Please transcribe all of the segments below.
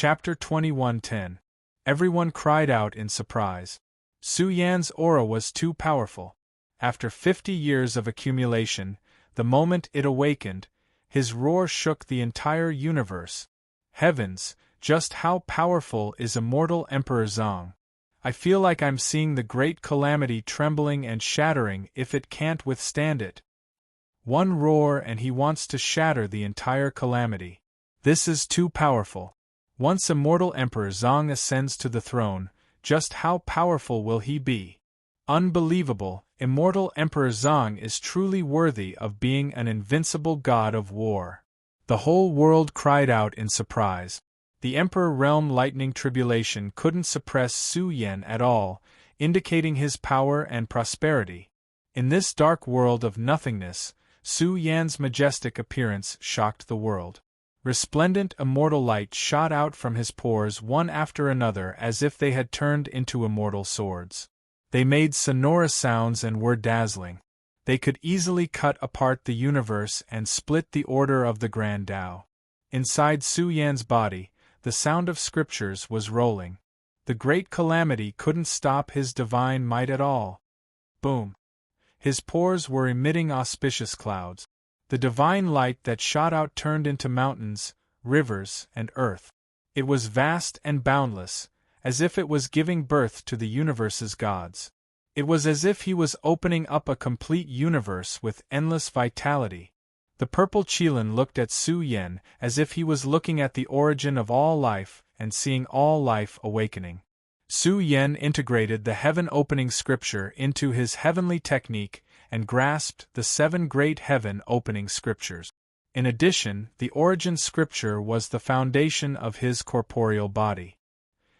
Chapter 21:10. Everyone cried out in surprise. Su Yan's aura was too powerful. After 50 years of accumulation, the moment it awakened, his roar shook the entire universe. Heavens, just how powerful is immortal Emperor Zhang? I feel like I'm seeing the great calamity trembling and shattering if it can't withstand it. One roar and he wants to shatter the entire calamity. This is too powerful. Once immortal Emperor Zhang ascends to the throne, just how powerful will he be? Unbelievable, immortal Emperor Zhang is truly worthy of being an invincible god of war. The whole world cried out in surprise. The Emperor Realm Lightning Tribulation couldn't suppress Su Yan at all, indicating his power and prosperity. In this dark world of nothingness, Su Yan's majestic appearance shocked the world. Resplendent immortal light shot out from his pores one after another as if they had turned into immortal swords. They made sonorous sounds and were dazzling. They could easily cut apart the universe and split the order of the Grand Tao. Inside Su Yan's body, the sound of scriptures was rolling. The great calamity couldn't stop his divine might at all. Boom! His pores were emitting auspicious clouds. The divine light that shot out turned into mountains, rivers, and earth. It was vast and boundless, as if it was giving birth to the universe's gods. It was as if he was opening up a complete universe with endless vitality. The purple Qilin looked at Su Yan as if he was looking at the origin of all life and seeing all life awakening. Su Yan integrated the heaven-opening scripture into his heavenly technique and grasped the 7 great heaven-opening scriptures. In addition, the origin scripture was the foundation of his corporeal body.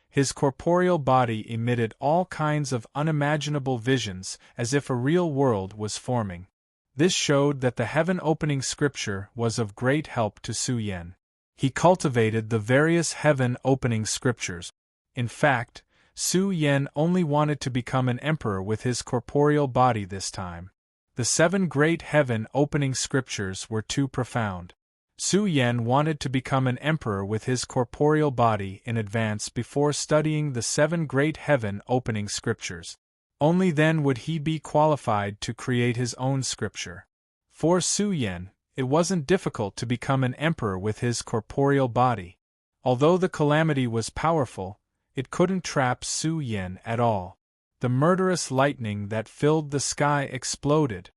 His corporeal body emitted all kinds of unimaginable visions as if a real world was forming. This showed that the heaven-opening scripture was of great help to Su Yan. He cultivated the various heaven-opening scriptures. In fact, Su Yan only wanted to become an emperor with his corporeal body this time. The 7 great heaven-opening scriptures were too profound. Su Yan wanted to become an emperor with his corporeal body in advance before studying the 7 great heaven-opening scriptures. Only then would he be qualified to create his own scripture. For Su Yan, it wasn't difficult to become an emperor with his corporeal body. Although the calamity was powerful, it couldn't trap Su Yan at all. The murderous lightning that filled the sky exploded.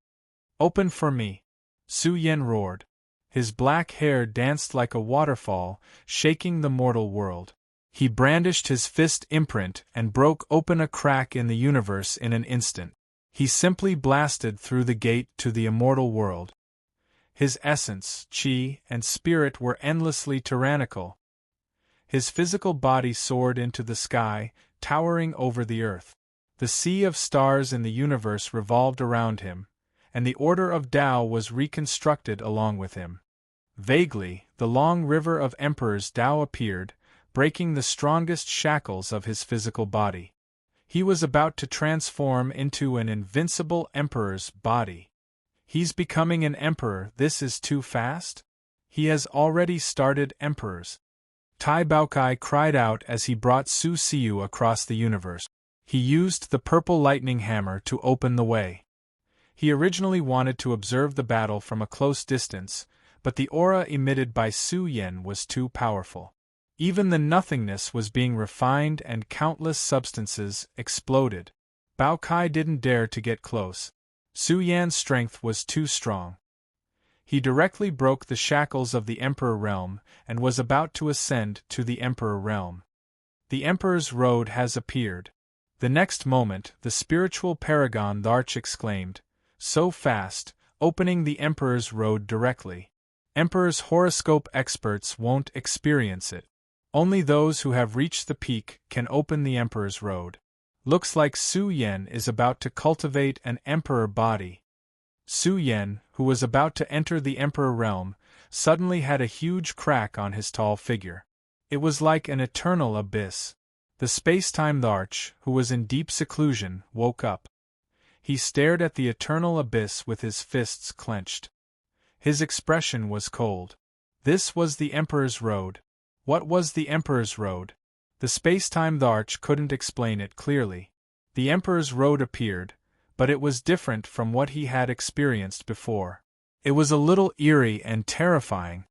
"Open for me!" Su Yan roared. His black hair danced like a waterfall, shaking the mortal world. He brandished his fist imprint and broke open a crack in the universe in an instant. He simply blasted through the gate to the immortal world. His essence, chi, and spirit were endlessly tyrannical. His physical body soared into the sky, towering over the earth. The sea of stars in the universe revolved around him, and the order of Tao was reconstructed along with him. Vaguely, the long river of Emperor's Tao appeared, breaking the strongest shackles of his physical body. He was about to transform into an invincible emperor's body. He's becoming an emperor. This is too fast? He has already started emperors. Tai Baokai cried out as he brought Su Siu across the universe. He used the purple lightning hammer to open the way. He originally wanted to observe the battle from a close distance, but the aura emitted by Su Yan was too powerful. Even the nothingness was being refined and countless substances exploded. Baokai didn't dare to get close. Su Yan's strength was too strong. He directly broke the shackles of the Emperor Realm and was about to ascend to the Emperor Realm. The Emperor's Road has appeared. The next moment, the spiritual paragon Tharch exclaimed, "So fast, opening the Emperor's Road directly. Emperor's horoscope experts won't experience it. Only those who have reached the peak can open the Emperor's Road." Looks like Su Yan is about to cultivate an emperor body. Su Yan, who was about to enter the Emperor Realm, suddenly had a huge crack on his tall figure. It was like an eternal abyss. The space-time Tharch, who was in deep seclusion, woke up. He stared at the eternal abyss with his fists clenched. His expression was cold. This was the Emperor's Road. What was the Emperor's Road? The space-time arch couldn't explain it clearly. The Emperor's Road appeared, but it was different from what he had experienced before. It was a little eerie and terrifying.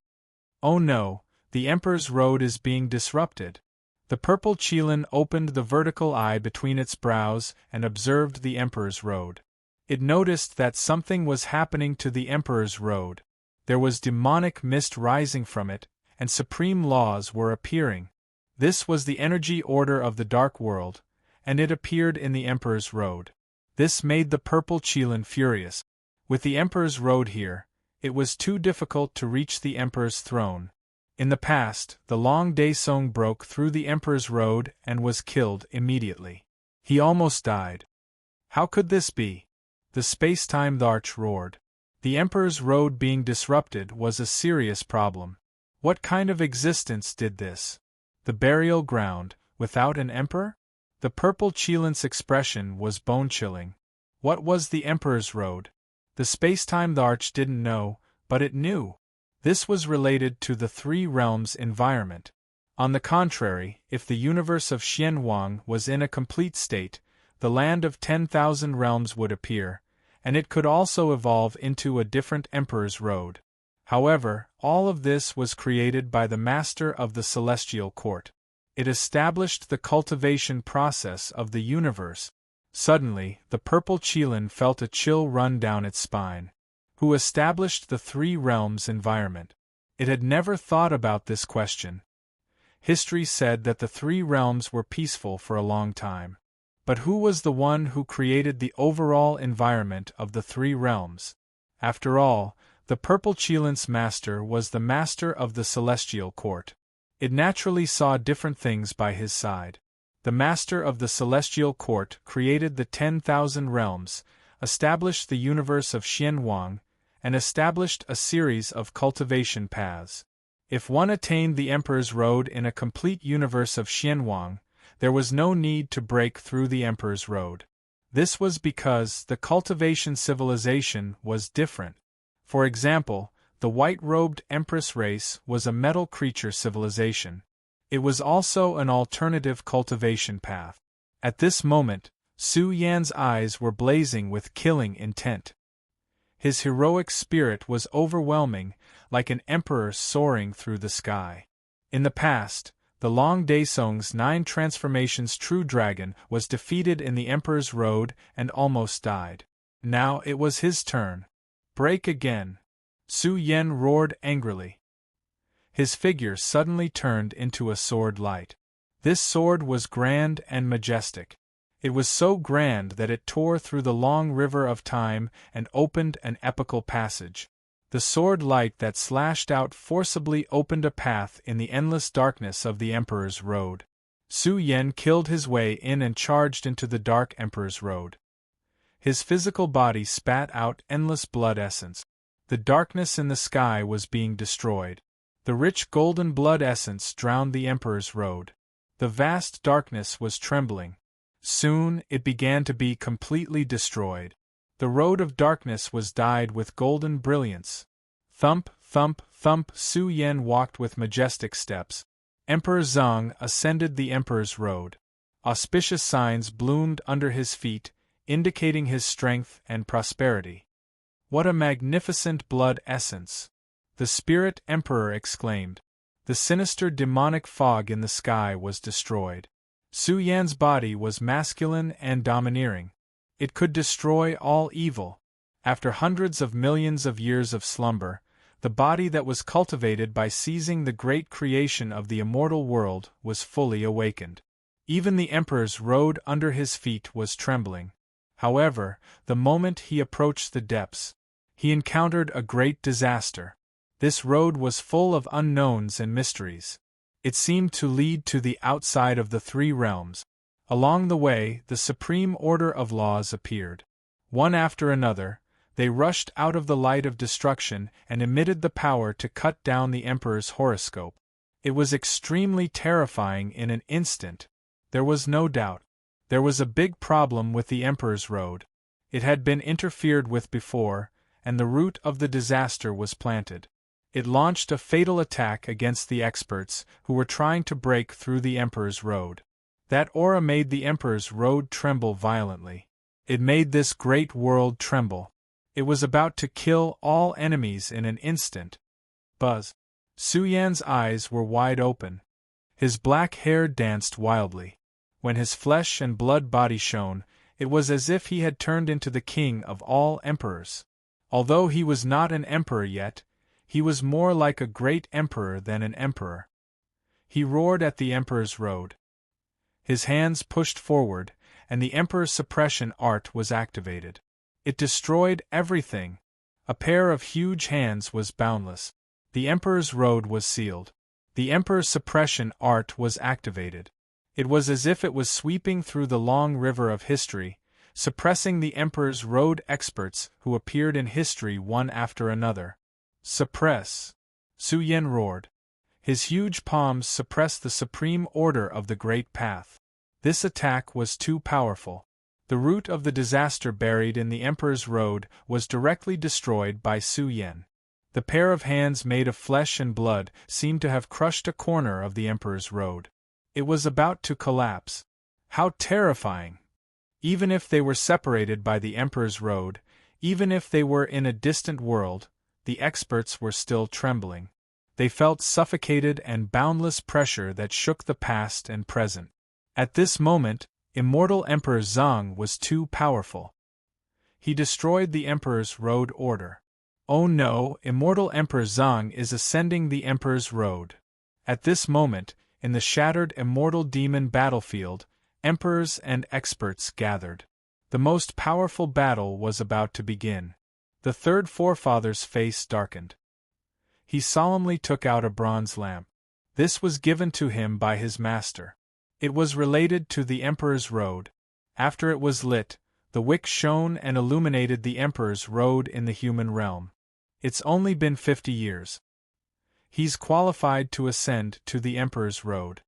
Oh no, the Emperor's Road is being disrupted. The purple Qilin opened the vertical eye between its brows and observed the Emperor's Road. It noticed that something was happening to the Emperor's Road. There was demonic mist rising from it, and supreme laws were appearing. This was the energy order of the Dark World, and it appeared in the Emperor's Road. This made the purple Qilin furious. With the Emperor's Road here, it was too difficult to reach the Emperor's throne. In the past, the Long Daesong broke through the Emperor's Road and was killed immediately. He almost died. How could this be? The space-time arch roared. The Emperor's Road being disrupted was a serious problem. What kind of existence did this? The burial ground, without an emperor? The purple Qilin's expression was bone-chilling. What was the Emperor's Road? The space-time arch didn't know, but it knew. This was related to the Three Realms environment. On the contrary, if the universe of Xianwang was in a complete state, the land of 10,000 realms would appear, and it could also evolve into a different Emperor's Road. However, all of this was created by the Master of the Celestial Court. It established the cultivation process of the universe. Suddenly, the purple Qilin felt a chill run down its spine. Who established the Three Realms environment? It had never thought about this question. History said that the Three Realms were peaceful for a long time. But who was the one who created the overall environment of the Three Realms? After all, the purple Qilin's master was the master of the Celestial Court. It naturally saw different things by his side. The master of the Celestial Court created the 10,000 realms, established the universe of Xianwang, and established a series of cultivation paths. If one attained the Emperor's Road in a complete universe of Xianwang, there was no need to break through the Emperor's Road. This was because the cultivation civilization was different. For example, the white-robed Empress race was a metal creature civilization. It was also an alternative cultivation path. At this moment, Su Yan's eyes were blazing with killing intent. His heroic spirit was overwhelming, like an emperor soaring through the sky. In the past, the Long Daesong's 9 transformations true dragon was defeated in the Emperor's Road and almost died. Now it was his turn. Break again! Su Yan roared angrily. His figure suddenly turned into a sword light. This sword was grand and majestic. It was so grand that it tore through the long river of time and opened an epical passage. The sword light that slashed out forcibly opened a path in the endless darkness of the Emperor's Road. Su Yan killed his way in and charged into the dark Emperor's Road. His physical body spat out endless blood essence. The darkness in the sky was being destroyed. The rich golden blood essence drowned the Emperor's Road. The vast darkness was trembling. Soon, it began to be completely destroyed. The road of darkness was dyed with golden brilliance. Thump, thump, thump, Su Yan walked with majestic steps. Emperor Zhang ascended the Emperor's Road. Auspicious signs bloomed under his feet, indicating his strength and prosperity. What a magnificent blood essence! The Spirit Emperor exclaimed. The sinister demonic fog in the sky was destroyed. Su Yan's body was masculine and domineering. It could destroy all evil. After hundreds of millions of years of slumber, the body that was cultivated by seizing the great creation of the immortal world was fully awakened. Even the Emperor's Road under his feet was trembling. However, the moment he approached the depths, he encountered a great disaster. This road was full of unknowns and mysteries. It seemed to lead to the outside of the Three Realms. Along the way, the supreme order of laws appeared. One after another, they rushed out of the light of destruction and emitted the power to cut down the Emperor's horoscope. It was extremely terrifying in an instant. There was no doubt. There was a big problem with the Emperor's Road. It had been interfered with before, and the root of the disaster was planted. It launched a fatal attack against the experts who were trying to break through the Emperor's road. That aura made the Emperor's road tremble violently. It made this great world tremble. It was about to kill all enemies in an instant. Buzz. Su Yan's eyes were wide open. His black hair danced wildly. When his flesh and blood body shone, it was as if he had turned into the king of all emperors. Although he was not an emperor yet, he was more like a great emperor than an emperor. He roared at the Emperor's road. His hands pushed forward, and the Emperor's suppression art was activated. It destroyed everything. A pair of huge hands was boundless. The Emperor's road was sealed. The Emperor's suppression art was activated. It was as if it was sweeping through the long river of history, suppressing the Emperor's road experts who appeared in history one after another. Suppress! Su Yan roared. His huge palms suppressed the supreme order of the Great Path. This attack was too powerful. The root of the disaster buried in the Emperor's road was directly destroyed by Su Yan. The pair of hands made of flesh and blood seemed to have crushed a corner of the Emperor's road. It was about to collapse. How terrifying! Even if they were separated by the Emperor's road, even if they were in a distant world, the experts were still trembling. They felt suffocated and boundless pressure that shook the past and present. At this moment, Immortal Emperor Zhang was too powerful. He destroyed the Emperor's road order. Oh no, Immortal Emperor Zhang is ascending the Emperor's road. At this moment, in the shattered Immortal Demon battlefield, emperors and experts gathered. The most powerful battle was about to begin. The third forefather's face darkened. He solemnly took out a bronze lamp. This was given to him by his master. It was related to the Emperor's road. After it was lit, the wick shone and illuminated the Emperor's road in the human realm. It's only been 50 years. He's qualified to ascend to the Emperor's road.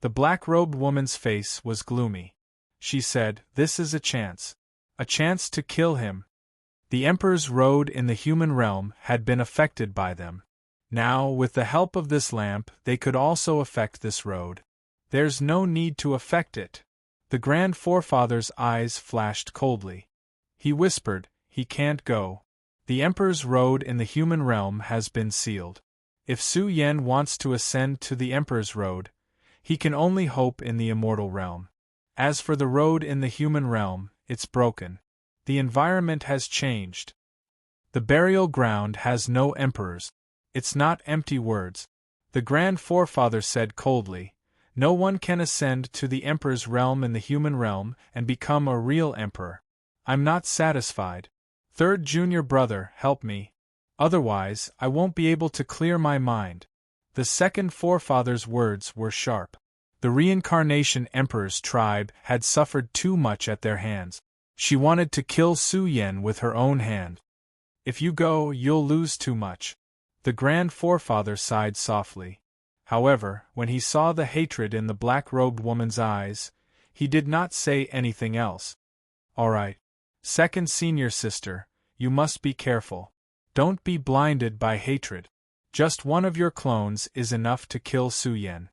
The black-robed woman's face was gloomy. She said, "This is a chance. A chance to kill him." The Emperor's road in the human realm had been affected by them. Now, with the help of this lamp, they could also affect this road. There's no need to affect it. The Grand Forefather's eyes flashed coldly. He whispered, "He can't go. The Emperor's road in the human realm has been sealed. If Su Yan wants to ascend to the Emperor's road, he can only hope in the immortal realm. As for the road in the human realm, it's broken. The environment has changed. The burial ground has no emperors. It's not empty words." The Grand Forefather said coldly, "No one can ascend to the Emperor's realm in the human realm and become a real emperor. I'm not satisfied. Third junior brother, help me. Otherwise, I won't be able to clear my mind." The second forefather's words were sharp. The reincarnation emperor's tribe had suffered too much at their hands. She wanted to kill Su Yan with her own hand. "If you go, you'll lose too much." The Grand Forefather sighed softly. However, when he saw the hatred in the black-robed woman's eyes, he did not say anything else. "All right. Second senior sister, you must be careful. Don't be blinded by hatred. Just one of your clones is enough to kill Su Yan.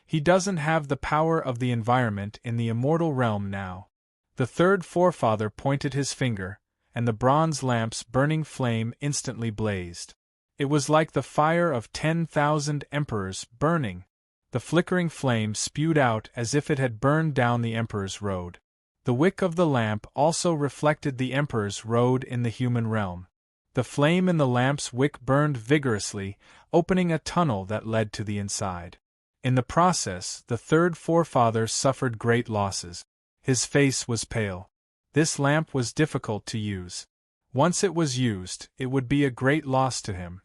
He doesn't have the power of the environment in the immortal realm now." The third forefather pointed his finger, and the bronze lamp's burning flame instantly blazed. It was like the fire of 10,000 emperors burning. The flickering flame spewed out as if it had burned down the Emperor's road. The wick of the lamp also reflected the Emperor's road in the human realm. The flame in the lamp's wick burned vigorously, opening a tunnel that led to the inside. In the process, the third forefather suffered great losses. His face was pale. This lamp was difficult to use. Once it was used, it would be a great loss to him.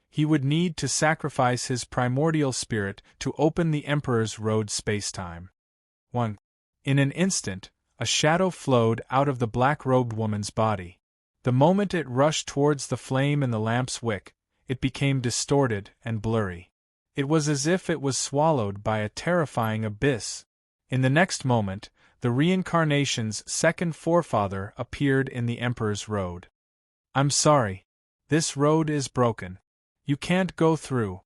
He would need to sacrifice his primordial spirit to open the Emperor's road spacetime. 1. In an instant, a shadow flowed out of the black-robed woman's body. The moment it rushed towards the flame in the lamp's wick, it became distorted and blurry. It was as if it was swallowed by a terrifying abyss. In the next moment, the reincarnation's second forefather appeared in the Emperor's road. "I'm sorry. This road is broken. You can't go through.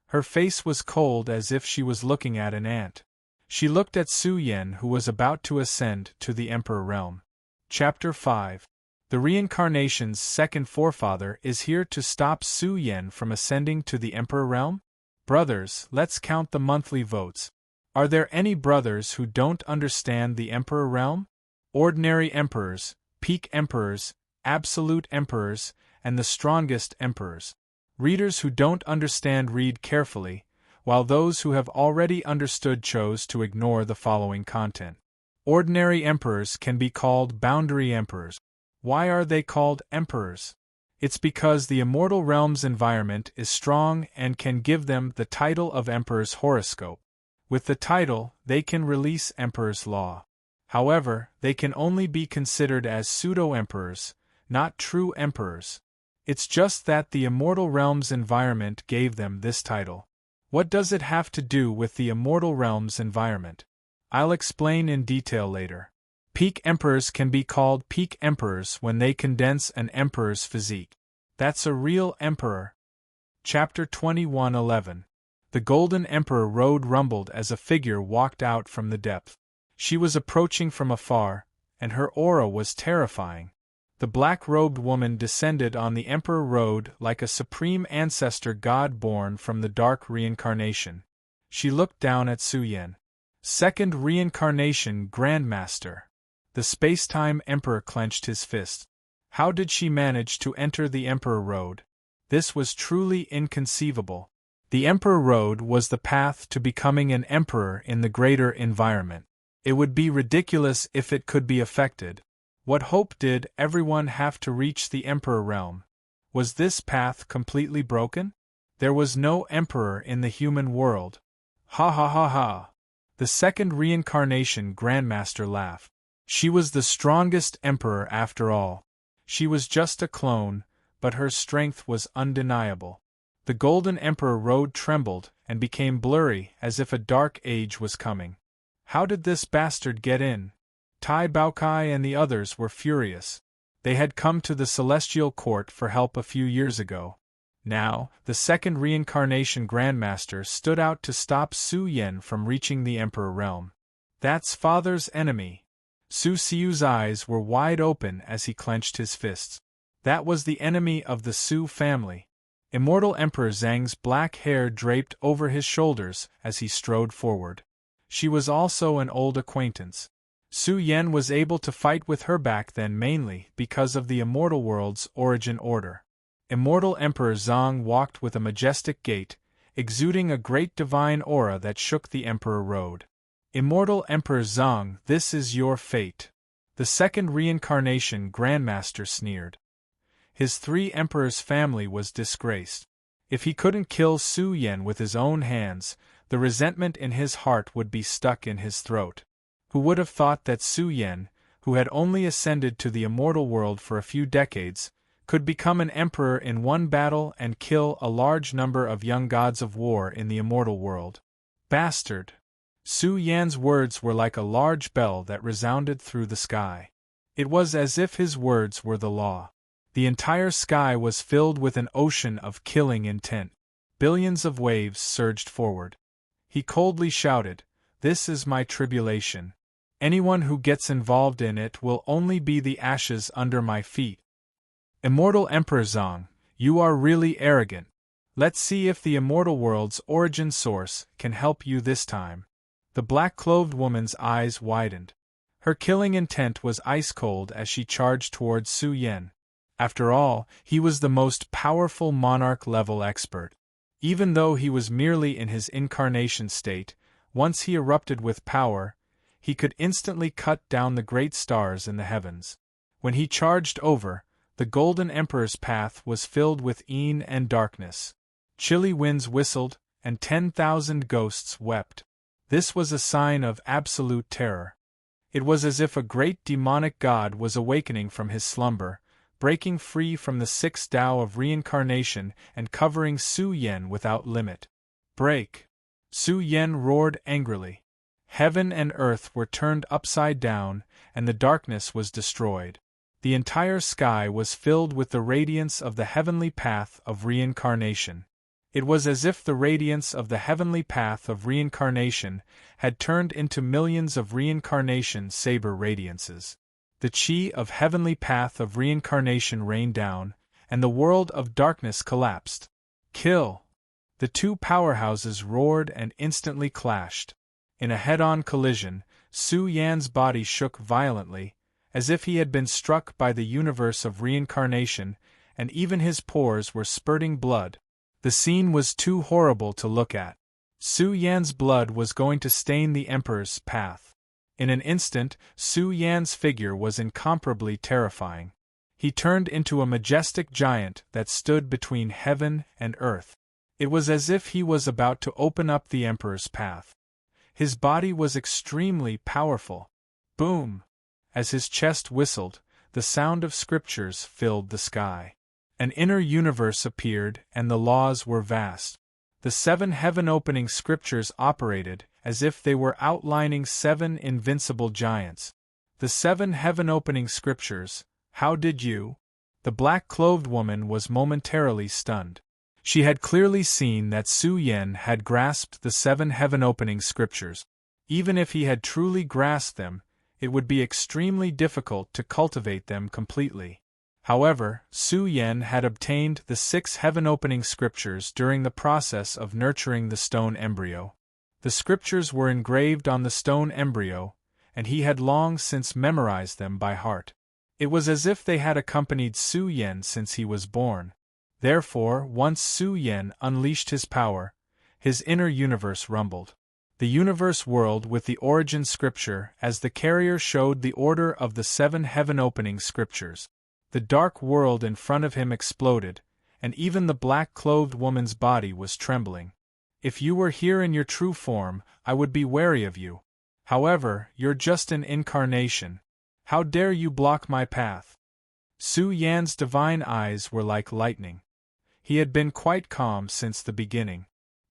Her face was cold as if she was looking at an ant. She looked at Su Yan, who was about to ascend to the Emperor realm. Chapter 5. The Reincarnation's second forefather is here to stop Su Yan from ascending to the Emperor realm? Brothers, let's count the monthly votes. Are there any brothers who don't understand the Emperor realm? Ordinary emperors, peak emperors, absolute emperors, and the strongest emperors. Readers who don't understand read carefully, while those who have already understood chose to ignore the following content. Ordinary emperors can be called boundary emperors. Why are they called emperors? It's because the immortal realm's environment is strong and can give them the title of emperor's horoscope. With the title, they can release emperor's law. However, they can only be considered as pseudo-emperors, not true emperors. It's just that the immortal realm's environment gave them this title. What does it have to do with the immortal realm's environment? I'll explain in detail later. Peak emperors can be called peak emperors when they condense an emperor's physique. That's a real emperor. Chapter 21:11. The Golden Emperor Road rumbled as a figure walked out from the depth. She was approaching from afar, and her aura was terrifying. The black-robed woman descended on the Emperor Road like a supreme ancestor god born from the dark reincarnation. She looked down at Su Yan. Second Reincarnation Grandmaster. The space-time Emperor clenched his fist. How did she manage to enter the Emperor Road? This was truly inconceivable. The Emperor Road was the path to becoming an emperor in the greater environment. It would be ridiculous if it could be affected. What hope did everyone have to reach the Emperor realm? Was this path completely broken? There was no emperor in the human world. Ha ha ha ha. The second Reincarnation Grandmaster laughed. She was the strongest emperor after all. She was just a clone, but her strength was undeniable. The Golden Emperor Road trembled and became blurry as if a dark age was coming. How did this bastard get in? Tai Baokai and the others were furious. They had come to the Celestial Court for help a few years ago. Now, the second Reincarnation Grandmaster stood out to stop Su Yan from reaching the Emperor realm. That's father's enemy. Su Xiu's eyes were wide open as he clenched his fists. That was the enemy of the Su family. Immortal Emperor Zhang's black hair draped over his shoulders as he strode forward. She was also an old acquaintance. Su Yan was able to fight with her back then mainly because of the immortal world's origin order. Immortal Emperor Zhang walked with a majestic gait, exuding a great divine aura that shook the Emperor Road. Immortal Emperor Zhang, this is your fate. The second Reincarnation Grandmaster sneered. His three emperors' family was disgraced. If he couldn't kill Su Yan with his own hands, the resentment in his heart would be stuck in his throat. Who would have thought that Su Yan, who had only ascended to the immortal world for a few decades, could become an emperor in one battle and kill a large number of young gods of war in the immortal world? Bastard! Su Yan's words were like a large bell that resounded through the sky. It was as if his words were the law. The entire sky was filled with an ocean of killing intent. Billions of waves surged forward. He coldly shouted, "This is my tribulation. Anyone who gets involved in it will only be the ashes under my feet." Immortal Emperor Zhang, you are really arrogant. Let's see if the immortal world's origin source can help you this time. The black-clothed woman's eyes widened. Her killing intent was ice-cold as she charged towards Su Yan. After all, he was the most powerful monarch-level expert. Even though he was merely in his incarnation state, once he erupted with power, he could instantly cut down the great stars in the heavens. When he charged over, the Golden Emperor's path was filled with een and darkness. Chilly winds whistled, and 10,000 ghosts wept. This was a sign of absolute terror. It was as if a great demonic god was awakening from his slumber, breaking free from the sixth Tao of reincarnation and covering Su Yan without limit. Break! Su Yan roared angrily. Heaven and earth were turned upside down, and the darkness was destroyed. The entire sky was filled with the radiance of the heavenly path of reincarnation. It was as if the radiance of the heavenly path of reincarnation had turned into millions of reincarnation saber radiances. The chi of heavenly path of reincarnation rained down, and the world of darkness collapsed. Kill! The two powerhouses roared and instantly clashed. In a head-on collision, Su Yan's body shook violently, as if he had been struck by the universe of reincarnation, and even his pores were spurting blood. The scene was too horrible to look at. Su Yan's blood was going to stain the Emperor's path. In an instant, Su Yan's figure was incomparably terrifying. He turned into a majestic giant that stood between heaven and earth. It was as if he was about to open up the Emperor's path. His body was extremely powerful. Boom! As his chest whistled, the sound of scriptures filled the sky. An inner universe appeared, and the laws were vast. The 7 heaven-opening scriptures operated as if they were outlining 7 invincible giants. The 7 heaven-opening scriptures, how did you? The black-clothed woman was momentarily stunned. She had clearly seen that Su Yan had grasped the 7 heaven-opening scriptures. Even if he had truly grasped them, it would be extremely difficult to cultivate them completely. However, Su Yan had obtained the 6 heaven-opening scriptures during the process of nurturing the stone embryo. The scriptures were engraved on the stone embryo, and he had long since memorized them by heart. It was as if they had accompanied Su Yan since he was born. Therefore, once Su Yan unleashed his power, his inner universe rumbled. The universe whirled with the origin scripture as the carrier showed the order of the 7 heaven-opening scriptures. The dark world in front of him exploded, and even the black-clothed woman's body was trembling. If you were here in your true form, I would be wary of you. However, you're just an incarnation. How dare you block my path? Su Yan's divine eyes were like lightning. He had been quite calm since the beginning.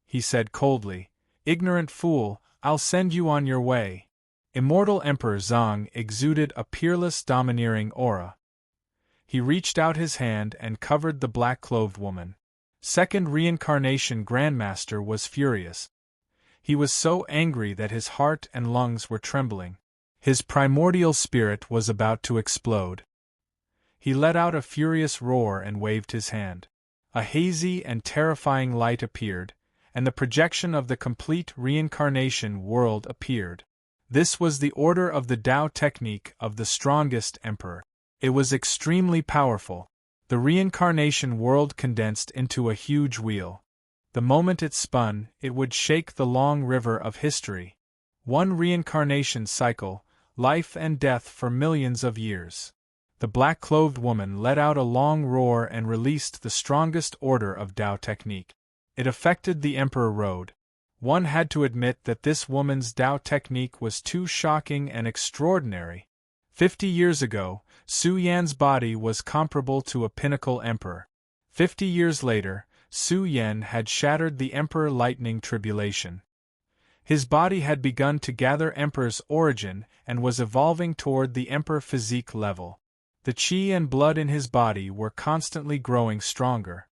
He said coldly, "Ignorant fool, I'll send you on your way." Immortal Emperor Zhang exuded a peerless domineering aura. He reached out his hand and covered the black-clothed woman. Second Reincarnation Grandmaster was furious. He was so angry that his heart and lungs were trembling. His primordial spirit was about to explode. He let out a furious roar and waved his hand. A hazy and terrifying light appeared, and the projection of the complete reincarnation world appeared. This was the order of the Tao technique of the strongest emperor. It was extremely powerful. The reincarnation world condensed into a huge wheel. The moment it spun, it would shake the long river of history. One reincarnation cycle, life and death for millions of years. The black-clothed woman let out a long roar and released the strongest order of Tao technique. It affected the Emperor Road. One had to admit that this woman's Tao technique was too shocking and extraordinary. 50 years ago, Su Yan's body was comparable to a pinnacle emperor. 50 years later, Su Yan had shattered the Emperor Lightning Tribulation. His body had begun to gather Emperor's origin and was evolving toward the Emperor physique level. The chi and blood in his body were constantly growing stronger.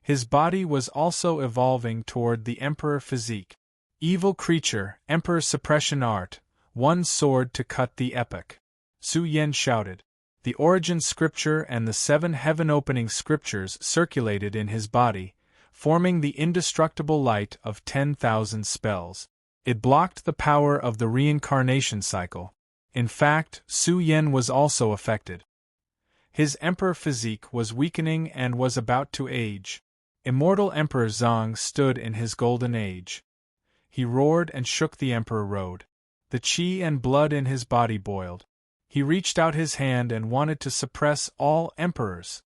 His body was also evolving toward the Emperor physique. Evil creature, Emperor suppression art, one sword to cut the epoch. Su Yan shouted. The origin scripture and the 7 heaven-opening scriptures circulated in his body, forming the indestructible light of 10,000 spells. It blocked the power of the reincarnation cycle. In fact, Su Yan was also affected. His emperor physique was weakening and was about to age. Immortal Emperor Zhang stood in his golden age. He roared and shook the Emperor Road. The chi and blood in his body boiled. He reached out his hand and wanted to suppress all emperors.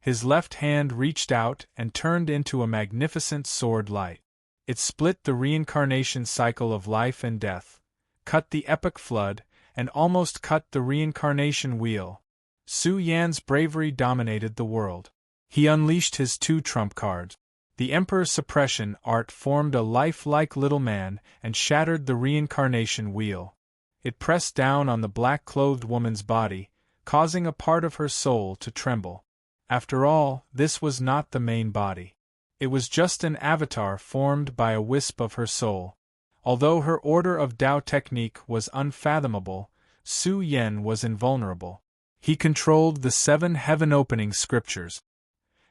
His left hand reached out and turned into a magnificent sword light. It split the reincarnation cycle of life and death, cut the epoch flood, and almost cut the reincarnation wheel. Su Yan's bravery dominated the world. He unleashed his 2 trump cards. The Emperor suppression art formed a lifelike little man and shattered the reincarnation wheel. It pressed down on the black-clothed woman's body, causing a part of her soul to tremble. After all, this was not the main body. It was just an avatar formed by a wisp of her soul. Although her order of Tao technique was unfathomable, Su Yan was invulnerable. He controlled the 7 heaven-opening scriptures.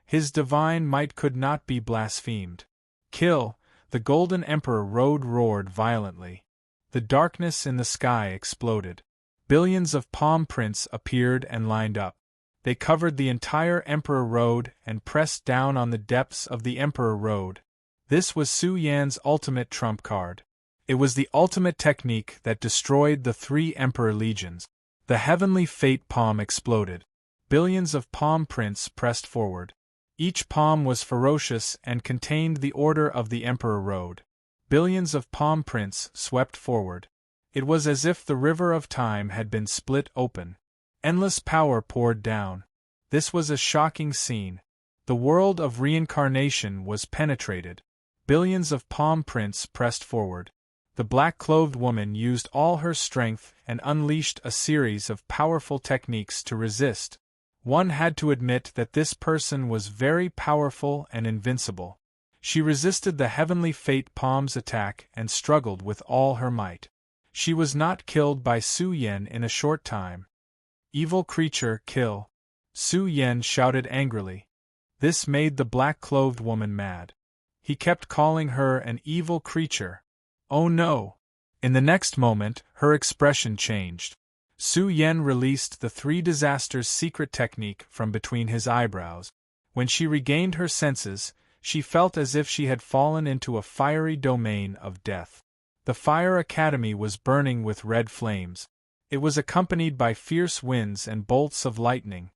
His divine might could not be blasphemed. Kill! The Golden Emperor roared violently. The darkness in the sky exploded. Billions of palm prints appeared and lined up. They covered the entire Emperor Road and pressed down on the depths of the Emperor Road. This was Su Yan's ultimate trump card. It was the ultimate technique that destroyed the 3 Emperor legions. The heavenly fate palm exploded. Billions of palm prints pressed forward. Each palm was ferocious and contained the order of the Emperor Road. Billions of palm prints swept forward. It was as if the river of time had been split open. Endless power poured down. This was a shocking scene. The world of reincarnation was penetrated. Billions of palm prints pressed forward. The black-clothed woman used all her strength and unleashed a series of powerful techniques to resist. One had to admit that this person was very powerful and invincible. She resisted the heavenly fate palm's attack and struggled with all her might. She was not killed by Su Yan in a short time. Evil creature, kill! Su Yan shouted angrily. This made the black-clothed woman mad. He kept calling her an evil creature. Oh no! In the next moment, her expression changed. Su Yan released the 3 disasters secret technique from between his eyebrows. When she regained her senses, she felt as if she had fallen into a fiery domain of death. The Fire Academy was burning with red flames. It was accompanied by fierce winds and bolts of lightning.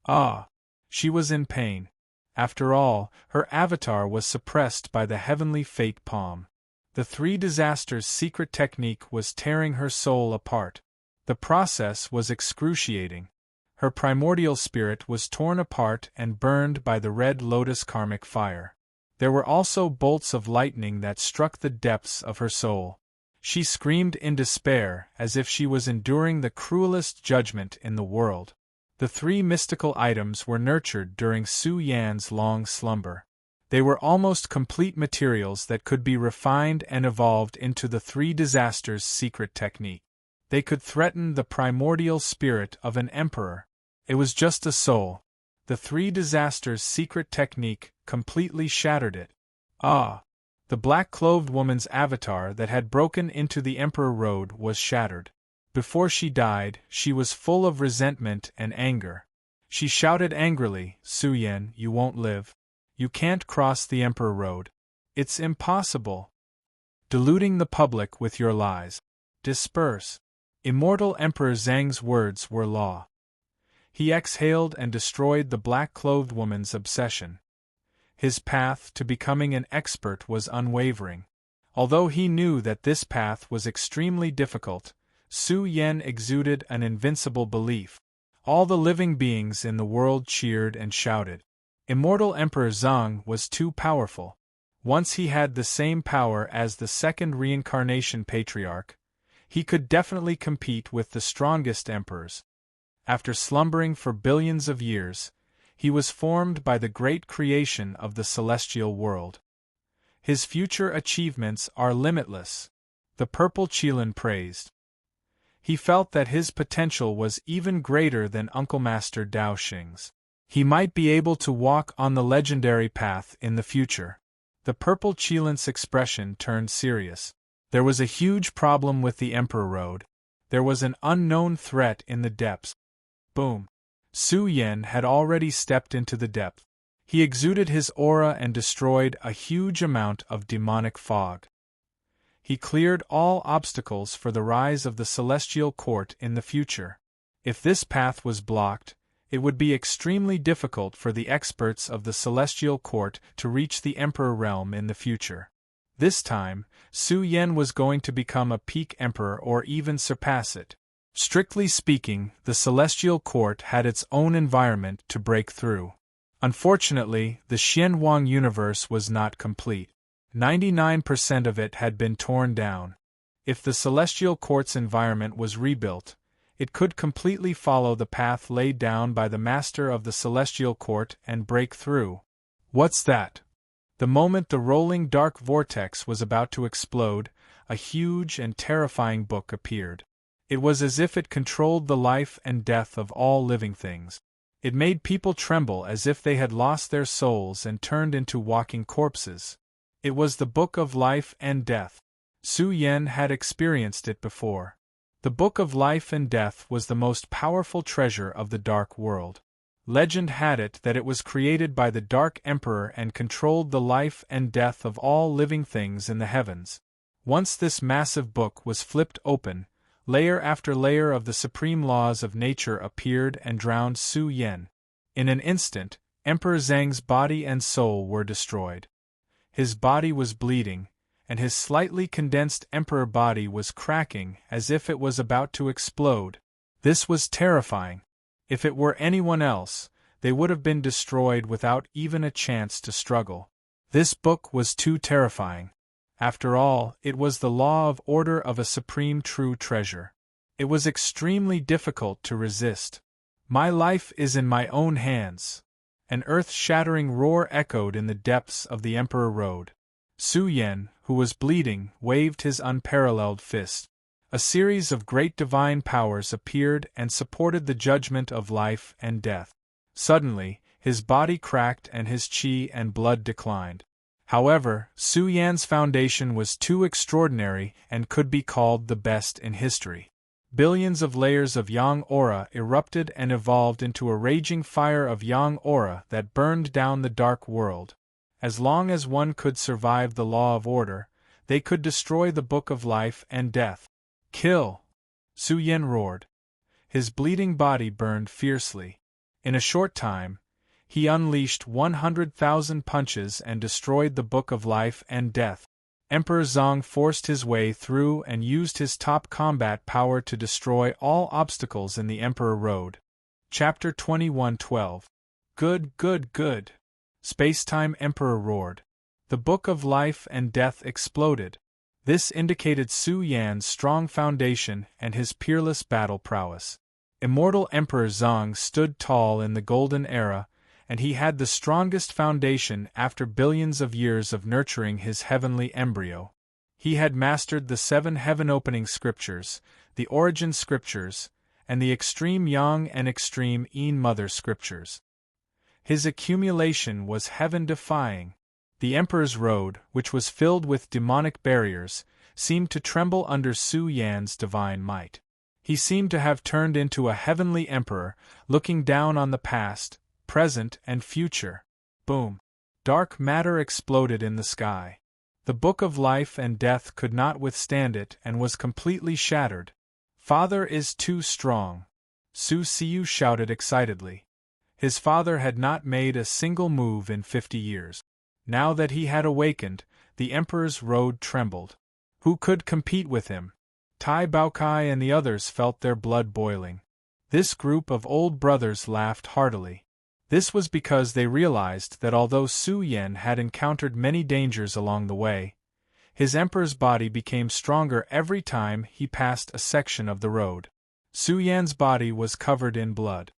Ah! She was in pain. After all, her avatar was suppressed by the heavenly fate palm. The 3 disasters secret technique was tearing her soul apart. The process was excruciating. Her primordial spirit was torn apart and burned by the red lotus karmic fire. There were also bolts of lightning that struck the depths of her soul. She screamed in despair as if she was enduring the cruelest judgment in the world. The 3 mystical items were nurtured during Su Yan's long slumber. They were almost complete materials that could be refined and evolved into the 3 disasters secret technique. They could threaten the primordial spirit of an emperor. It was just a soul. The 3 disasters secret technique completely shattered it. Ah! The black-clothed woman's avatar that had broken into the Emperor Road was shattered. Before she died, she was full of resentment and anger. She shouted angrily, Su Yan, you won't live. You can't cross the Emperor Road. It's impossible. Deluding the public with your lies. Disperse. Immortal Emperor Zhang's words were law. He exhaled and destroyed the black-clothed woman's obsession. His path to becoming an expert was unwavering. Although he knew that this path was extremely difficult, Su Yan exuded an invincible belief. All the living beings in the world cheered and shouted. Immortal Emperor Zhang was too powerful. Once he had the same power as the 2nd reincarnation patriarch, he could definitely compete with the strongest emperors. After slumbering for billions of years, he was formed by the great creation of the celestial world. His future achievements are limitless, the purple Qilin praised. He felt that his potential was even greater than Uncle Master Dao Xing's. He might be able to walk on the legendary path in the future. The purple Qilin's expression turned serious. There was a huge problem with the Emperor Road. There was an unknown threat in the depths. Boom! Su Yan had already stepped into the depth. He exuded his aura and destroyed a huge amount of demonic fog. He cleared all obstacles for the rise of the Celestial Court in the future. If this path was blocked, it would be extremely difficult for the experts of the Celestial Court to reach the Emperor Realm in the future. This time, Su Yan was going to become a peak emperor or even surpass it. Strictly speaking, the Celestial Court had its own environment to break through. Unfortunately, the Xianwang universe was not complete. 99% of it had been torn down. If the Celestial Court's environment was rebuilt, it could completely follow the path laid down by the Master of the Celestial Court and break through. What's that? The moment the rolling dark vortex was about to explode, a huge and terrifying book appeared. It was as if it controlled the life and death of all living things. It made people tremble as if they had lost their souls and turned into walking corpses. It was the Book of Life and Death. Su Yan had experienced it before. The Book of Life and Death was the most powerful treasure of the Dark World. Legend had it that it was created by the Dark Emperor and controlled the life and death of all living things in the heavens. Once this massive book was flipped open, layer after layer of the supreme laws of nature appeared and drowned Su Yan. In an instant, Emperor Zhang's body and soul were destroyed. His body was bleeding, and his slightly condensed emperor body was cracking as if it was about to explode. This was terrifying. If it were anyone else, they would have been destroyed without even a chance to struggle. This book was too terrifying. After all, it was the law of order of a supreme true treasure. It was extremely difficult to resist. My life is in my own hands. An earth-shattering roar echoed in the depths of the Emperor Road. Su Yan, who was bleeding, waved his unparalleled fist. A series of great divine powers appeared and supported the judgment of life and death. Suddenly, his body cracked and his qi and blood declined. However, Su Yan's foundation was too extraordinary and could be called the best in history. Billions of layers of yang aura erupted and evolved into a raging fire of yang aura that burned down the dark world. As long as one could survive the law of order, they could destroy the Book of Life and Death. Kill! Su Yan roared. His bleeding body burned fiercely. In a short time, he unleashed 100,000 punches and destroyed the Book of Life and Death. Emperor Zhang forced his way through and used his top combat power to destroy all obstacles in the Emperor Road. Chapter 21:12. Good, good, good! Spacetime Emperor roared. The Book of Life and Death exploded. This indicated Su Yan's strong foundation and his peerless battle prowess. Immortal Emperor Zhang stood tall in the Golden Era, and he had the strongest foundation after billions of years of nurturing his heavenly embryo. He had mastered the 7 heaven-opening scriptures, the origin scriptures, and the extreme Yang and extreme Yin Mother scriptures. His accumulation was heaven-defying. The Emperor's Road, which was filled with demonic barriers, seemed to tremble under Su Yan's divine might. He seemed to have turned into a heavenly emperor, looking down on the past, present, and future. Boom! Dark matter exploded in the sky. The Book of Life and Death could not withstand it and was completely shattered. Father is too strong! Su Siu shouted excitedly. His father had not made a single move in 50 years. Now that he had awakened, the Emperor's Road trembled. Who could compete with him? Tai Baokai and the others felt their blood boiling. This group of old brothers laughed heartily. This was because they realized that although Su Yan had encountered many dangers along the way, his emperor's body became stronger every time he passed a section of the road. Su Yan's body was covered in blood.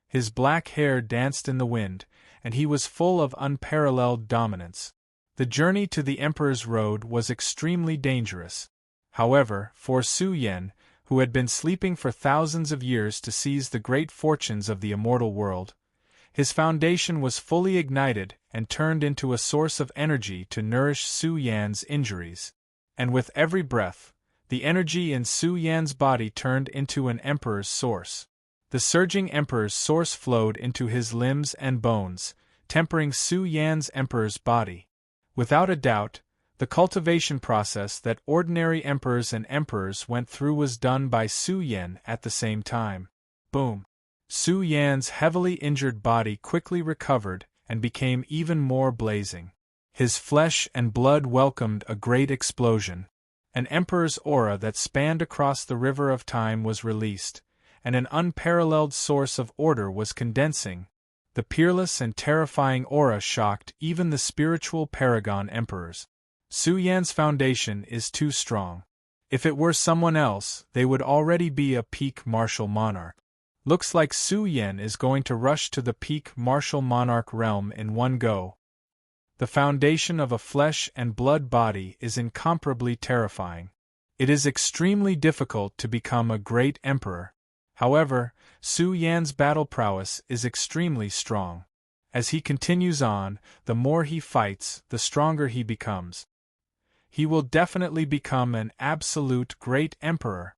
His black hair danced in the wind, and he was full of unparalleled dominance. The journey to the Emperor's Road was extremely dangerous. However, for Su Yan, who had been sleeping for thousands of years to seize the great fortunes of the immortal world, his foundation was fully ignited and turned into a source of energy to nourish Su Yan's injuries. And with every breath, the energy in Su Yan's body turned into an emperor's source. The surging emperor's source flowed into his limbs and bones, tempering Su Yan's emperor's body. Without a doubt, the cultivation process that ordinary emperors and emperors went through was done by Su Yan at the same time. Boom! Su Yan's heavily injured body quickly recovered and became even more blazing. His flesh and blood welcomed a great explosion. An emperor's aura that spanned across the river of time was released, and an unparalleled source of order was condensing. The peerless and terrifying aura shocked even the spiritual paragon emperors. Su Yan's foundation is too strong. If it were someone else, they would already be a peak martial monarch. Looks like Su Yan is going to rush to the peak martial monarch realm in one go. The foundation of a flesh and blood body is incomparably terrifying. It is extremely difficult to become a great emperor. However, Su Yan's battle prowess is extremely strong. As he continues on, the more he fights, the stronger he becomes. He will definitely become an absolute great emperor.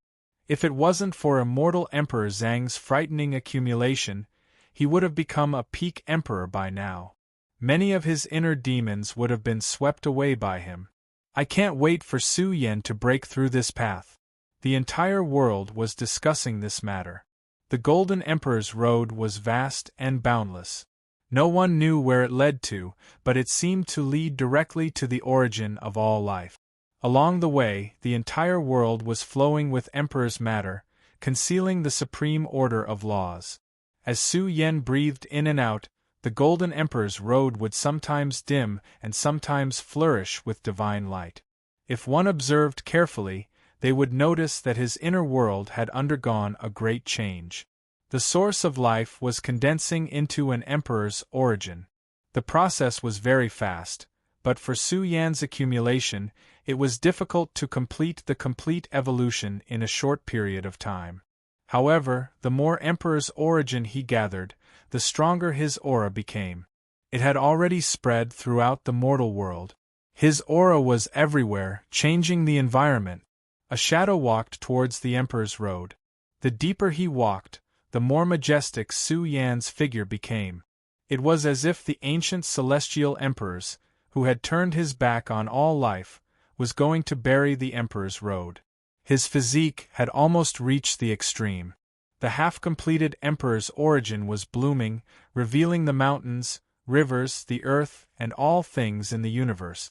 If it wasn't for immortal Emperor Zhang's frightening accumulation, he would have become a peak emperor by now. Many of his inner demons would have been swept away by him. I can't wait for Su Yan to break through this path. The entire world was discussing this matter. The Golden Emperor's road was vast and boundless. No one knew where it led to, but it seemed to lead directly to the origin of all life. Along the way, the entire world was flowing with Emperor's matter, concealing the supreme order of laws. As Su Yan breathed in and out, the Golden Emperor's road would sometimes dim and sometimes flourish with divine light. If one observed carefully, they would notice that his inner world had undergone a great change. The source of life was condensing into an emperor's origin. The process was very fast, but for Su Yan's accumulation, it was difficult to complete the complete evolution in a short period of time. However, the more emperor's origin he gathered, the stronger his aura became. It had already spread throughout the mortal world. His aura was everywhere, changing the environment. A shadow walked towards the emperor's road. The deeper he walked, the more majestic Su Yan's figure became. It was as if the ancient celestial emperors, who had turned his back on all life, was going to bury the emperor's road. His physique had almost reached the extreme. The half-completed emperor's origin was blooming, revealing the mountains, rivers, the earth, and all things in the universe.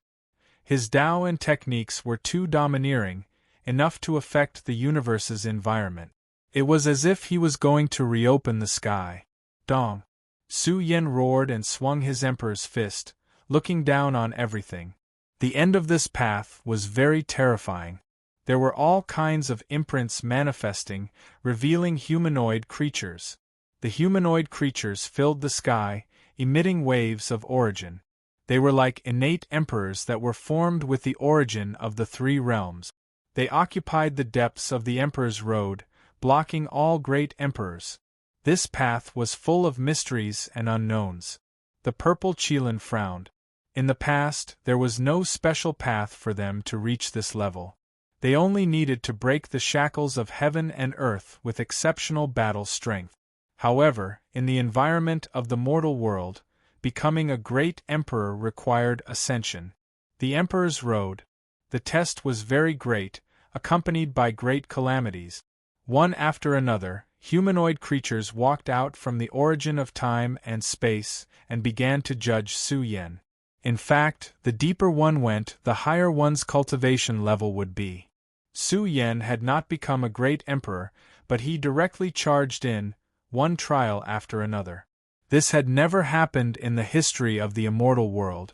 His Tao and techniques were too domineering, enough to affect the universe's environment. It was as if he was going to reopen the sky. Dong! Su Yan roared and swung his emperor's fist, looking down on everything. The end of this path was very terrifying. There were all kinds of imprints manifesting, revealing humanoid creatures. The humanoid creatures filled the sky, emitting waves of origin. They were like innate emperors that were formed with the origin of the three realms. They occupied the depths of the emperor's road, blocking all great emperors. This path was full of mysteries and unknowns. The purple Qilin frowned. In the past, there was no special path for them to reach this level. They only needed to break the shackles of heaven and earth with exceptional battle strength. However, in the environment of the mortal world, becoming a great emperor required ascension. The emperor's road. The test was very great, accompanied by great calamities. One after another, humanoid creatures walked out from the origin of time and space and began to judge Su Yan. In fact, the deeper one went, the higher one's cultivation level would be. Su Yan had not become a great emperor, but he directly charged in, one trial after another. This had never happened in the history of the immortal world.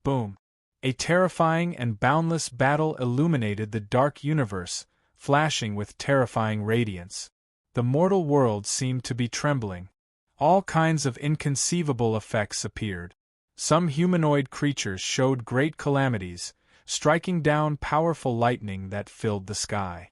Boom! A terrifying and boundless battle illuminated the dark universe, flashing with terrifying radiance. The mortal world seemed to be trembling. All kinds of inconceivable effects appeared. Some humanoid creatures showed great calamities, striking down powerful lightning that filled the sky.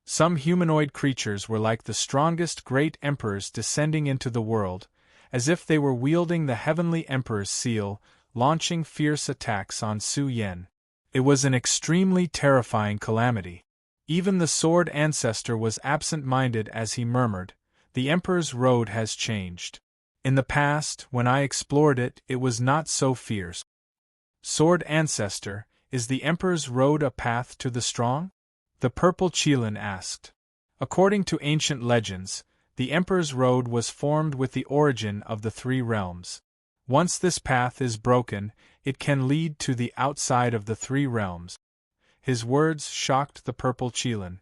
Some humanoid creatures were like the strongest great emperors descending into the world, as if they were wielding the heavenly emperor's seal, launching fierce attacks on Su Yan. It was an extremely terrifying calamity. Even the sword ancestor was absent-minded as he murmured, "The emperor's road has changed. In the past, when I explored it, it was not so fierce." Sword ancestor, is the emperor's road a path to the strong? The purple Qilin asked. According to ancient legends, the emperor's road was formed with the origin of the three realms. Once this path is broken, it can lead to the outside of the three realms. His words shocked the purple Qilin.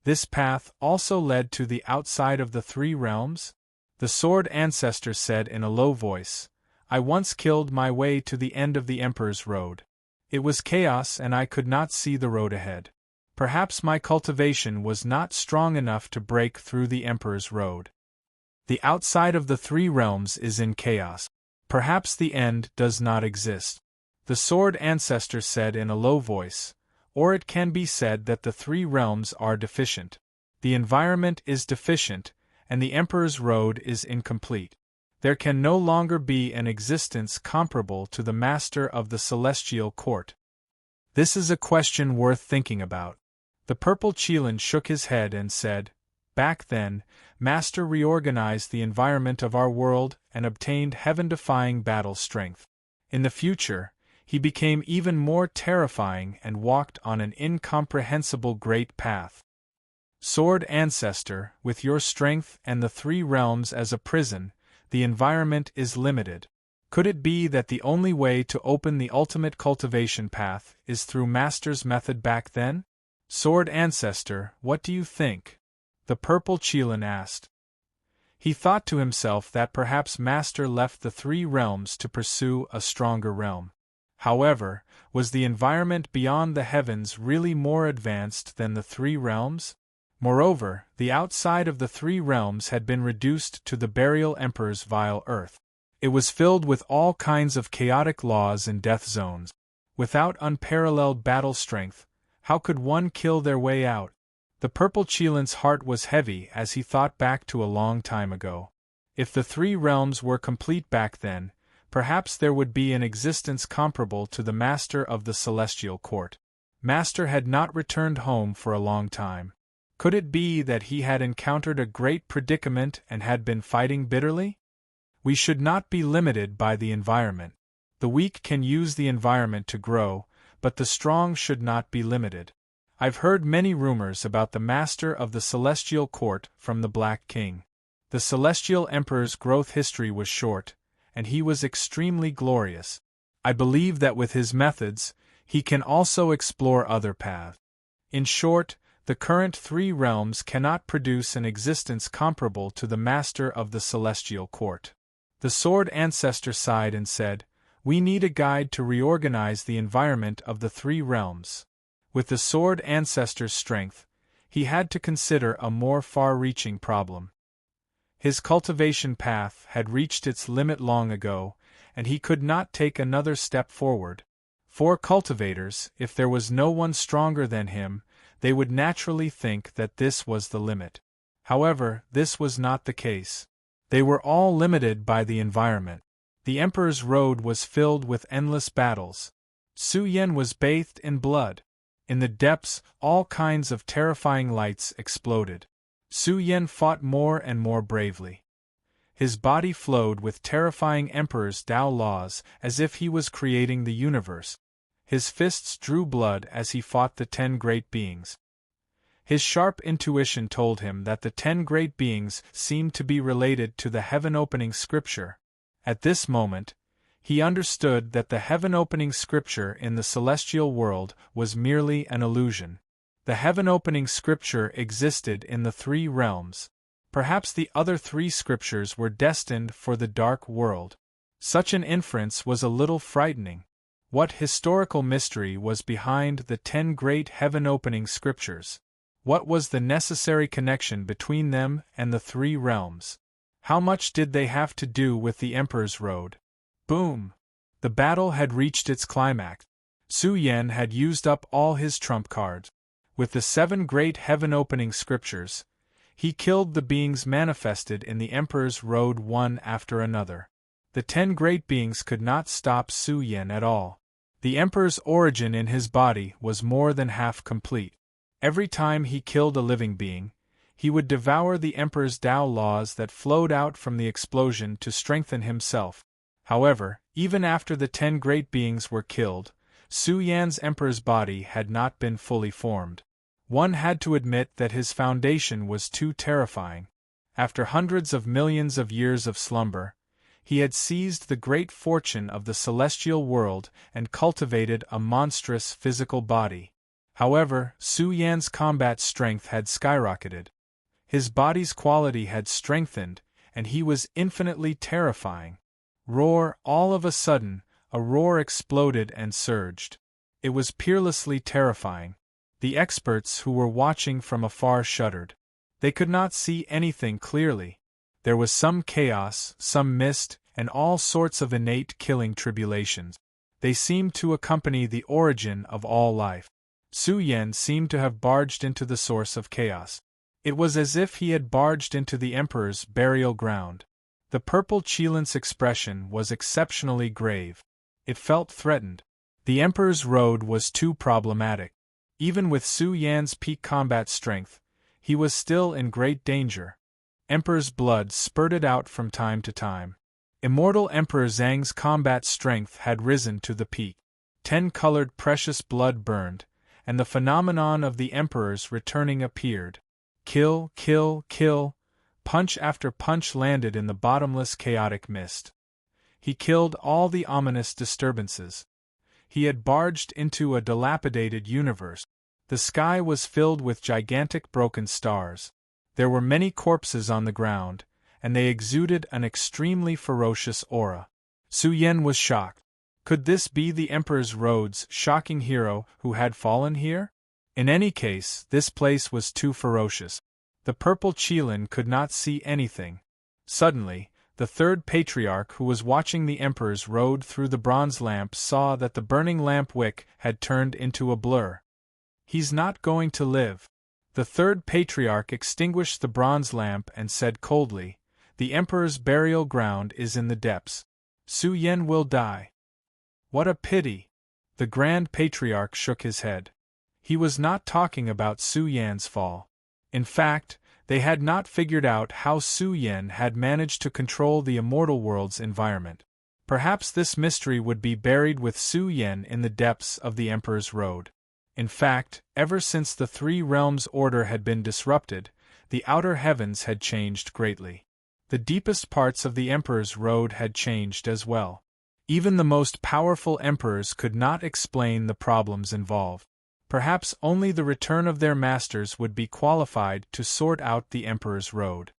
This path also led to the outside of the three realms? The sword ancestor said in a low voice, "I once killed my way to the end of the emperor's road. It was chaos and I could not see the road ahead. Perhaps my cultivation was not strong enough to break through the emperor's road. The outside of the three realms is in chaos. Perhaps the end does not exist." The sword ancestor said in a low voice, or it can be said that the three realms are deficient. The environment is deficient, and the Emperor's road is incomplete. There can no longer be an existence comparable to the master of the celestial court. This is a question worth thinking about. The purple Qilin shook his head and said, back then, Master reorganized the environment of our world and obtained heaven-defying battle strength. In the future, he became even more terrifying and walked on an incomprehensible great path. Sword ancestor, with your strength and the three realms as a prison, the environment is limited. Could it be that the only way to open the ultimate cultivation path is through Master's method back then? Sword ancestor, what do you think? The purple Qilin asked. He thought to himself that perhaps Master left the three realms to pursue a stronger realm. However, was the environment beyond the heavens really more advanced than the three realms? Moreover, the outside of the three realms had been reduced to the burial Emperor's vile earth. It was filled with all kinds of chaotic laws and death zones. Without unparalleled battle strength, how could one kill their way out? The purple Qilin's heart was heavy as he thought back to a long time ago. If the three realms were complete back then, perhaps there would be an existence comparable to the master of the celestial court. Master had not returned home for a long time. Could it be that he had encountered a great predicament and had been fighting bitterly? We should not be limited by the environment. The weak can use the environment to grow, but the strong should not be limited. I've heard many rumors about the master of the celestial court from the Black King. The celestial emperor's growth history was short, and he was extremely glorious. I believe that with his methods, he can also explore other paths. In short, the current three realms cannot produce an existence comparable to the master of the celestial court. The sword ancestor sighed and said, we need a guide to reorganize the environment of the three realms. With the sword ancestor's strength, he had to consider a more far-reaching problem. His cultivation path had reached its limit long ago, and he could not take another step forward. For cultivators, if there was no one stronger than him, they would naturally think that this was the limit. However, this was not the case. They were all limited by the environment. The Emperor's road was filled with endless battles. Su Yan was bathed in blood. In the depths, all kinds of terrifying lights exploded. Su Yan fought more and more bravely. His body flowed with terrifying Emperor's Tao laws as if he was creating the universe. His fists drew blood as he fought the 10 great beings. His sharp intuition told him that the 10 great beings seemed to be related to the heaven-opening scripture. At this moment, he understood that the heaven-opening scripture in the celestial world was merely an illusion. The heaven-opening scripture existed in the three realms. Perhaps the other 3 scriptures were destined for the dark world. Such an inference was a little frightening. What historical mystery was behind the 10 great heaven-opening scriptures? What was the necessary connection between them and the three realms? How much did they have to do with the Emperor's road? Boom! The battle had reached its climax. Su Yan had used up all his trump cards. With the 7 great heaven-opening scriptures, he killed the beings manifested in the Emperor's road one after another. The 10 great beings could not stop Su Yan at all. The Emperor's origin in his body was more than half complete. Every time he killed a living being, he would devour the Emperor's Tao laws that flowed out from the explosion to strengthen himself. However, even after the 10 great beings were killed, Su Yan's Emperor's body had not been fully formed. One had to admit that his foundation was too terrifying. After hundreds of millions of years of slumber, he had seized the great fortune of the celestial world and cultivated a monstrous physical body. However, Su Yan's combat strength had skyrocketed. His body's quality had strengthened, and he was infinitely terrifying. Roar! All of a sudden, a roar exploded and surged. It was peerlessly terrifying. The experts who were watching from afar shuddered. They could not see anything clearly. There was some chaos, some mist, and all sorts of innate killing tribulations. They seemed to accompany the origin of all life. Su Yan seemed to have barged into the source of chaos. It was as if he had barged into the Emperor's burial ground. The purple Qilin's expression was exceptionally grave. It felt threatened. The Emperor's road was too problematic. Even with Su Yan's peak combat strength, he was still in great danger. Emperor's blood spurted out from time to time. Immortal Emperor Zhang's combat strength had risen to the peak. 10-colored precious blood burned, and the phenomenon of the Emperor's returning appeared. Kill, kill, kill. Punch after punch landed in the bottomless chaotic mist. He killed all the ominous disturbances. He had barged into a dilapidated universe. The sky was filled with gigantic broken stars. There were many corpses on the ground, and they exuded an extremely ferocious aura. Su Yan was shocked. Could this be the Emperor's Road's shocking hero who had fallen here? In any case, this place was too ferocious. The purple Qilin could not see anything. Suddenly, the third patriarch who was watching the Emperor's Road through the bronze lamp saw that the burning lamp wick had turned into a blur. He's not going to live. The third patriarch extinguished the bronze lamp and said coldly, "The Emperor's burial ground is in the depths. Su Yan will die." What a pity! The Grand Patriarch shook his head. He was not talking about Su Yan's fall. In fact, they had not figured out how Su Yan had managed to control the immortal world's environment. Perhaps this mystery would be buried with Su Yan in the depths of the Emperor's Road. In fact, ever since the Three Realms order had been disrupted, the outer heavens had changed greatly. The deepest parts of the Emperor's Road had changed as well. Even the most powerful emperors could not explain the problems involved. Perhaps only the return of their masters would be qualified to sort out the Emperor's Road.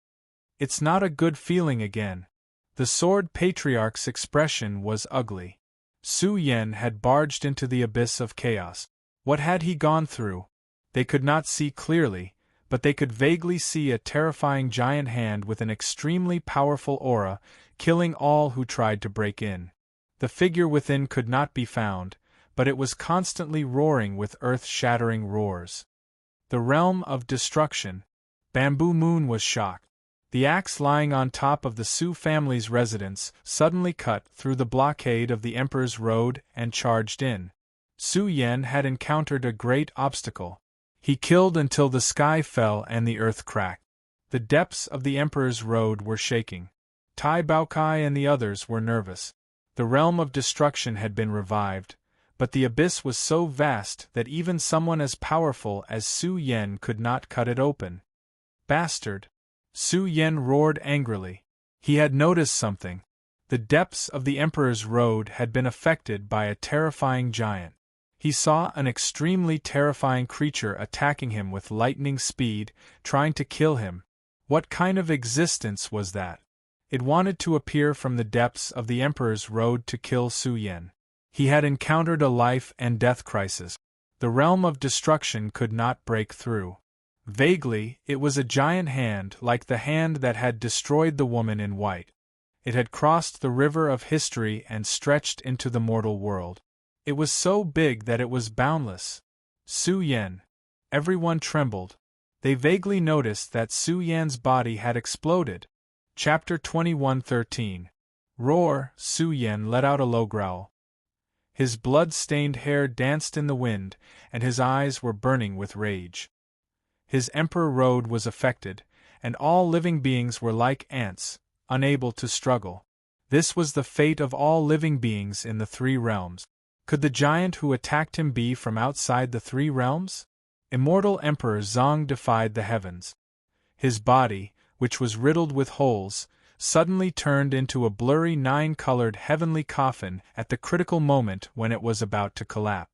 It's not a good feeling again. The Sword Patriarch's expression was ugly. Su Yan had barged into the abyss of chaos. What had he gone through? They could not see clearly, but they could vaguely see a terrifying giant hand with an extremely powerful aura, killing all who tried to break in. The figure within could not be found, but it was constantly roaring with earth-shattering roars. The realm of destruction. Bamboo Moon was shocked. The axe lying on top of the Su family's residence suddenly cut through the blockade of the Emperor's Road and charged in. Su Yan had encountered a great obstacle. He killed until the sky fell and the earth cracked. The depths of the Emperor's Road were shaking. Tai Baokai and the others were nervous. The realm of destruction had been revived, but the abyss was so vast that even someone as powerful as Su Yan could not cut it open. Bastard! Su Yan roared angrily. He had noticed something. The depths of the Emperor's Road had been affected by a terrifying giant. He saw an extremely terrifying creature attacking him with lightning speed, trying to kill him. What kind of existence was that? It wanted to appear from the depths of the Emperor's Road to kill Su Yan. He had encountered a life and death crisis. The realm of destruction could not break through. Vaguely, it was a giant hand like the hand that had destroyed the woman in white. It had crossed the river of history and stretched into the mortal world. It was so big that it was boundless. Su Yan. Everyone trembled. They vaguely noticed that Su Yan's body had exploded. Chapter 21:13. Roar! Su Yan let out a low growl. His blood-stained hair danced in the wind, and his eyes were burning with rage. His Emperor Road was affected, and all living beings were like ants, unable to struggle. This was the fate of all living beings in the Three Realms. Could the giant who attacked him be from outside the Three Realms? Immortal Emperor Zhang defied the heavens. His body, which was riddled with holes, suddenly turned into a blurry 9-colored heavenly coffin at the critical moment when it was about to collapse.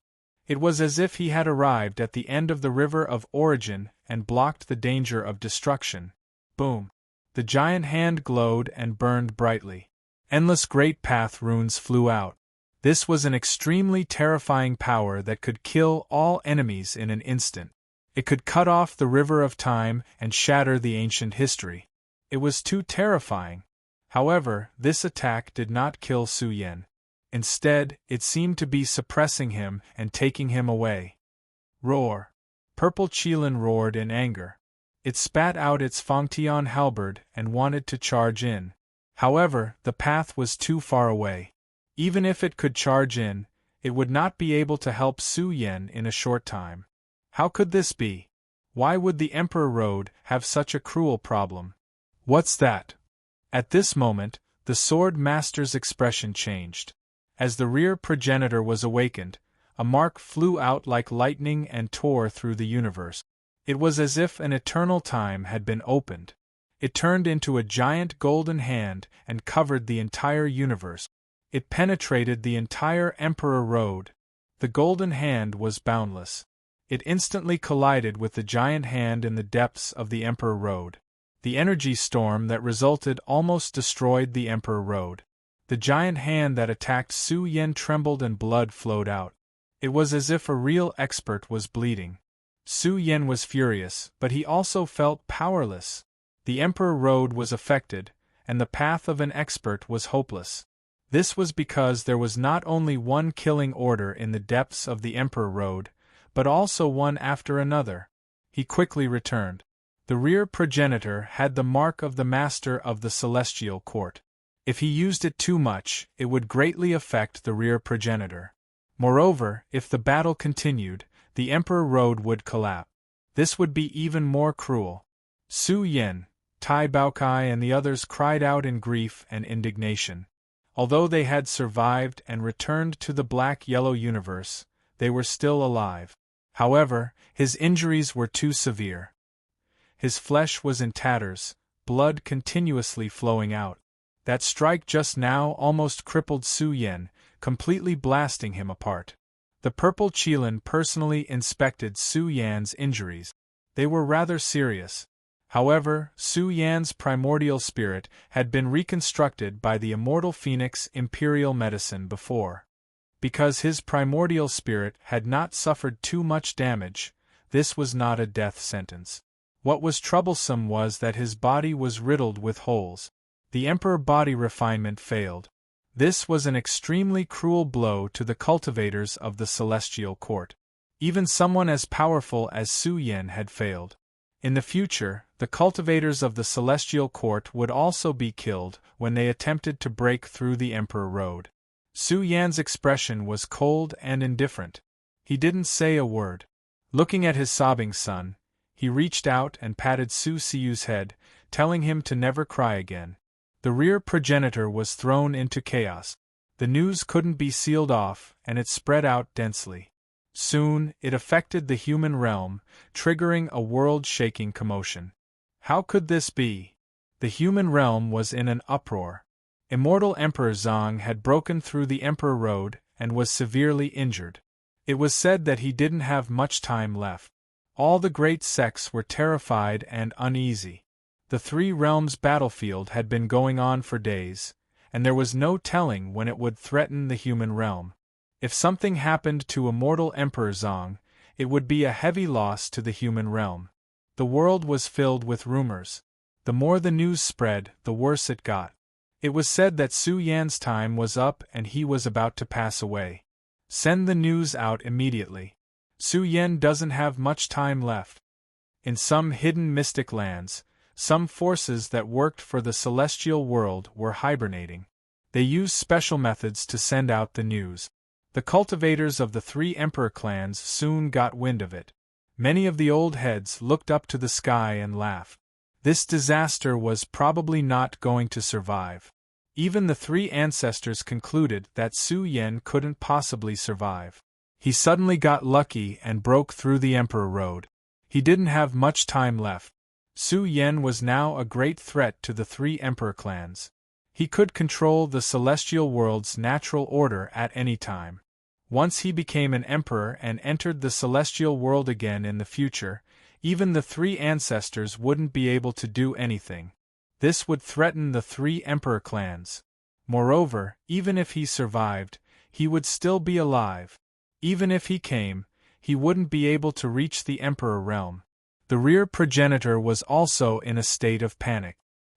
It was as if he had arrived at the end of the river of origin and blocked the danger of destruction. Boom! The giant hand glowed and burned brightly. Endless Great Path runes flew out. This was an extremely terrifying power that could kill all enemies in an instant. It could cut off the river of time and shatter the ancient history. It was too terrifying. However, this attack did not kill Su Yan. Instead, it seemed to be suppressing him and taking him away. Roar! Purple Qilin roared in anger. It spat out its Fangtian halberd and wanted to charge in. However, the path was too far away. Even if it could charge in, it would not be able to help Su Yan in a short time. How could this be? Why would the Emperor Road have such a cruel problem? What's that? At this moment, the Sword Master's expression changed. As the rear progenitor was awakened, a mark flew out like lightning and tore through the universe. It was as if an eternal time had been opened. It turned into a giant golden hand and covered the entire universe. It penetrated the entire Emperor Road. The golden hand was boundless. It instantly collided with the giant hand in the depths of the Emperor Road. The energy storm that resulted almost destroyed the Emperor Road. The giant hand that attacked Su Yan trembled and blood flowed out. It was as if a real expert was bleeding. Su Yan was furious, but he also felt powerless. The Emperor Road was affected, and the path of an expert was hopeless. This was because there was not only one killing order in the depths of the Emperor Road, but also one after another. He quickly returned. The rear progenitor had the mark of the Master of the Celestial Court. If he used it too much, it would greatly affect the rear progenitor. Moreover, if the battle continued, the Emperor Road would collapse. This would be even more cruel. Su Yan, Tai Baokai and the others cried out in grief and indignation. Although they had survived and returned to the black-yellow universe, they were still alive. However, his injuries were too severe. His flesh was in tatters, blood continuously flowing out. That strike just now almost crippled Su Yan, completely blasting him apart. The Purple Qilin personally inspected Su Yan's injuries. They were rather serious. However, Su Yan's primordial spirit had been reconstructed by the immortal Phoenix Imperial Medicine before. Because his primordial spirit had not suffered too much damage, this was not a death sentence. What was troublesome was that his body was riddled with holes. The Emperor body refinement failed. This was an extremely cruel blow to the cultivators of the Celestial Court. Even someone as powerful as Su Yan had failed. In the future, the cultivators of the Celestial Court would also be killed when they attempted to break through the Emperor Road. Su Yan's expression was cold and indifferent. He didn't say a word. Looking at his sobbing son, he reached out and patted Su Siyu's head, telling him to never cry again. The rear progenitor was thrown into chaos. The news couldn't be sealed off, and it spread out densely. Soon, it affected the human realm, triggering a world-shaking commotion. How could this be? The human realm was in an uproar. Immortal Emperor Zhang had broken through the Emperor Road and was severely injured. It was said that he didn't have much time left. All the great sects were terrified and uneasy. The Three Realms battlefield had been going on for days, and there was no telling when it would threaten the human realm. If something happened to immortal Emperor Zhang, it would be a heavy loss to the human realm. The world was filled with rumors. The more the news spread, the worse it got. It was said that Su Yan's time was up and he was about to pass away. Send the news out immediately. Su Yan doesn't have much time left. In some hidden mystic lands, some forces that worked for the celestial world were hibernating. They used special methods to send out the news. The cultivators of the three emperor clans soon got wind of it. Many of the old heads looked up to the sky and laughed. This disaster was probably not going to survive. Even the three ancestors concluded that Su Yan couldn't possibly survive. He suddenly got lucky and broke through the Emperor Road. He didn't have much time left. Su Yan was now a great threat to the three emperor clans. He could control the celestial world's natural order at any time. Once he became an emperor and entered the celestial world again in the future, even the three ancestors wouldn't be able to do anything. This would threaten the three emperor clans. Moreover, even if he survived, he would still be alive. Even if he came, he wouldn't be able to reach the emperor realm. The rear progenitor was also in a state of panic.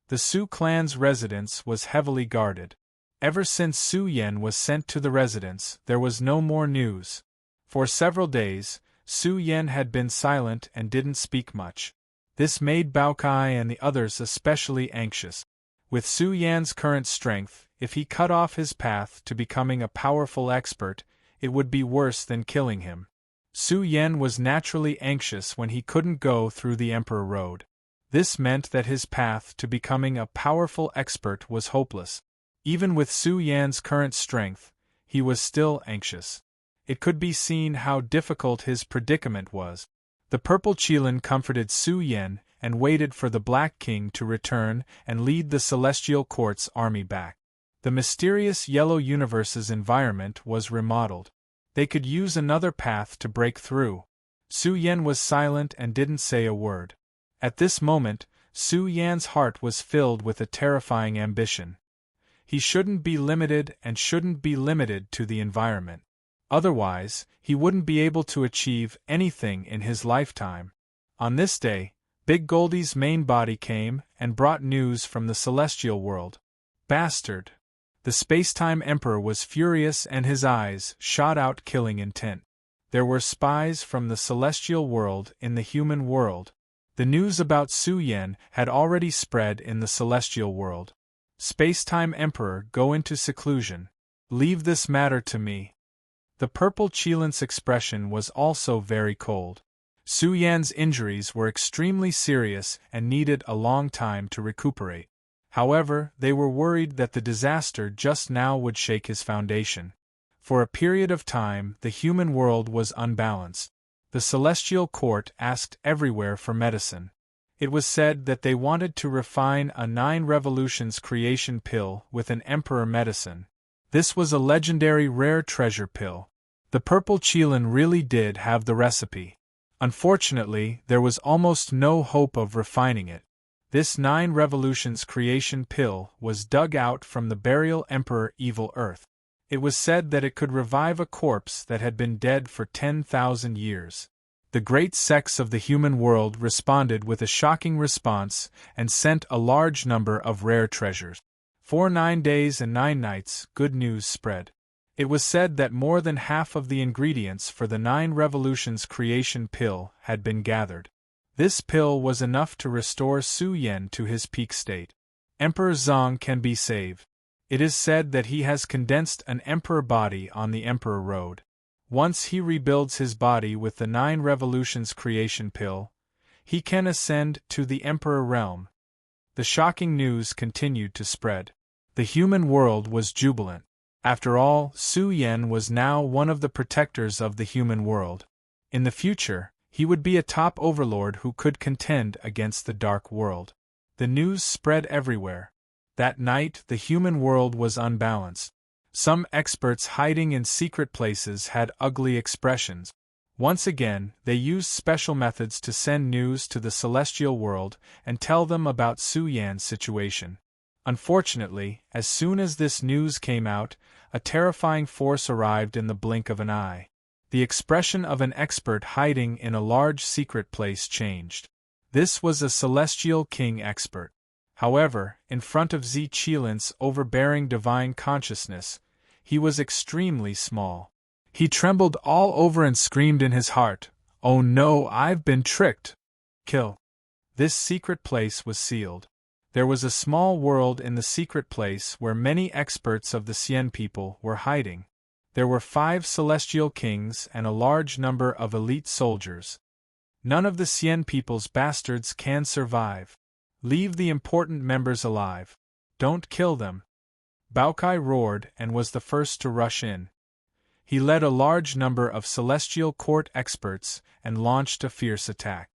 The Su clan's residence was heavily guarded. Ever since Su Yan was sent to the residence, there was no more news. For several days, Su Yan had been silent and didn't speak much. This made Bao Kai and the others especially anxious. With Su Yan's current strength, if he cut off his path to becoming a powerful expert, it would be worse than killing him. Su Yan was naturally anxious when he couldn't go through the Emperor Road. This meant that his path to becoming a powerful expert was hopeless. Even with Su Yan's current strength, he was still anxious. It could be seen how difficult his predicament was. The Purple Qilin comforted Su Yan and waited for the Black King to return and lead the Celestial Court's army back. The mysterious Yellow Universe's environment was remodeled. They could use another path to break through. Su Yan was silent and didn't say a word. At this moment, Su Yan's heart was filled with a terrifying ambition. He shouldn't be limited and shouldn't be limited to the environment. Otherwise, he wouldn't be able to achieve anything in his lifetime. On this day, Big Goldie's main body came and brought news from the celestial world. Bastard! The Spacetime Emperor was furious and his eyes shot out killing intent. There were spies from the celestial world in the human world. The news about Su Yan had already spread in the celestial world. Spacetime Emperor, go into seclusion. Leave this matter to me. The Purple Qilin's expression was also very cold. Su Yan's injuries were extremely serious and needed a long time to recuperate. However, they were worried that the disaster just now would shake his foundation. For a period of time, the human world was unbalanced. The Celestial Court asked everywhere for medicine. It was said that they wanted to refine a 9 revolutions creation pill with an emperor medicine. This was a legendary rare treasure pill. The Purple Qilin really did have the recipe. Unfortunately, there was almost no hope of refining it. This 9 revolutions creation pill was dug out from the burial Emperor Evil Earth. It was said that it could revive a corpse that had been dead for 10,000 years. The great sects of the human world responded with a shocking response and sent a large number of rare treasures. For 9 days and 9 nights, good news spread. It was said that more than half of the ingredients for the 9 revolutions creation pill had been gathered. This pill was enough to restore Su Yan to his peak state. Emperor Zong can be saved. It is said that he has condensed an emperor body on the Emperor Road. Once he rebuilds his body with the 9 revolutions creation pill, he can ascend to the Emperor realm. The shocking news continued to spread. The human world was jubilant. After all, Su Yan was now one of the protectors of the human world. In the future, he would be a top overlord who could contend against the dark world. The news spread everywhere. That night, the human world was unbalanced. Some experts hiding in secret places had ugly expressions. Once again, they used special methods to send news to the celestial world and tell them about Su Yan's situation. Unfortunately, as soon as this news came out, a terrifying force arrived in the blink of an eye. The expression of an expert hiding in a large secret place changed. This was a celestial king expert. However, in front of Zi Qilin's overbearing divine consciousness, he was extremely small. He trembled all over and screamed in his heart, "Oh no, I've been tricked! Kill!" This secret place was sealed. There was a small world in the secret place where many experts of the Xian people were hiding. There were 5 celestial kings and a large number of elite soldiers. None of the Xian people's bastards can survive. Leave the important members alive. Don't kill them. Bao Kai roared and was the first to rush in. He led a large number of celestial court experts and launched a fierce attack.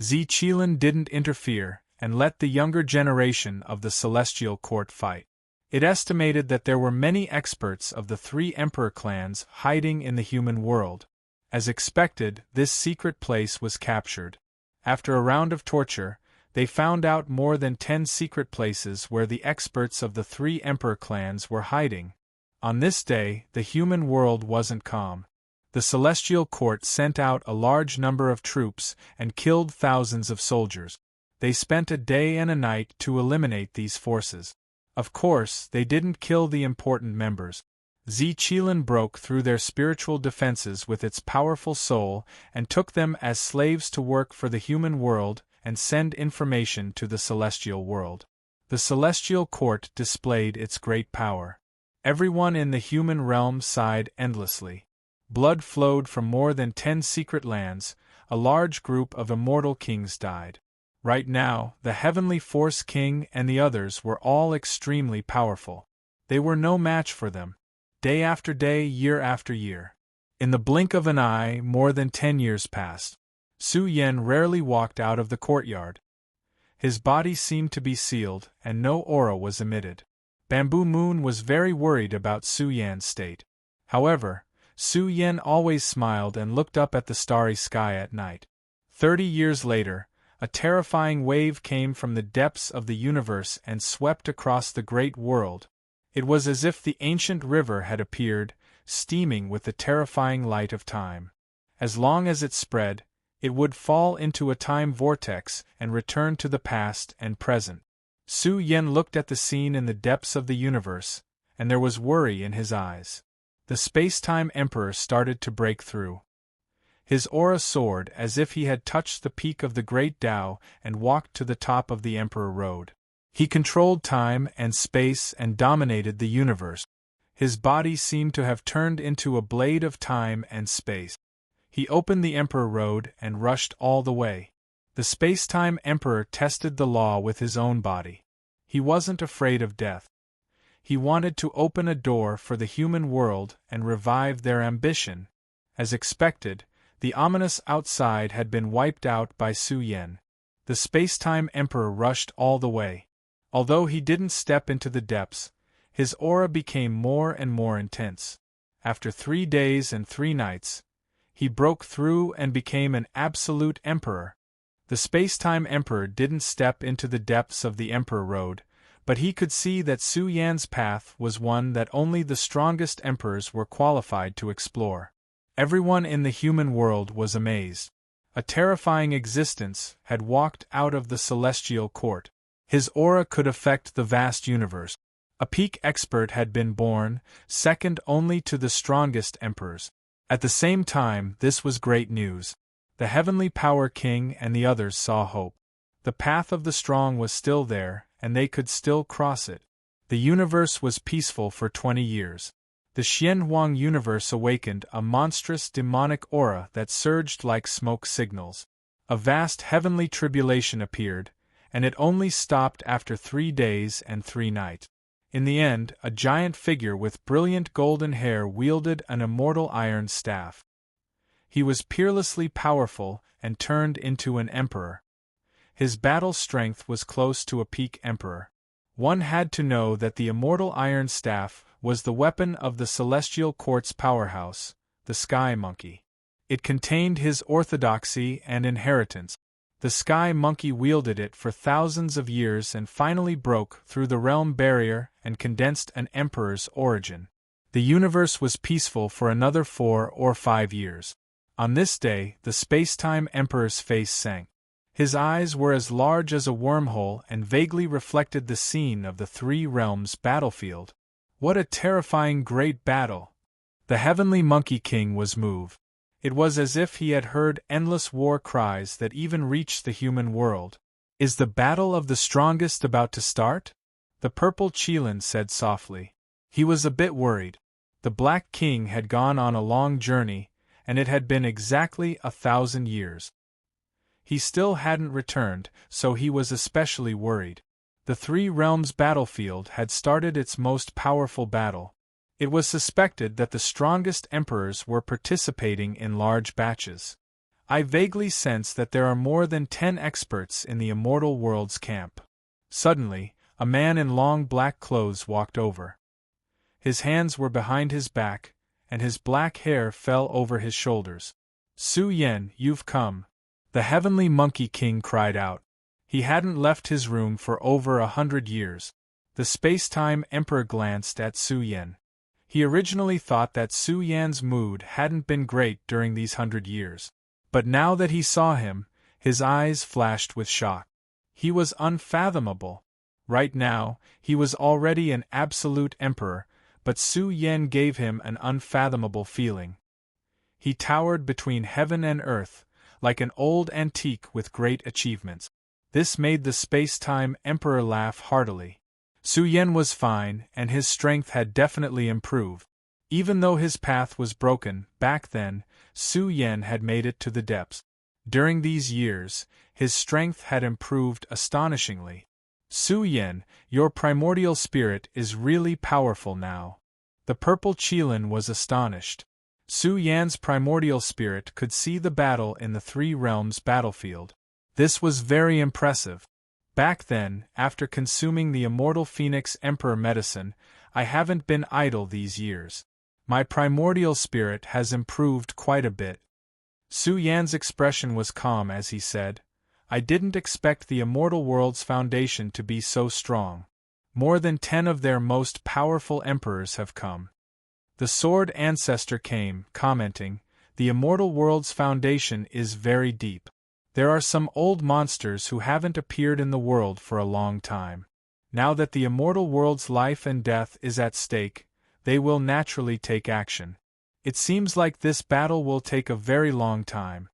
Zi Qilin didn't interfere and let the younger generation of the celestial court fight. It estimated that there were many experts of the 3 emperor clans hiding in the human world. As expected, this secret place was captured. After a round of torture, they found out more than 10 secret places where the experts of the 3 emperor clans were hiding. On this day, the human world wasn't calm. The celestial court sent out a large number of troops and killed thousands of soldiers. They spent a day and a night to eliminate these forces. Of course, they didn't kill the important members. Qilan broke through their spiritual defenses with its powerful soul and took them as slaves to work for the human world and send information to the celestial world. The celestial court displayed its great power. Everyone in the human realm sighed endlessly. Blood flowed from more than 10 secret lands. A large group of immortal kings died. Right now, the Heavenly Force King and the others were all extremely powerful. They were no match for them. Day after day, year after year. In the blink of an eye, more than 10 years passed. Su Yan rarely walked out of the courtyard. His body seemed to be sealed, and no aura was emitted. Bamboo Moon was very worried about Su Yan's state. However, Su Yan always smiled and looked up at the starry sky at night. 30 years later, a terrifying wave came from the depths of the universe and swept across the great world. It was as if the ancient river had appeared, steaming with the terrifying light of time. As long as it spread, it would fall into a time vortex and return to the past and present. Su Yan looked at the scene in the depths of the universe, and there was worry in his eyes. The space-time emperor started to break through. His aura soared as if he had touched the peak of the great Tao and walked to the top of the Emperor Road. He controlled time and space and dominated the universe. His body seemed to have turned into a blade of time and space. He opened the Emperor Road and rushed all the way. The space-time emperor tested the law with his own body. He wasn't afraid of death. He wanted to open a door for the human world and revive their ambition. As expected, the ominous outside had been wiped out by Su Yan. The space-time emperor rushed all the way. Although he didn't step into the depths, his aura became more and more intense. After 3 days and 3 nights, he broke through and became an absolute emperor. The space-time emperor didn't step into the depths of the Emperor Road, but he could see that Su Yan's path was one that only the strongest emperors were qualified to explore. Everyone in the human world was amazed. A terrifying existence had walked out of the celestial court. His aura could affect the vast universe. A peak expert had been born, second only to the strongest emperors. At the same time, this was great news. The Heavenly Power King and the others saw hope. The path of the strong was still there, and they could still cross it. The universe was peaceful for 20 years. The Xianhuang universe awakened a monstrous demonic aura that surged like smoke signals. A vast heavenly tribulation appeared, and it only stopped after 3 days and 3 nights. In the end, a giant figure with brilliant golden hair wielded an immortal iron staff. He was peerlessly powerful and turned into an emperor. His battle strength was close to a peak emperor. One had to know that the immortal iron staff was the weapon of the celestial court's powerhouse, the Sky Monkey. It contained his orthodoxy and inheritance. The Sky Monkey wielded it for thousands of years and finally broke through the realm barrier and condensed an emperor's origin. The universe was peaceful for another 4 or 5 years. On this day, the space-time emperor's face sank. His eyes were as large as a wormhole and vaguely reflected the scene of the 3 realms battlefield. What a terrifying great battle! The Heavenly Monkey King was moved. It was as if he had heard endless war cries that even reached the human world. Is the battle of the strongest about to start? The purple Qilan said softly. He was a bit worried. The Black King had gone on a long journey, and it had been exactly 1,000 years. He still hadn't returned, so he was especially worried. The 3 realms battlefield had started its most powerful battle. It was suspected that the strongest emperors were participating in large batches. I vaguely sense that there are more than 10 experts in the immortal world's camp. Suddenly, a man in long black clothes walked over. His hands were behind his back, and his black hair fell over his shoulders. Su Yan, you've come. The Heavenly Monkey King cried out. He hadn't left his room for over 100 years. The space-time emperor glanced at Su Yan. He originally thought that Su Yan's mood hadn't been great during these 100 years. But now that he saw him, his eyes flashed with shock. He was unfathomable. Right now, he was already an absolute emperor, but Su Yan gave him an unfathomable feeling. He towered between heaven and earth, like an old antique with great achievements. This made the space-time emperor laugh heartily. Su Yan was fine, and his strength had definitely improved. Even though his path was broken, back then, Su Yan had made it to the depths. During these years, his strength had improved astonishingly. Su Yan, your primordial spirit is really powerful now. The purple Qilin was astonished. Su Yan's primordial spirit could see the battle in the Three Realms battlefield. This was very impressive. Back then, after consuming the immortal Phoenix Emperor medicine, I haven't been idle these years. My primordial spirit has improved quite a bit. Su Yan's expression was calm as he said, I didn't expect the immortal world's foundation to be so strong. More than 10 of their most powerful emperors have come. The Sword Ancestor came, commenting, the immortal world's foundation is very deep. There are some old monsters who haven't appeared in the world for a long time. Now that the immortal world's life and death is at stake, they will naturally take action. It seems like this battle will take a very long time.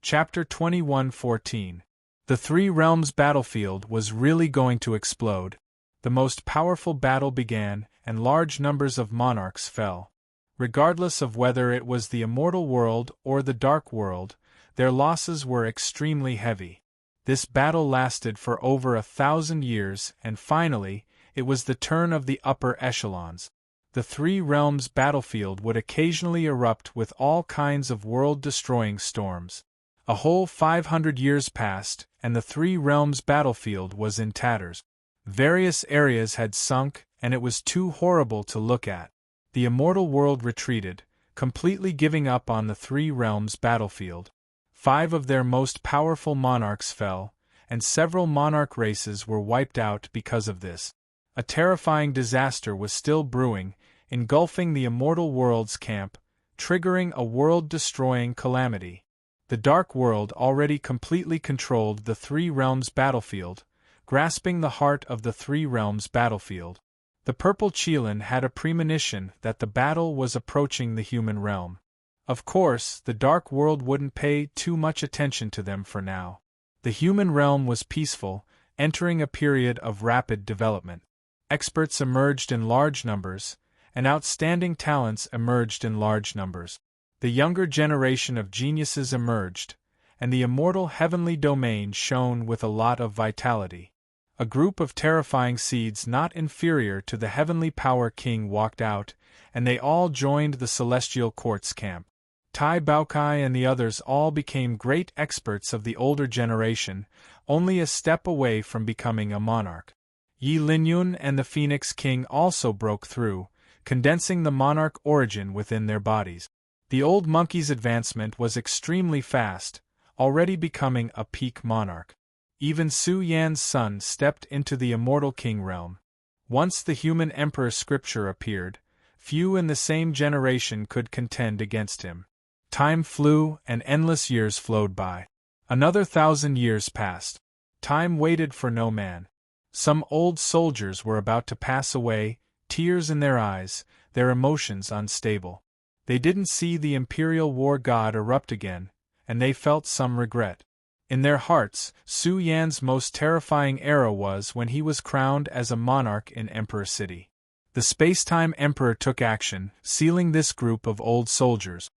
Chapter 21:14. The Three Realms battlefield was really going to explode. The most powerful battle began, and large numbers of monarchs fell. Regardless of whether it was the immortal world or the dark world, their losses were extremely heavy. This battle lasted for over 1,000 years, and finally, it was the turn of the upper echelons. The Three Realms battlefield would occasionally erupt with all kinds of world-destroying storms. A whole 500 years passed, and the Three Realms battlefield was in tatters. Various areas had sunk, and it was too horrible to look at. The immortal world retreated, completely giving up on the Three Realms battlefield. 5 of their most powerful monarchs fell, and several monarch races were wiped out because of this. A terrifying disaster was still brewing, engulfing the immortal world's camp, triggering a world-destroying calamity. The Dark World already completely controlled the Three Realms battlefield, grasping the heart of the Three Realms battlefield. The purple Qilin had a premonition that the battle was approaching the human realm. Of course, the Dark World wouldn't pay too much attention to them for now. The human realm was peaceful, entering a period of rapid development. Experts emerged in large numbers, and outstanding talents emerged in large numbers. The younger generation of geniuses emerged, and the immortal heavenly domain shone with a lot of vitality. A group of terrifying seeds not inferior to the heavenly power king walked out, and they all joined the celestial court's camp. Tai Baokai and the others all became great experts of the older generation, only a step away from becoming a monarch. Yi Linyun and the Phoenix King also broke through, condensing the monarch origin within their bodies. The old monkey's advancement was extremely fast, already becoming a peak monarch. Even Su Yan's son stepped into the immortal king realm. Once the human emperor scripture appeared, few in the same generation could contend against him. Time flew, and endless years flowed by. Another 1,000 years passed. Time waited for no man. Some old soldiers were about to pass away, tears in their eyes, their emotions unstable. They didn't see the imperial war god erupt again, and they felt some regret. In their hearts, Su Yan's most terrifying era was when he was crowned as a monarch in Emperor City. The Spacetime Emperor took action, sealing this group of old soldiers.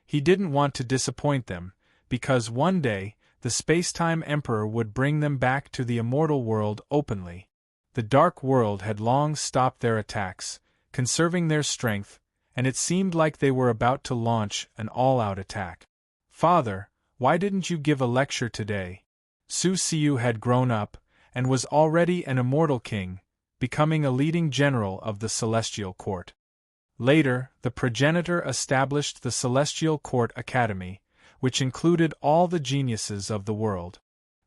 He didn't want to disappoint them, because one day, the Spacetime Emperor would bring them back to the immortal world openly. The Dark World had long stopped their attacks, conserving their strength, and it seemed like they were about to launch an all-out attack. Father, why didn't you give a lecture today? Su Siu had grown up, and was already an immortal king, becoming a leading general of the Celestial Court. Later, the progenitor established the Celestial Court Academy, which included all the geniuses of the world.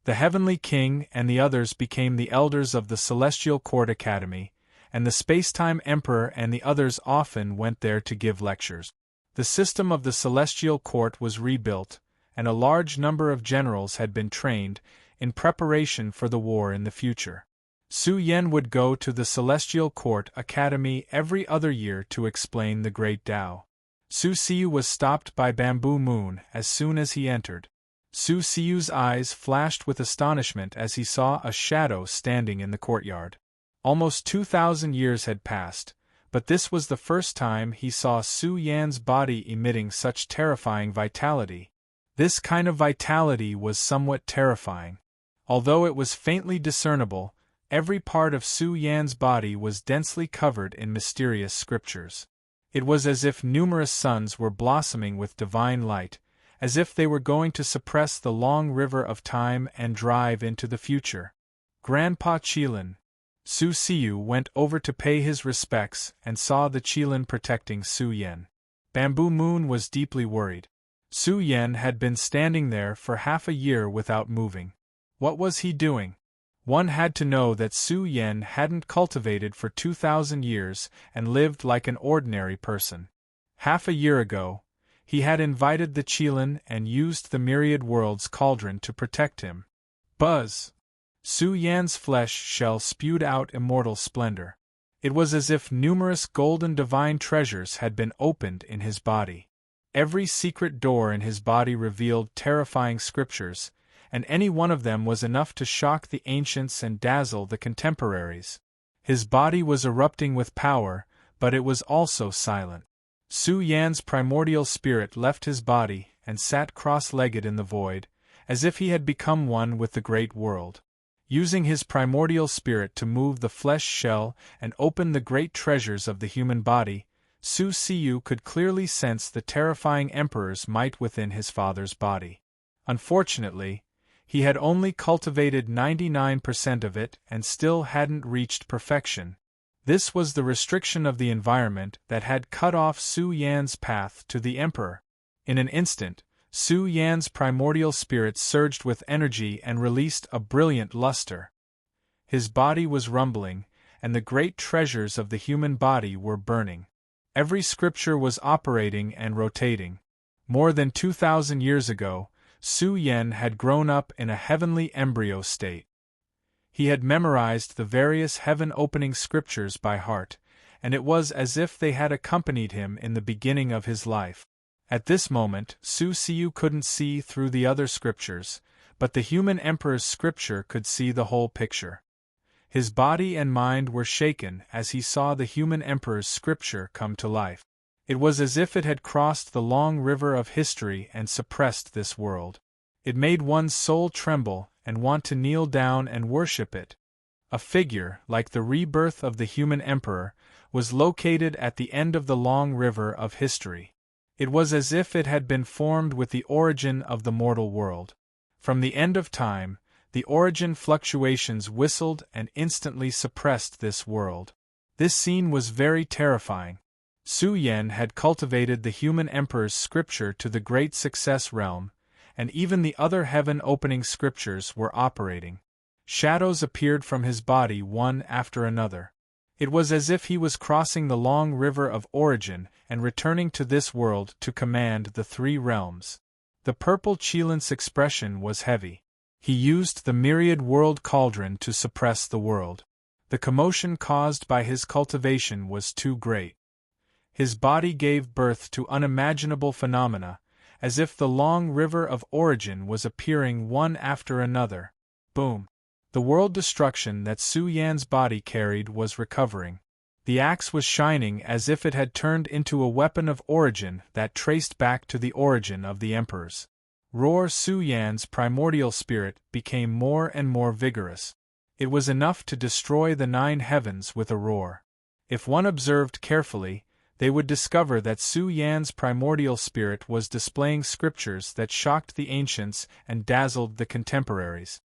The Heavenly King and the others became the elders of the Celestial Court Academy, and the Spacetime Emperor and the others often went there to give lectures. The system of the Celestial Court was rebuilt, and a large number of generals had been trained in preparation for the war in the future. Su Yan would go to the Celestial Court Academy every other year to explain the Great Tao. Su Xiu was stopped by Bamboo Moon as soon as he entered. Su Xiu's eyes flashed with astonishment as he saw a shadow standing in the courtyard. Almost 2,000 years had passed, but this was the first time he saw Su Yan's body emitting such terrifying vitality. This kind of vitality was somewhat terrifying. Although it was faintly discernible, every part of Su Yan's body was densely covered in mysterious scriptures. It was as if numerous suns were blossoming with divine light, as if they were going to suppress the long river of time and drive into the future. Grandpa Qilin. Su Xiu went over to pay his respects and saw the Qilin protecting Su Yan. Bamboo Moon was deeply worried. Su Yan had been standing there for half a year without moving. What was he doing? One had to know that Su Yan hadn't cultivated for 2,000 years and lived like an ordinary person. Half a year ago, he had invited the Qilin and used the Myriad Worlds cauldron to protect him. Buzz! Su Yan's flesh shell spewed out immortal splendor. It was as if numerous golden divine treasures had been opened in his body. Every secret door in his body revealed terrifying scriptures, and any one of them was enough to shock the ancients and dazzle the contemporaries. His body was erupting with power, but it was also silent. Su Yan's primordial spirit left his body and sat cross-legged in the void, as if he had become one with the great world. Using his primordial spirit to move the flesh shell and open the great treasures of the human body, Su Xiu could clearly sense the terrifying emperor's might within his father's body. Unfortunately, he had only cultivated 99% of it and still hadn't reached perfection. This was the restriction of the environment that had cut off Su Yan's path to the emperor. In an instant, Su Yan's primordial spirit surged with energy and released a brilliant luster. His body was rumbling, and the great treasures of the human body were burning. Every scripture was operating and rotating. More than 2,000 years ago, Su Yan had grown up in a heavenly embryo state. He had memorized the various heaven-opening scriptures by heart, and it was as if they had accompanied him in the beginning of his life. At this moment, Su Xiu couldn't see through the other scriptures, but the human emperor's scripture could see the whole picture. His body and mind were shaken as he saw the human emperor's scripture come to life. It was as if it had crossed the long river of history and suppressed this world. It made one's soul tremble and want to kneel down and worship it. A figure, like the rebirth of the human emperor, was located at the end of the long river of history. It was as if it had been formed with the origin of the mortal world. From the end of time, the origin fluctuations whistled and instantly suppressed this world. This scene was very terrifying. Su Yan had cultivated the human emperor's scripture to the great success realm, and even the other heaven-opening scriptures were operating. Shadows appeared from his body one after another. It was as if he was crossing the long river of origin and returning to this world to command the three realms. The purple Qilin's expression was heavy. He used the Myriad World cauldron to suppress the world. The commotion caused by his cultivation was too great. His body gave birth to unimaginable phenomena, as if the long river of origin was appearing one after another. Boom! The world destruction that Su Yan's body carried was recovering. The axe was shining as if it had turned into a weapon of origin that traced back to the origin of the emperors. Roar! Su Yan's primordial spirit became more and more vigorous. It was enough to destroy the 9 heavens with a roar. If one observed carefully, they would discover that Su Yan's primordial spirit was displaying scriptures that shocked the ancients and dazzled the contemporaries.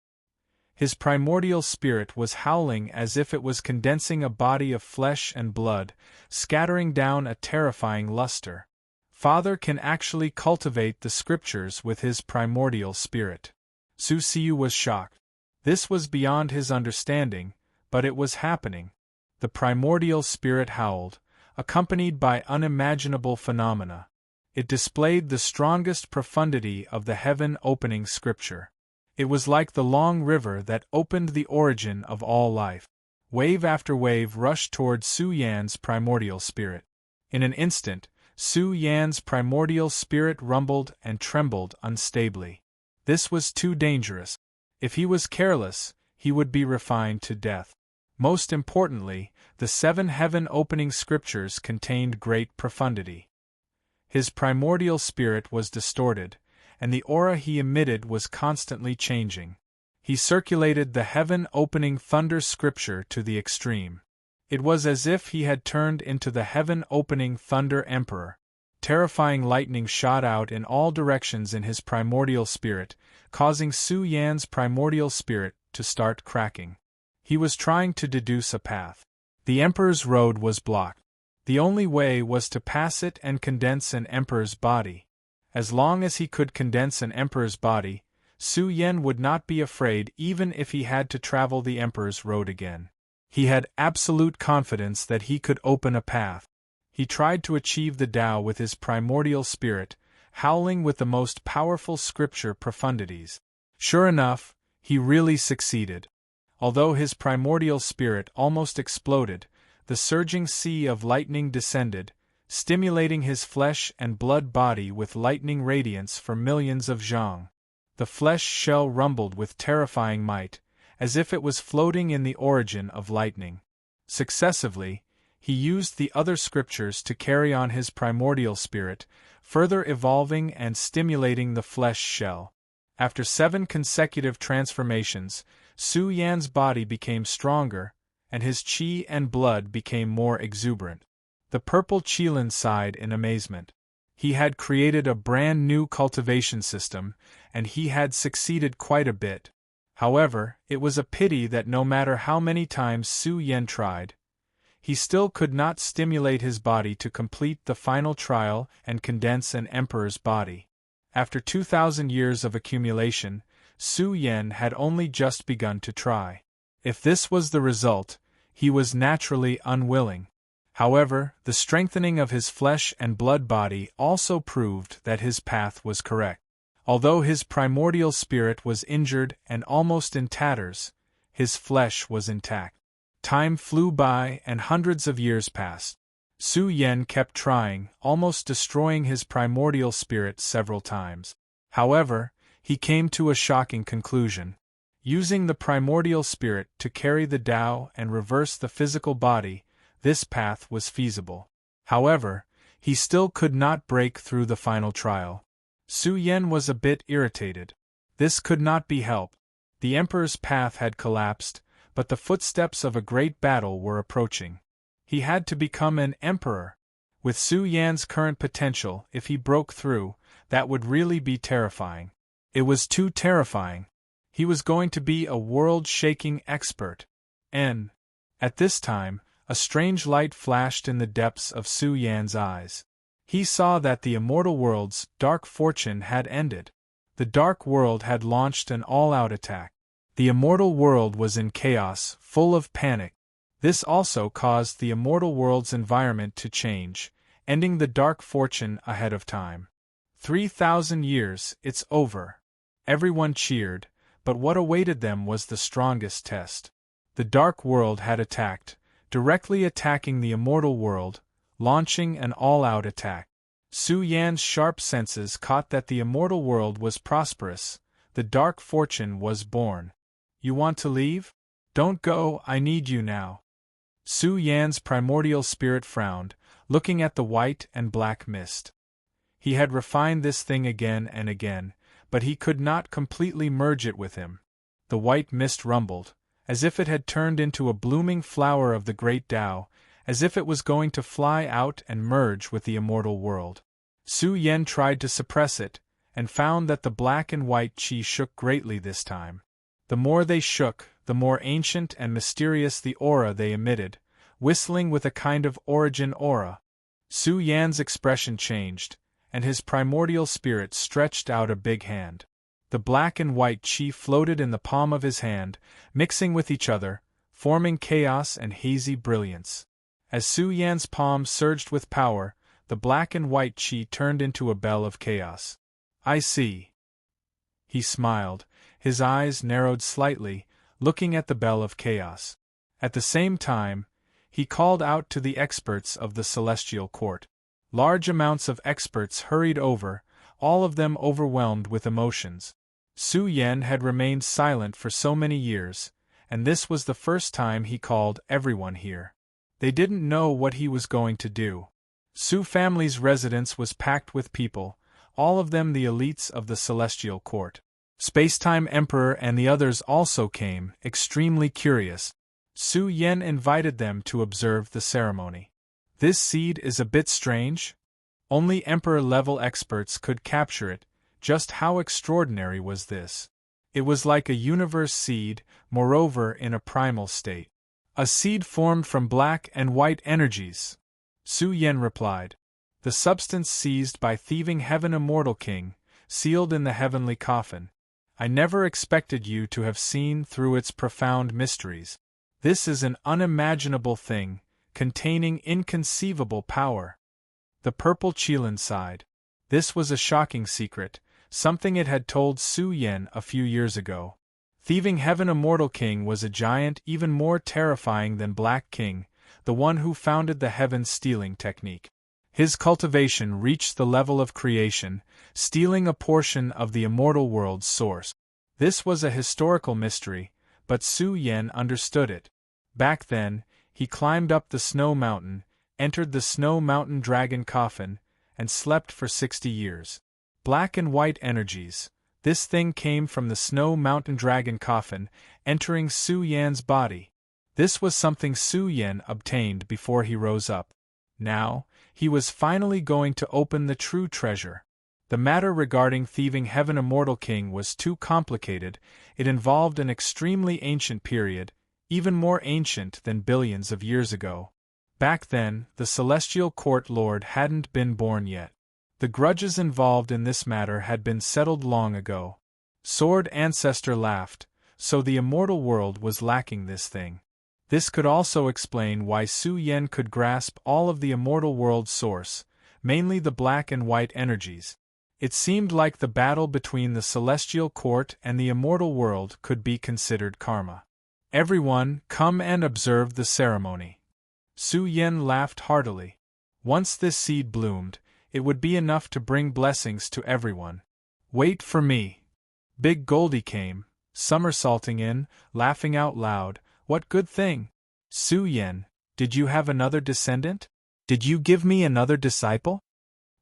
His primordial spirit was howling as if it was condensing a body of flesh and blood, scattering down a terrifying luster. Father can actually cultivate the scriptures with his primordial spirit. Su Xiu was shocked. This was beyond his understanding, but it was happening. The primordial spirit howled, accompanied by unimaginable phenomena. It displayed the strongest profundity of the heaven-opening scripture. It was like the long river that opened the origin of all life. Wave after wave rushed toward Su Yan's primordial spirit. In an instant, Su Yan's primordial spirit rumbled and trembled unstably. This was too dangerous. If he was careless, he would be refined to death. Most importantly, the 7 heaven-opening scriptures contained great profundity. His primordial spirit was distorted, and the aura he emitted was constantly changing. He circulated the heaven-opening thunder scripture to the extreme. It was as if he had turned into the heaven-opening thunder emperor. Terrifying lightning shot out in all directions in his primordial spirit, causing Su Yan's primordial spirit to start cracking. He was trying to deduce a path. The emperor's road was blocked. The only way was to pass it and condense an emperor's body. As long as he could condense an emperor's body, Su Yan would not be afraid even if he had to travel the emperor's road again. He had absolute confidence that he could open a path. He tried to achieve the Tao with his primordial spirit, howling with the most powerful scripture profundities. Sure enough, he really succeeded. Although his primordial spirit almost exploded, the surging sea of lightning descended, stimulating his flesh and blood body with lightning radiance for millions of zhang. The flesh shell rumbled with terrifying might, as if it was floating in the origin of lightning. Successively, he used the other scriptures to carry on his primordial spirit, further evolving and stimulating the flesh shell. After 7 consecutive transformations, Su Yan's body became stronger, and his qi and blood became more exuberant. The purple Qilin sighed in amazement. He had created a brand new cultivation system, and he had succeeded quite a bit. However, it was a pity that no matter how many times Su Yan tried, he still could not stimulate his body to complete the final trial and condense an emperor's body. After 2,000 years of accumulation, Su Yan had only just begun to try. If this was the result, he was naturally unwilling. However, the strengthening of his flesh and blood body also proved that his path was correct. Although his primordial spirit was injured and almost in tatters, his flesh was intact. Time flew by and hundreds of years passed. Su Yan kept trying, almost destroying his primordial spirit several times. However, he came to a shocking conclusion. Using the primordial spirit to carry the Tao and reverse the physical body, this path was feasible. However, he still could not break through the final trial. Su Yan was a bit irritated. This could not be helped. The emperor's path had collapsed, but the footsteps of a great battle were approaching. He had to become an emperor. With Su Yan's current potential, if he broke through, that would really be terrifying. It was too terrifying. He was going to be a world-shaking expert. At this time, a strange light flashed in the depths of Su Yan's eyes. He saw that the immortal world's dark fortune had ended. The dark world had launched an all-out attack. The immortal world was in chaos, full of panic. This also caused the immortal world's environment to change, ending the dark fortune ahead of time. 3,000 years, it's over. Everyone cheered, but what awaited them was the strongest test. The dark world had attacked, directly attacking the immortal world, launching an all-out attack. Su Yan's sharp senses caught that the immortal world was prosperous, the dark fortune was born. You want to leave? Don't go, I need you now. Su Yan's primordial spirit frowned, looking at the white and black mist. He had refined this thing again and again, but he could not completely merge it with him. The white mist rumbled, as if it had turned into a blooming flower of the great Tao, as if it was going to fly out and merge with the immortal world. Su Yan tried to suppress it, and found that the black and white qi shook greatly this time. The more they shook, the more ancient and mysterious the aura they emitted, whistling with a kind of origin aura. Su Yan's expression changed, and his primordial spirit stretched out a big hand. The black and white qi floated in the palm of his hand, mixing with each other, forming chaos and hazy brilliance. As Su Yan's palm surged with power, the black and white qi turned into a bell of chaos. I see. He smiled, his eyes narrowed slightly, looking at the bell of chaos. At the same time, he called out to the experts of the celestial court. Large amounts of experts hurried over, all of them overwhelmed with emotions. Su Yan had remained silent for so many years, and this was the first time he called everyone here. They didn't know what he was going to do. Su family's residence was packed with people, all of them the elites of the celestial court. Spacetime Emperor and the others also came, extremely curious. Su Yan invited them to observe the ceremony. This seed is a bit strange? Only Emperor-level experts could capture it. Just how extraordinary was this? It was like a universe seed, moreover in a primal state. A seed formed from black and white energies. Su Yan replied. The substance seized by thieving heaven immortal king, sealed in the heavenly coffin. I never expected you to have seen through its profound mysteries. This is an unimaginable thing, containing inconceivable power. The purple Qilin sighed. This was a shocking secret, something it had told Su Yan a few years ago. Thieving Heaven Immortal King was a giant even more terrifying than Black King, the one who founded the heaven-stealing technique. His cultivation reached the level of creation, stealing a portion of the immortal world's source. This was a historical mystery, but Su Yan understood it. Back then, he climbed up the snow mountain, entered the snow mountain dragon coffin, and slept for 60 years. Black and white energies. This thing came from the snow mountain dragon coffin, entering Su Yan's body. This was something Su Yan obtained before he rose up. Now, he was finally going to open the true treasure. The matter regarding thieving Heaven Immortal King was too complicated. It involved an extremely ancient period, even more ancient than billions of years ago. Back then, the Celestial Court Lord hadn't been born yet. The grudges involved in this matter had been settled long ago. Sword Ancestor laughed, so the immortal world was lacking this thing. This could also explain why Su Yan could grasp all of the immortal world's source, mainly the black and white energies. It seemed like the battle between the Celestial Court and the immortal world could be considered karma. Everyone, come and observe the ceremony. Su Yan laughed heartily. Once this seed bloomed, it would be enough to bring blessings to everyone. Wait for me. Big Goldie came, somersaulting in, laughing out loud. What good thing? Su Yan, did you have another descendant? Did you give me another disciple?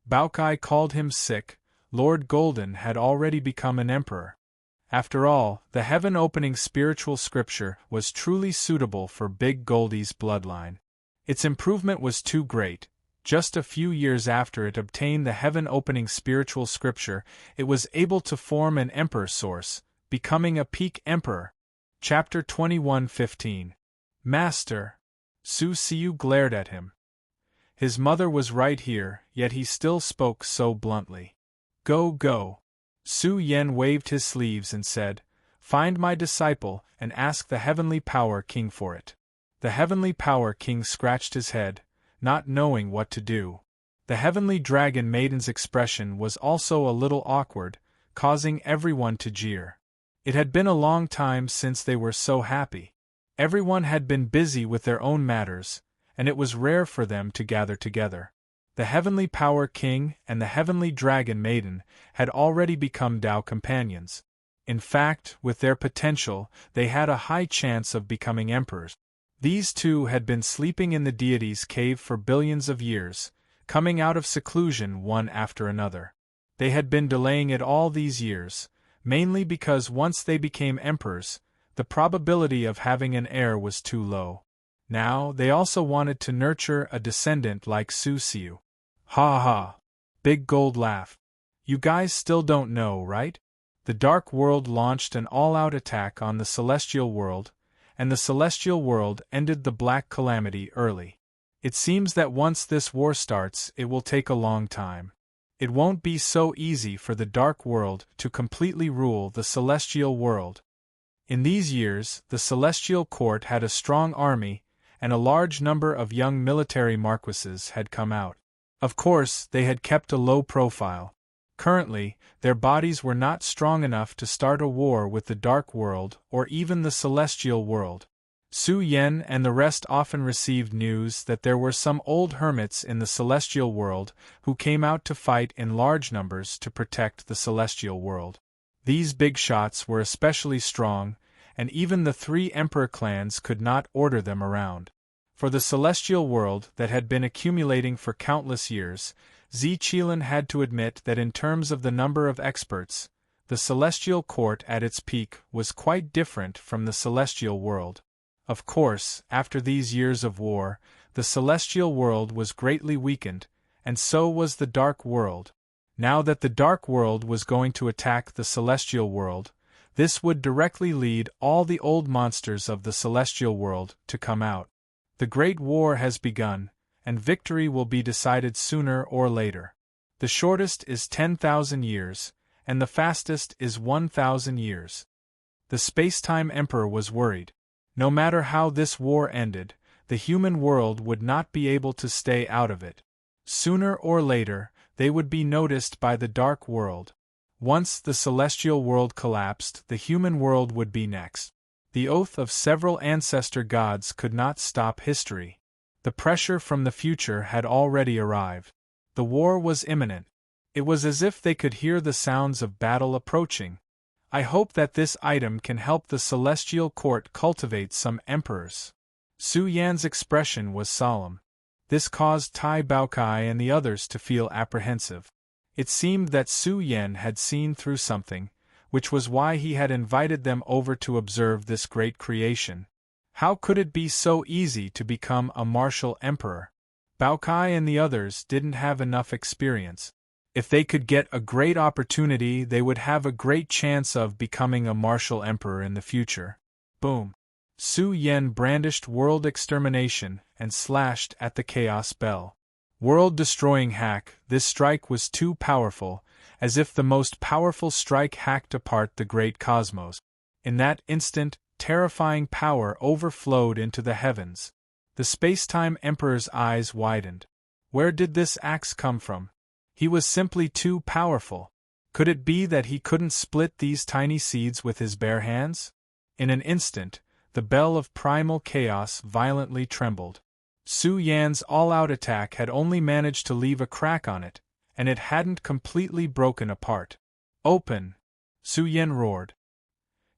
Baokai called him sick. Lord Golden had already become an emperor. After all, the heaven-opening spiritual scripture was truly suitable for Big Goldie's bloodline. Its improvement was too great. Just a few years after it obtained the heaven-opening spiritual scripture, it was able to form an emperor source, becoming a peak emperor. Chapter 21:15. Master! Su Xiu glared at him. His mother was right here, yet he still spoke so bluntly. Go, go. Su Yan waved his sleeves and said, Find my disciple and ask the Heavenly Power King for it. The Heavenly Power King scratched his head, not knowing what to do. The Heavenly Dragon Maiden's expression was also a little awkward, causing everyone to jeer. It had been a long time since they were so happy. Everyone had been busy with their own matters, and it was rare for them to gather together. The Heavenly Power King and the Heavenly Dragon Maiden had already become Dao companions. In fact, with their potential, they had a high chance of becoming emperors. These two had been sleeping in the deity's cave for billions of years, coming out of seclusion one after another. They had been delaying it all these years, mainly because once they became emperors, the probability of having an heir was too low. Now, they also wanted to nurture a descendant like Su Xiu. Ha ha! Big Gold laughed. You guys still don't know, right? The Dark World launched an all-out attack on the Celestial World, and the Celestial World ended the Black Calamity early. It seems that once this war starts, it will take a long time. It won't be so easy for the Dark World to completely rule the Celestial World. In these years, the Celestial Court had a strong army, and a large number of young military marquises had come out. Of course, they had kept a low profile. Currently, their bodies were not strong enough to start a war with the Dark World or even the Celestial World. Su Yen and the rest often received news that there were some old hermits in the celestial world who came out to fight in large numbers to protect the celestial world. These big shots were especially strong, and even the 3 emperor clans could not order them around. For the celestial world that had been accumulating for countless years, Qilan had to admit that in terms of the number of experts, the celestial court at its peak was quite different from the celestial world. Of course, after these years of war, the celestial world was greatly weakened, and so was the dark world. Now that the dark world was going to attack the celestial world, this would directly lead all the old monsters of the celestial world to come out. The Great War has begun, and victory will be decided sooner or later. The shortest is 10,000 years, and the fastest is 1,000 years. The Spacetime Emperor was worried. No matter how this war ended, the human world would not be able to stay out of it. Sooner or later, they would be noticed by the dark world. Once the celestial world collapsed, the human world would be next. The oath of several ancestor gods could not stop history. The pressure from the future had already arrived. The war was imminent. It was as if they could hear the sounds of battle approaching. I hope that this item can help the celestial court cultivate some emperors. Su Yan's expression was solemn. This caused Tai Baokai and the others to feel apprehensive. It seemed that Su Yan had seen through something, which was why he had invited them over to observe this great creation. How could it be so easy to become a martial emperor? Baokai and the others didn't have enough experience. If they could get a great opportunity, they would have a great chance of becoming a martial emperor in the future. Boom! Su Yen brandished world extermination and slashed at the chaos bell. World-destroying hack, this strike was too powerful, as if the most powerful strike hacked apart the great cosmos. In that instant, terrifying power overflowed into the heavens. The Spacetime Emperor's eyes widened. Where did this axe come from? He was simply too powerful. Could it be that he couldn't split these tiny seeds with his bare hands? In an instant, the bell of primal chaos violently trembled. Su Yan's all-out attack had only managed to leave a crack on it, and it hadn't completely broken apart. Open! Su Yan roared.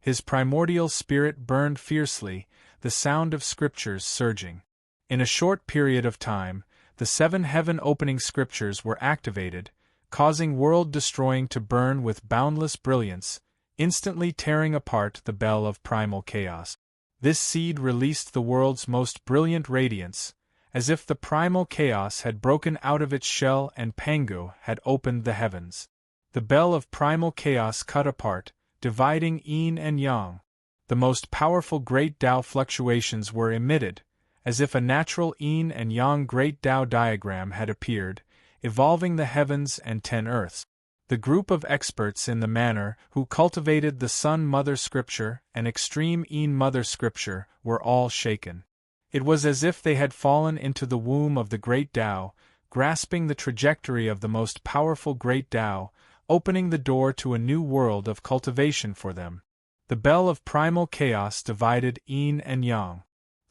His primordial spirit burned fiercely, the sound of scriptures surging. In a short period of time, the 7 heaven-opening scriptures were activated, causing world-destroying to burn with boundless brilliance, instantly tearing apart the bell of primal chaos. This seed released the world's most brilliant radiance, as if the primal chaos had broken out of its shell and Pangu had opened the heavens. The bell of primal chaos cut apart, dividing yin and yang. The most powerful great Tao fluctuations were emitted, as if a natural yin and yang great Tao diagram had appeared, evolving the heavens and 10 earths. The group of experts in the manner who cultivated the Sun Mother Scripture and Extreme Yin Mother Scripture were all shaken. It was as if they had fallen into the womb of the great Tao, grasping the trajectory of the most powerful great Tao, opening the door to a new world of cultivation for them. The bell of primal chaos divided yin and yang.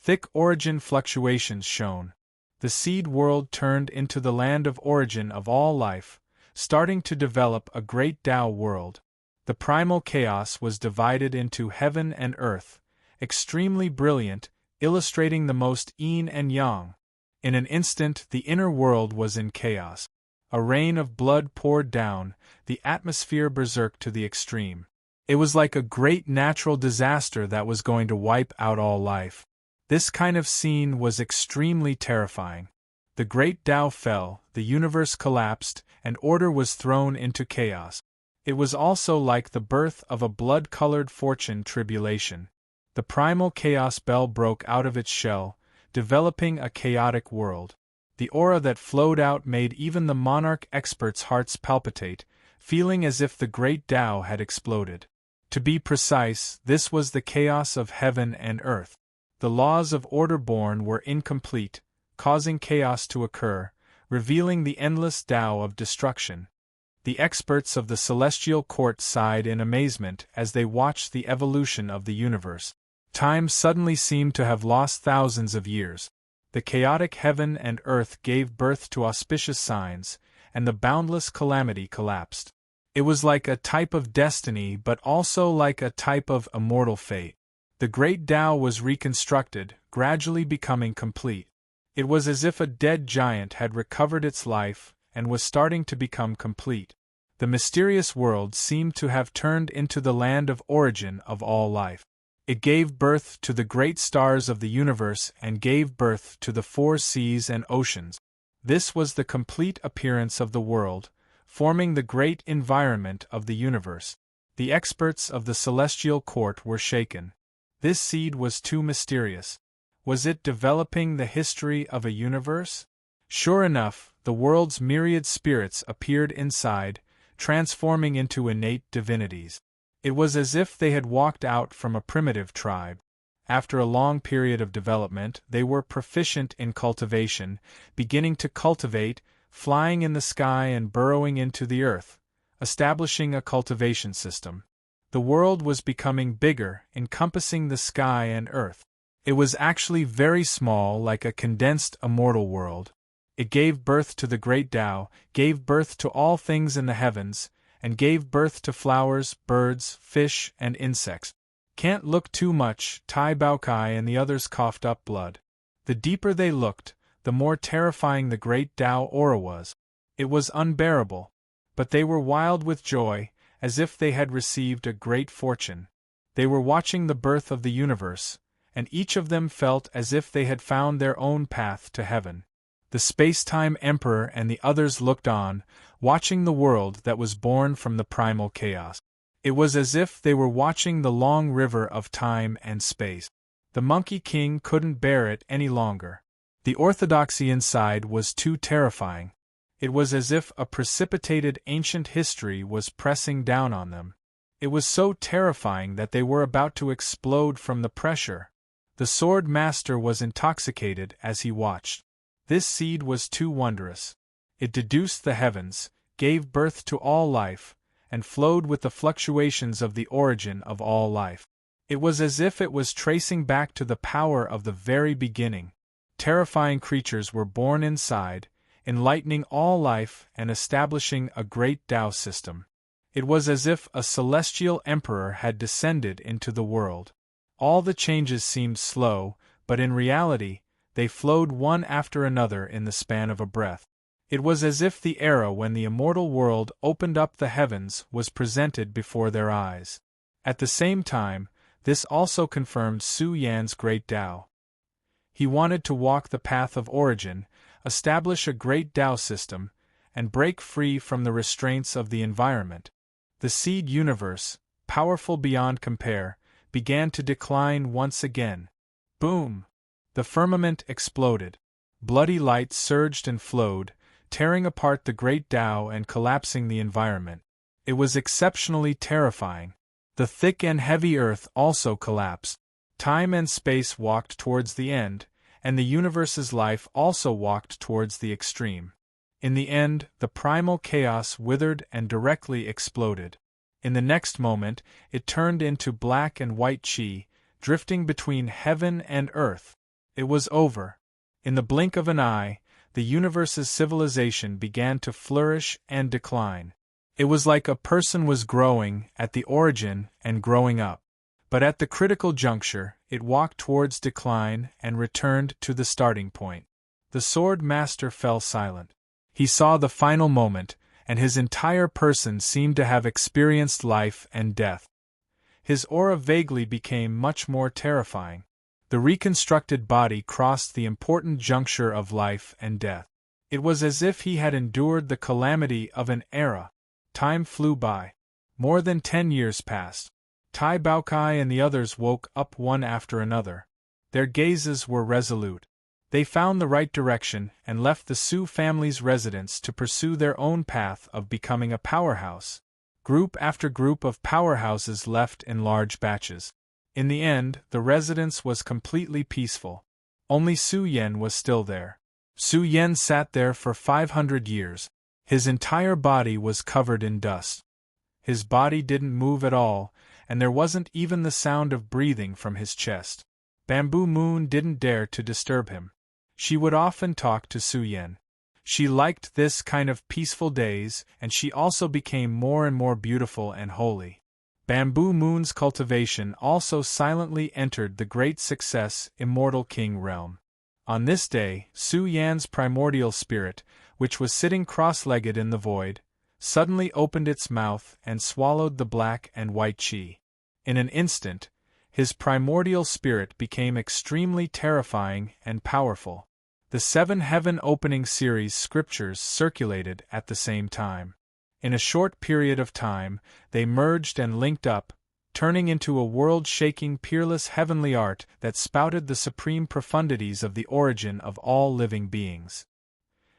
Thick origin fluctuations shone. The seed world turned into the land of origin of all life, starting to develop a great Tao world. The primal chaos was divided into heaven and earth, extremely brilliant, illustrating the most yin and yang. In an instant, the inner world was in chaos. A rain of blood poured down, the atmosphere berserk to the extreme. It was like a great natural disaster that was going to wipe out all life. This kind of scene was extremely terrifying. The great Tao fell, the universe collapsed, and order was thrown into chaos. It was also like the birth of a blood-colored fortune tribulation. The primal chaos bell broke out of its shell, developing a chaotic world. The aura that flowed out made even the monarch experts' hearts palpitate, feeling as if the great Tao had exploded. To be precise, this was the chaos of heaven and earth. The laws of order born were incomplete, causing chaos to occur, revealing the endless Tao of destruction. The experts of the celestial court sighed in amazement as they watched the evolution of the universe. Time suddenly seemed to have lost thousands of years. The chaotic heaven and earth gave birth to auspicious signs, and the boundless calamity collapsed. It was like a type of destiny but also like a type of immortal fate. The great Tao was reconstructed, gradually becoming complete. It was as if a dead giant had recovered its life and was starting to become complete. The mysterious world seemed to have turned into the land of origin of all life. It gave birth to the great stars of the universe and gave birth to the four seas and oceans. This was the complete appearance of the world, forming the great environment of the universe. The experts of the celestial court were shaken. This seed was too mysterious. Was it developing the history of a universe? Sure enough, the world's myriad spirits appeared inside, transforming into innate divinities. It was as if they had walked out from a primitive tribe. After a long period of development, they were proficient in cultivation, beginning to cultivate, flying in the sky and burrowing into the earth, establishing a cultivation system. The world was becoming bigger, encompassing the sky and earth. It was actually very small, like a condensed immortal world. It gave birth to the great Tao, gave birth to all things in the heavens, and gave birth to flowers, birds, fish, and insects. Can't look too much, Tai Baokai and the others coughed up blood. The deeper they looked, the more terrifying the great Tao aura was. It was unbearable. But they were wild with joy, as if they had received a great fortune. They were watching the birth of the universe, and each of them felt as if they had found their own path to heaven. The space-time emperor and the others looked on, watching the world that was born from the primal chaos. It was as if they were watching the long river of time and space. The Monkey King couldn't bear it any longer. The orthodoxy inside was too terrifying. It was as if a precipitated ancient history was pressing down on them. It was so terrifying that they were about to explode from the pressure. The Sword Master was intoxicated as he watched. This seed was too wondrous. It deduced the heavens, gave birth to all life, and flowed with the fluctuations of the origin of all life. It was as if it was tracing back to the power of the very beginning. Terrifying creatures were born inside, enlightening all life and establishing a great Tao system. It was as if a celestial emperor had descended into the world. All the changes seemed slow, but in reality, they flowed one after another in the span of a breath. It was as if the era when the immortal world opened up the heavens was presented before their eyes. At the same time, this also confirmed Su Yan's great Tao. He wanted to walk the path of origin, establish a great Tao system, and break free from the restraints of the environment. The seed universe, powerful beyond compare, began to decline once again. Boom! The firmament exploded. Bloody light surged and flowed, tearing apart the great Tao and collapsing the environment. It was exceptionally terrifying. The thick and heavy earth also collapsed. Time and space walked towards the end, and the universe's life also walked towards the extreme. In the end, the primal chaos withered and directly exploded. In the next moment, it turned into black and white chi, drifting between heaven and earth. It was over. In the blink of an eye, the universe's civilization began to flourish and decline. It was like a person was growing at the origin and growing up. But at the critical juncture, it walked towards decline and returned to the starting point. The Sword Master fell silent. He saw the final moment, and his entire person seemed to have experienced life and death. His aura vaguely became much more terrifying. The reconstructed body crossed the important juncture of life and death. It was as if he had endured the calamity of an era. Time flew by. More than 10 years passed. Tai Baokai and the others woke up one after another. Their gazes were resolute. They found the right direction and left the Su family's residence to pursue their own path of becoming a powerhouse. Group after group of powerhouses left in large batches. In the end, the residence was completely peaceful. Only Su Yan was still there. Su Yan sat there for 500 years. His entire body was covered in dust. His body didn't move at all, and there wasn't even the sound of breathing from his chest. Bamboo Moon didn't dare to disturb him. She would often talk to Su Yan. She liked this kind of peaceful days, and she also became more and more beautiful and holy. Bamboo Moon's cultivation also silently entered the great success Immortal King realm. On this day, Su Yan's primordial spirit, which was sitting cross-legged in the void, suddenly opened its mouth and swallowed the black and white qi. In an instant, his primordial spirit became extremely terrifying and powerful. The 7 heaven-opening series scriptures circulated at the same time. In a short period of time, they merged and linked up, turning into a world-shaking peerless heavenly art that spouted the supreme profundities of the origin of all living beings.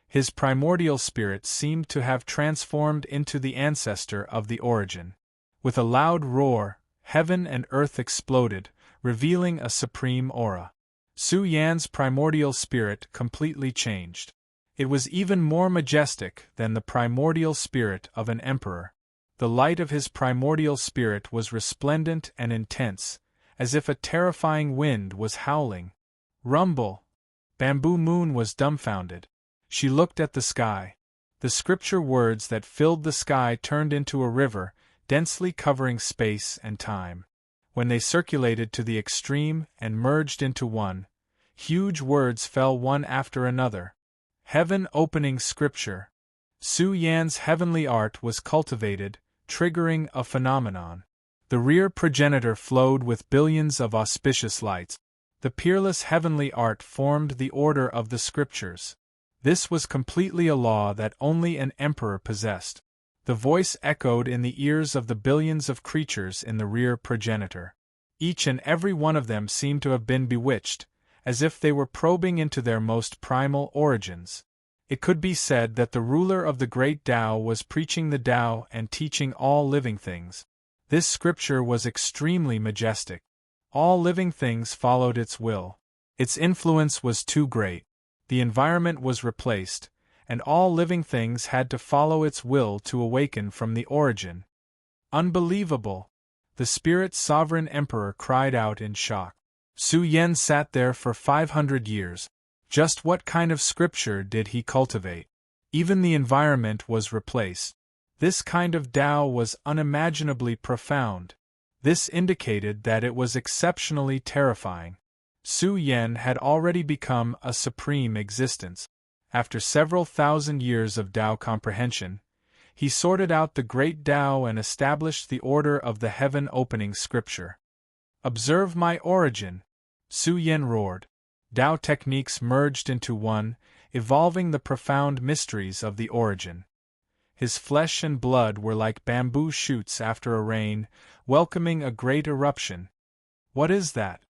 His primordial spirit seemed to have transformed into the ancestor of the origin. With a loud roar, heaven and earth exploded, revealing a supreme aura. Su Yan's primordial spirit completely changed. It was even more majestic than the primordial spirit of an emperor. The light of his primordial spirit was resplendent and intense, as if a terrifying wind was howling. Rumble! Bamboo Moon was dumbfounded. She looked at the sky. The scripture words that filled the sky turned into a river, densely covering space and time. When they circulated to the extreme and merged into one, huge words fell one after another. Heaven-opening scripture. Su Yan's heavenly art was cultivated, triggering a phenomenon. The rear progenitor flowed with billions of auspicious lights. The peerless heavenly art formed the order of the scriptures. This was completely a law that only an emperor possessed. The voice echoed in the ears of the billions of creatures in the rear progenitor. Each and every one of them seemed to have been bewitched, as if they were probing into their most primal origins. It could be said that the ruler of the great Tao was preaching the Tao and teaching all living things. This scripture was extremely majestic. All living things followed its will. Its influence was too great. The environment was replaced, and all living things had to follow its will to awaken from the origin. Unbelievable! The spirit's sovereign emperor cried out in shock. Su Yan sat there for 500 years. Just what kind of scripture did he cultivate? Even the environment was replaced. This kind of Tao was unimaginably profound. This indicated that it was exceptionally terrifying. Su Yan had already become a supreme existence. After several thousand years of Tao comprehension, he sorted out the great Tao and established the order of the heaven-opening scripture. "Observe my origin!" Su Yan roared. Tao techniques merged into one, evolving the profound mysteries of the origin. His flesh and blood were like bamboo shoots after a rain, welcoming a great eruption. What is that?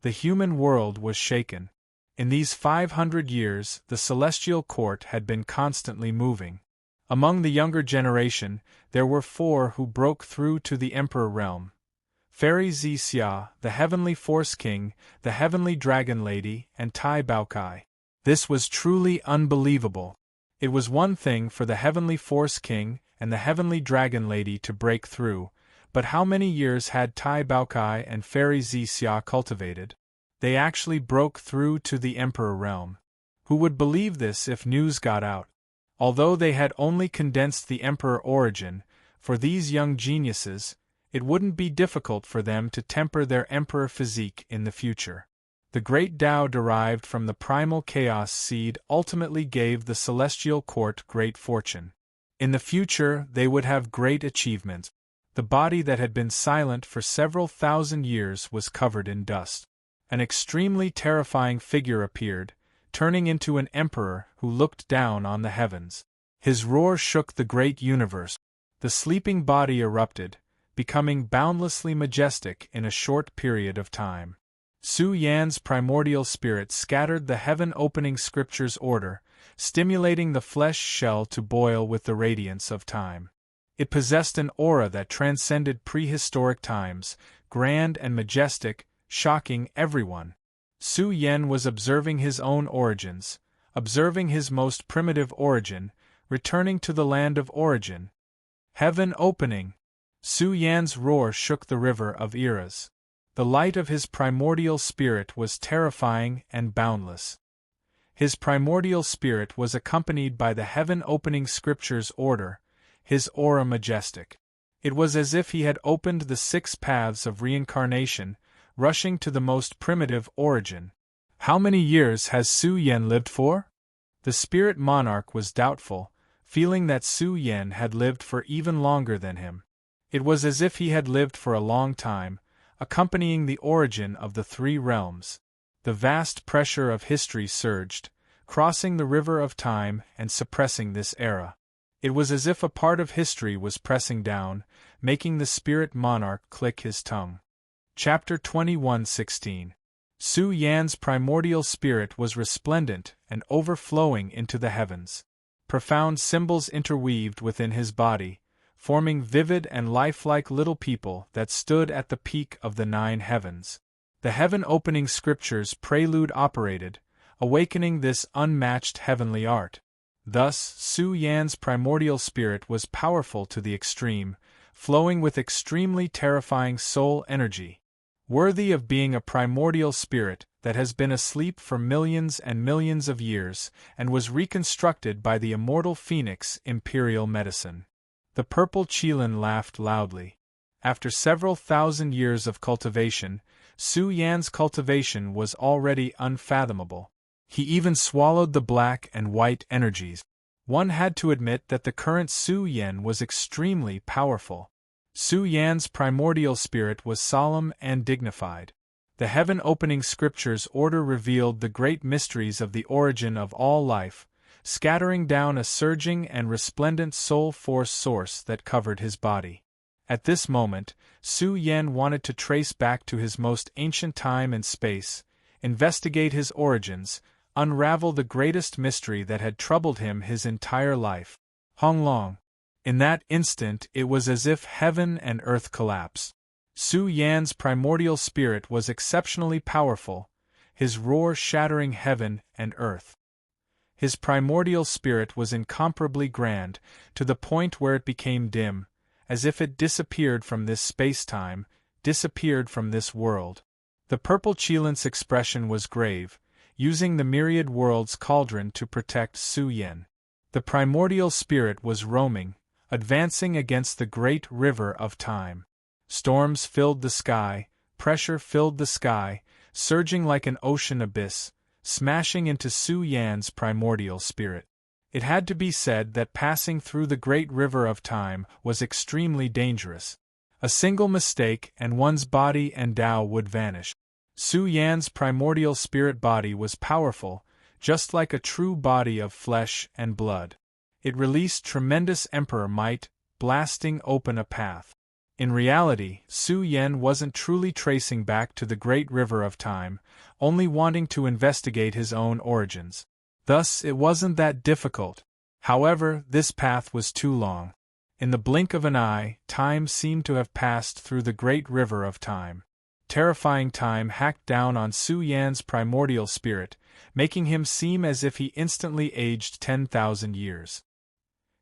The human world was shaken. In these 500 years, the celestial court had been constantly moving. Among the younger generation, there were 4 who broke through to the Emperor realm. Fairy Xia, the Heavenly Force King, the Heavenly Dragon Lady, and Tai Baokai. This was truly unbelievable. It was one thing for the Heavenly Force King and the Heavenly Dragon Lady to break through, but how many years had Tai Baokai and Fairy Xia cultivated? They actually broke through to the Emperor realm. Who would believe this if news got out? Although they had only condensed the Emperor origin, for these young geniuses, it wouldn't be difficult for them to temper their Emperor physique in the future. The great Tao derived from the primal chaos seed ultimately gave the celestial court great fortune. In the future, they would have great achievements. The body that had been silent for several thousand years was covered in dust. An extremely terrifying figure appeared, turning into an emperor who looked down on the heavens. His roar shook the great universe. The sleeping body erupted, becoming boundlessly majestic in a short period of time. Su Yan's primordial spirit scattered the heaven-opening scripture's order, stimulating the flesh shell to boil with the radiance of time. It possessed an aura that transcended prehistoric times, grand and majestic, shocking everyone. Su Yan was observing his own origins, observing his most primitive origin, returning to the land of origin. Heaven opening! Su Yan's roar shook the river of eras. The light of his primordial spirit was terrifying and boundless. His primordial spirit was accompanied by the heaven-opening scripture's order, his aura majestic. It was as if he had opened the 6 paths of reincarnation, rushing to the most primitive origin. How many years has Su Yan lived for? The spirit monarch was doubtful, feeling that Su Yan had lived for even longer than him. It was as if he had lived for a long time, accompanying the origin of the 3 realms. The vast pressure of history surged, crossing the river of time and suppressing this era. It was as if a part of history was pressing down, making the spirit monarch click his tongue. Chapter 21:16. Su Yan's primordial spirit was resplendent and overflowing into the heavens. Profound symbols interweaved within his body, forming vivid and lifelike little people that stood at the peak of the 9 heavens. The heaven-opening scriptures prelude operated, awakening this unmatched heavenly art. Thus, Su Yan's primordial spirit was powerful to the extreme, flowing with extremely terrifying soul energy. Worthy of being a primordial spirit that has been asleep for millions and millions of years and was reconstructed by the immortal phoenix imperial medicine. The purple Qilin laughed loudly. After several thousand years of cultivation, Su Yan's cultivation was already unfathomable. He even swallowed the black and white energies. One had to admit that the current Su Yan was extremely powerful. Su Yan's primordial spirit was solemn and dignified. The heaven-opening scriptures order revealed the great mysteries of the origin of all life, scattering down a surging and resplendent soul force source that covered his body. At this moment, Su Yan wanted to trace back to his most ancient time and space, investigate his origins, unravel the greatest mystery that had troubled him his entire life. Honglong. In that instant it was as if heaven and earth collapsed. Su Yan's primordial spirit was exceptionally powerful, his roar shattering heaven and earth. His primordial spirit was incomparably grand, to the point where it became dim, as if it disappeared from this space-time, disappeared from this world. The purple Qilin's expression was grave, using the myriad worlds cauldron to protect Su Yan. The primordial spirit was roaming, advancing against the great river of time. Storms filled the sky, pressure filled the sky, surging like an ocean abyss, smashing into Su Yan's primordial spirit. It had to be said that passing through the great river of time was extremely dangerous. A single mistake and one's body and Tao would vanish. Su Yan's primordial spirit body was powerful, just like a true body of flesh and blood. It released tremendous emperor might, blasting open a path. In reality, Su Yan wasn't truly tracing back to the great river of time, only wanting to investigate his own origins. Thus, it wasn't that difficult. However, this path was too long. In the blink of an eye, time seemed to have passed through the great river of time. Terrifying time hacked down on Su Yan's primordial spirit, making him seem as if he instantly aged 10,000 years.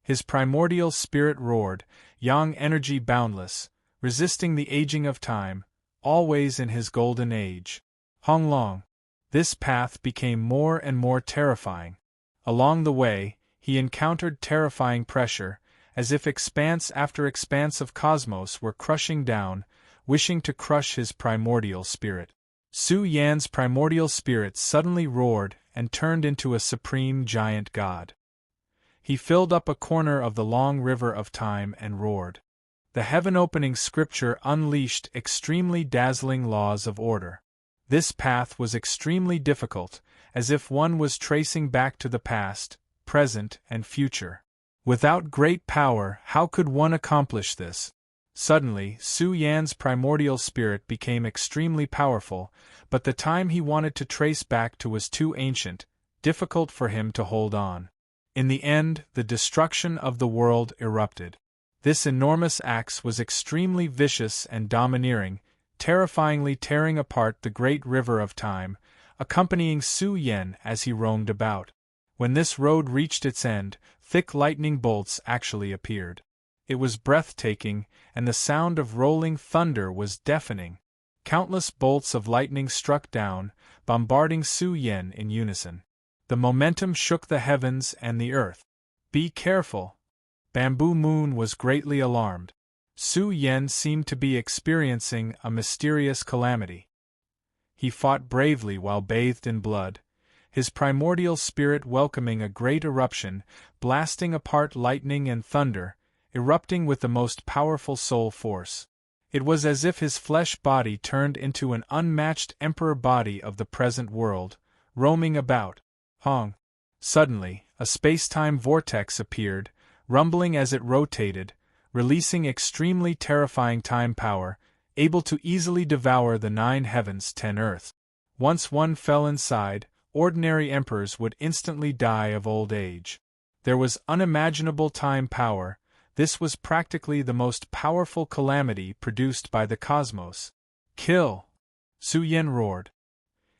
His primordial spirit roared, yang energy boundless, resisting the aging of time, always in his golden age. Honglong. This path became more and more terrifying. Along the way, he encountered terrifying pressure, as if expanse after expanse of cosmos were crushing down, wishing to crush his primordial spirit. Su Yan's primordial spirit suddenly roared and turned into a supreme giant god. He filled up a corner of the long river of time and roared. The heaven-opening scripture unleashed extremely dazzling laws of order. This path was extremely difficult, as if one was tracing back to the past, present, and future. Without great power, how could one accomplish this? Suddenly, Su Yan's primordial spirit became extremely powerful, but the time he wanted to trace back to was too ancient, difficult for him to hold on. In the end, the destruction of the world erupted. This enormous axe was extremely vicious and domineering, terrifyingly tearing apart the great river of time, accompanying Su Yan as he roamed about. When this road reached its end, thick lightning bolts actually appeared. It was breathtaking, and the sound of rolling thunder was deafening. Countless bolts of lightning struck down, bombarding Su Yan in unison. The momentum shook the heavens and the earth. "Be careful!" Bamboo Moon was greatly alarmed. Su Yan seemed to be experiencing a mysterious calamity. He fought bravely while bathed in blood, his primordial spirit welcoming a great eruption, blasting apart lightning and thunder, erupting with the most powerful soul force. It was as if his flesh body turned into an unmatched emperor body of the present world, roaming about. Hong! Suddenly, a space-time vortex appeared, rumbling as it rotated, releasing extremely terrifying time power, able to easily devour the 9 heavens 10 earths. Once one fell inside, ordinary emperors would instantly die of old age. There was unimaginable time power. This was practically the most powerful calamity produced by the cosmos. "Kill!" Su Yan roared.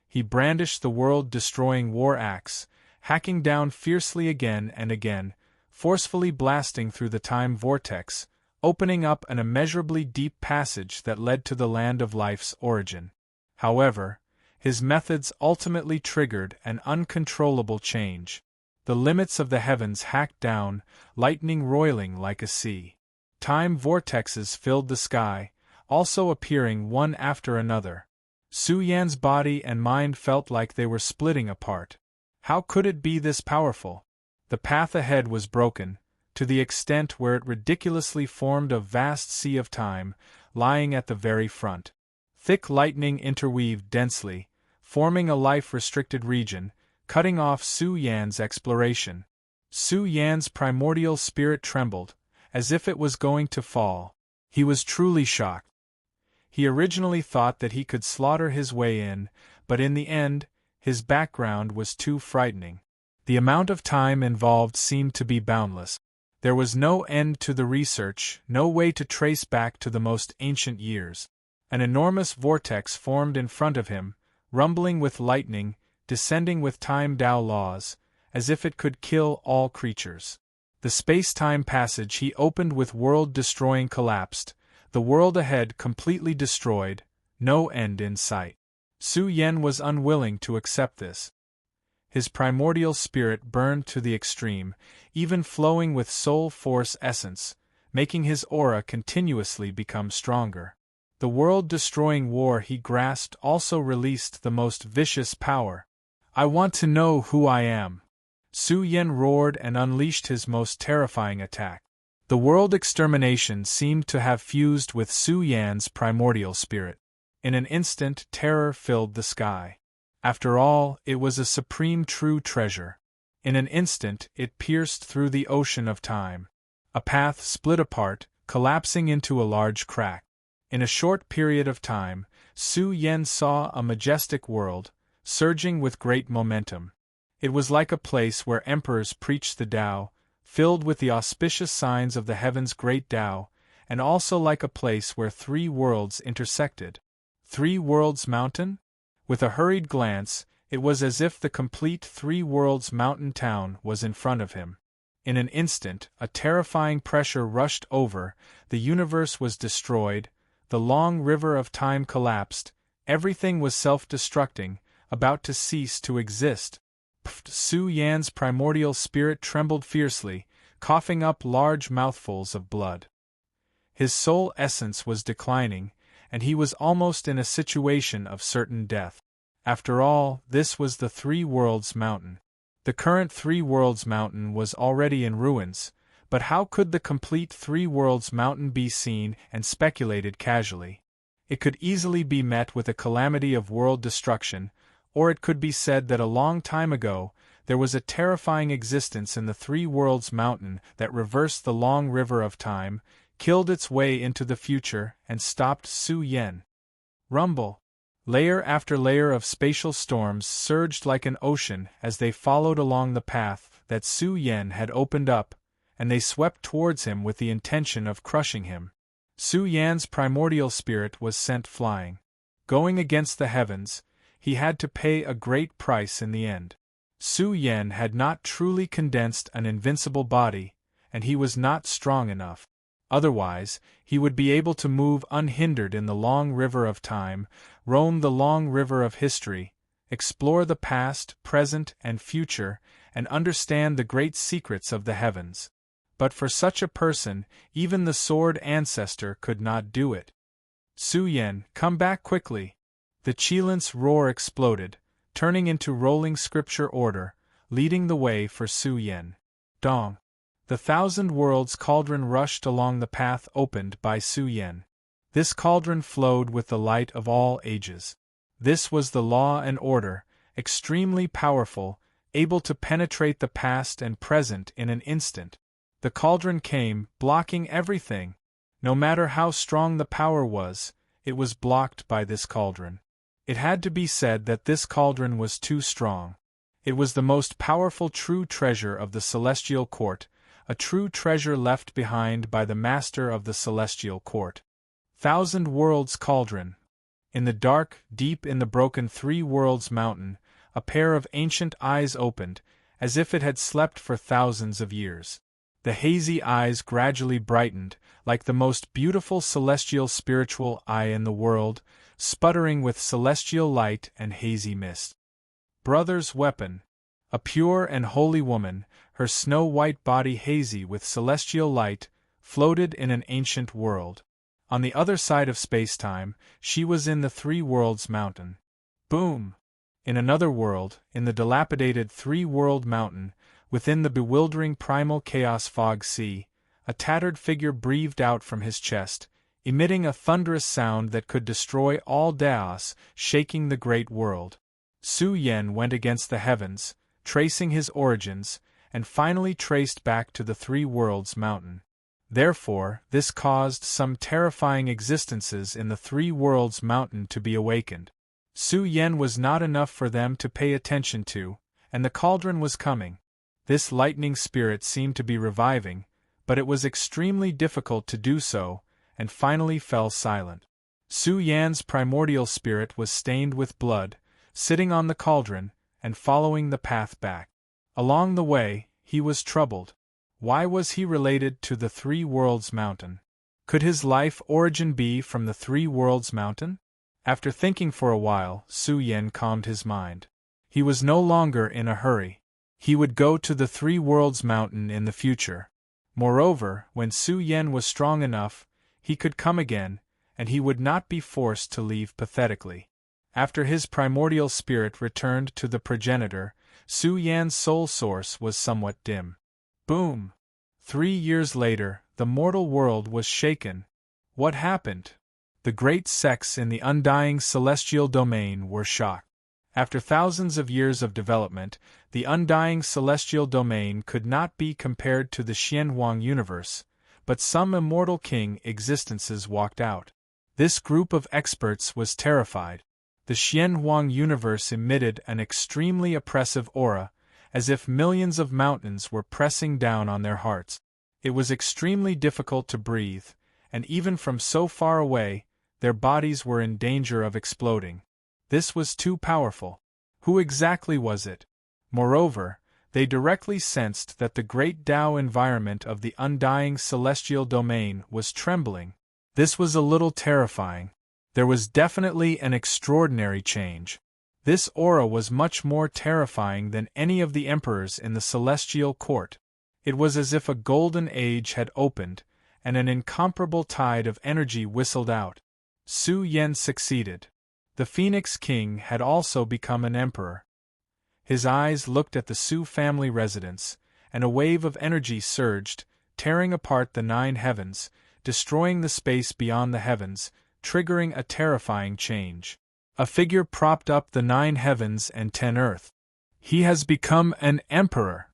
He brandished the world-destroying war axe, hacking down fiercely again and again, forcefully blasting through the time vortex, opening up an immeasurably deep passage that led to the land of life's origin. However, his methods ultimately triggered an uncontrollable change. The limits of the heavens hacked down, lightning roiling like a sea. Time vortexes filled the sky, also appearing one after another. Su Yan's body and mind felt like they were splitting apart. How could it be this powerful? The path ahead was broken, to the extent where it ridiculously formed a vast sea of time, lying at the very front. Thick lightning interweaved densely, forming a life-restricted region, cutting off Su Yan's exploration. Su Yan's primordial spirit trembled, as if it was going to fall. He was truly shocked. He originally thought that he could slaughter his way in, but in the end, his background was too frightening. The amount of time involved seemed to be boundless. There was no end to the research, no way to trace back to the most ancient years. An enormous vortex formed in front of him, rumbling with lightning, descending with time Tao laws, as if it could kill all creatures. The space-time passage he opened with world-destroying collapsed, the world ahead completely destroyed, no end in sight. Su Yan was unwilling to accept this. His primordial spirit burned to the extreme, even flowing with soul force essence, making his aura continuously become stronger. The world-destroying war he grasped also released the most vicious power. "I want to know who I am." Su Yan roared and unleashed his most terrifying attack. The world extermination seemed to have fused with Su Yan's primordial spirit. In an instant, terror filled the sky. After all, it was a supreme true treasure. In an instant, it pierced through the ocean of time. A path split apart, collapsing into a large crack. In a short period of time, Su Yan saw a majestic world, surging with great momentum. It was like a place where emperors preached the Tao, filled with the auspicious signs of the heaven's great Tao, and also like a place where 3 worlds intersected. 3 Worlds Mountain? With a hurried glance, it was as if the complete 3 Worlds Mountain town was in front of him. In an instant, a terrifying pressure rushed over, the universe was destroyed, the long river of time collapsed, everything was self-destructing, about to cease to exist. Su Yan's primordial spirit trembled fiercely, coughing up large mouthfuls of blood. His soul essence was declining, and he was almost in a situation of certain death. After all, this was the 3 Worlds Mountain. The current 3 Worlds Mountain was already in ruins, but how could the complete 3 Worlds Mountain be seen and speculated casually? It could easily be met with a calamity of world destruction, or it could be said that a long time ago, there was a terrifying existence in the 3 Worlds Mountain that reversed the long river of time, killed its way into the future, and stopped Su Yan. Rumble. Layer after layer of spatial storms surged like an ocean as they followed along the path that Su Yan had opened up, and they swept towards him with the intention of crushing him. Su Yan's primordial spirit was sent flying. Going against the heavens, he had to pay a great price in the end. Su Yan had not truly condensed an invincible body, and he was not strong enough. Otherwise, he would be able to move unhindered in the long river of time, roam the long river of history, explore the past, present, and future, and understand the great secrets of the heavens. But for such a person, even the sword ancestor could not do it. Su Yen, come back quickly! The Qilin's roar exploded, turning into rolling scripture order, leading the way for Su Yen. Dong! The thousand worlds cauldron rushed along the path opened by Su Yen. This cauldron flowed with the light of all ages. This was the law and order, extremely powerful, able to penetrate the past and present in an instant. The cauldron came, blocking everything. No matter how strong the power was, it was blocked by this cauldron. It had to be said that this cauldron was too strong. It was the most powerful true treasure of the celestial court, a true treasure left behind by the master of the celestial court. Thousand Worlds Cauldron. In the dark, deep in the broken Three Worlds Mountain, a pair of ancient eyes opened, as if it had slept for thousands of years. The hazy eyes gradually brightened, like the most beautiful celestial spiritual eye in the world, sputtering with celestial light and hazy mist. Brother's weapon. A pure and holy woman, her snow-white body hazy with celestial light, floated in an ancient world. On the other side of space-time, she was in the Three Worlds Mountain. Boom! In another world, in the dilapidated Three-World Mountain, within the bewildering primal chaos fog sea, a tattered figure breathed out from his chest, emitting a thunderous sound that could destroy all chaos, shaking the great world. Su Yen went against the heavens, tracing his origins, and finally traced back to the Three Worlds Mountain. Therefore, this caused some terrifying existences in the Three Worlds Mountain to be awakened. Su Yen was not enough for them to pay attention to, and the cauldron was coming. This lightning spirit seemed to be reviving, but it was extremely difficult to do so, and finally fell silent. Su Yan's primordial spirit was stained with blood, sitting on the cauldron, and following the path back. Along the way, he was troubled. Why was he related to the Three Worlds Mountain? Could his life origin be from the Three Worlds Mountain? After thinking for a while, Su Yen calmed his mind. He was no longer in a hurry. He would go to the Three Worlds Mountain in the future. Moreover, when Su Yen was strong enough, he could come again, and he would not be forced to leave pathetically. After his primordial spirit returned to the progenitor, Su Yan's soul source was somewhat dim. Boom! 3 years later, the mortal world was shaken. What happened? The great sects in the undying celestial domain were shocked. After thousands of years of development, the undying celestial domain could not be compared to the Xianhuang universe, but some immortal king existences walked out. This group of experts was terrified. The Xianhuang universe emitted an extremely oppressive aura, as if millions of mountains were pressing down on their hearts. It was extremely difficult to breathe, and even from so far away, their bodies were in danger of exploding. This was too powerful. Who exactly was it? Moreover, they directly sensed that the great Tao environment of the undying celestial domain was trembling. This was a little terrifying. There was definitely an extraordinary change. This aura was much more terrifying than any of the emperors in the celestial court. It was as if a golden age had opened, and an incomparable tide of energy whistled out. Su Yen succeeded. The Phoenix King had also become an emperor. His eyes looked at the Su family residence, and a wave of energy surged, tearing apart the 9 heavens, destroying the space beyond the heavens, triggering a terrifying change. A figure propped up the 9 heavens and 10 earth. He has become an emperor.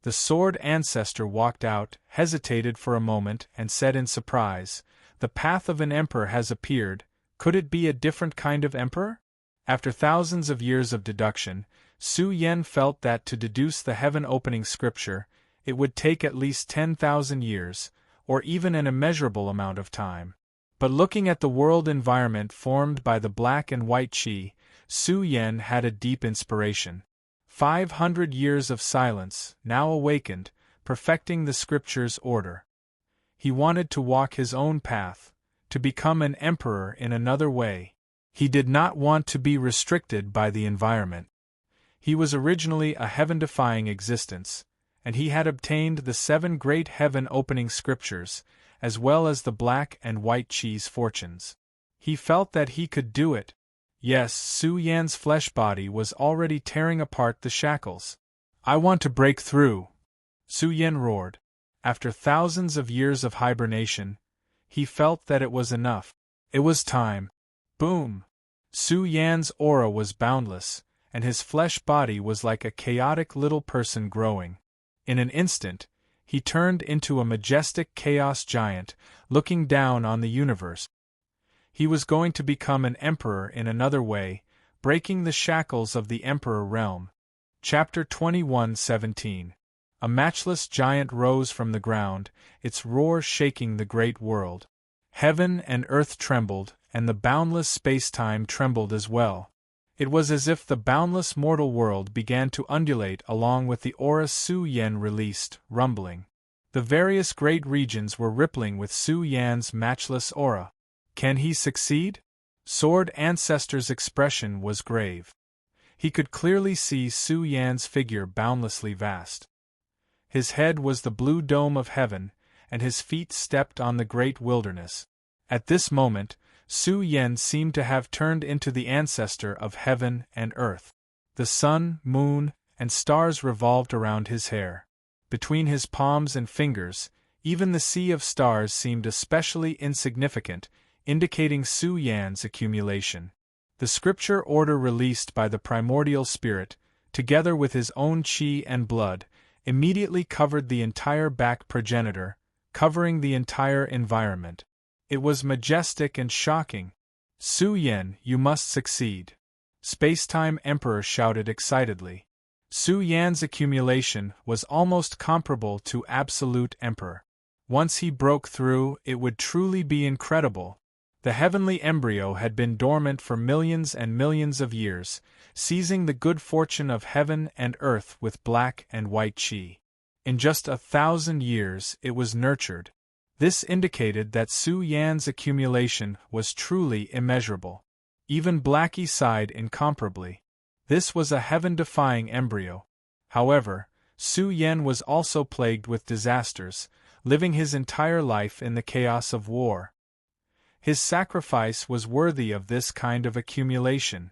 The sword ancestor walked out, hesitated for a moment, and said in surprise, "The path of an emperor has appeared. Could it be a different kind of emperor?" After thousands of years of deduction, Su Yen felt that to deduce the heaven-opening scripture, it would take at least 10,000 years, or even an immeasurable amount of time. But looking at the world environment formed by the black and white qi, Su Yen had a deep inspiration. 500 years of silence, now awakened, perfecting the scripture's order. He wanted to walk his own path, to become an emperor in another way. He did not want to be restricted by the environment. He was originally a heaven-defying existence, and he had obtained the 7 great heaven-opening scriptures, as well as the black and white cheese fortunes. He felt that he could do it. Yes, Su Yan's flesh body was already tearing apart the shackles. "I want to break through," Su Yan roared. After thousands of years of hibernation, he felt that it was enough. It was time. Boom! Su Yan's aura was boundless, and his flesh body was like a chaotic little person growing. In an instant, he turned into a majestic chaos giant, looking down on the universe. He was going to become an emperor in another way, breaking the shackles of the emperor realm. Chapter 21:17. A matchless giant rose from the ground, its roar shaking the great world. Heaven and earth trembled, and the boundless space-time trembled as well. It was as if the boundless mortal world began to undulate along with the aura Su Yan released, rumbling. The various great regions were rippling with Su Yan's matchless aura. Can he succeed? Sword Ancestor's expression was grave. He could clearly see Su Yan's figure boundlessly vast. His head was the blue dome of heaven, and his feet stepped on the great wilderness. At this moment, Su Yan seemed to have turned into the ancestor of heaven and earth. The sun, moon, and stars revolved around his hair. Between his palms and fingers, even the sea of stars seemed especially insignificant, indicating Su Yan's accumulation. The scripture order released by the primordial spirit, together with his own chi and blood, immediately covered the entire back progenitor, covering the entire environment. It was majestic and shocking. "Su Yan, you must succeed," Spacetime Emperor shouted excitedly. Su Yan's accumulation was almost comparable to Absolute Emperor. Once he broke through, it would truly be incredible. The heavenly embryo had been dormant for millions and millions of years, seizing the good fortune of heaven and earth with black and white chi. In just 1,000 years, it was nurtured. This indicated that Su Yan's accumulation was truly immeasurable. Even Blackie sighed incomparably. This was a heaven-defying embryo. However, Su Yan was also plagued with disasters, living his entire life in the chaos of war. His sacrifice was worthy of this kind of accumulation.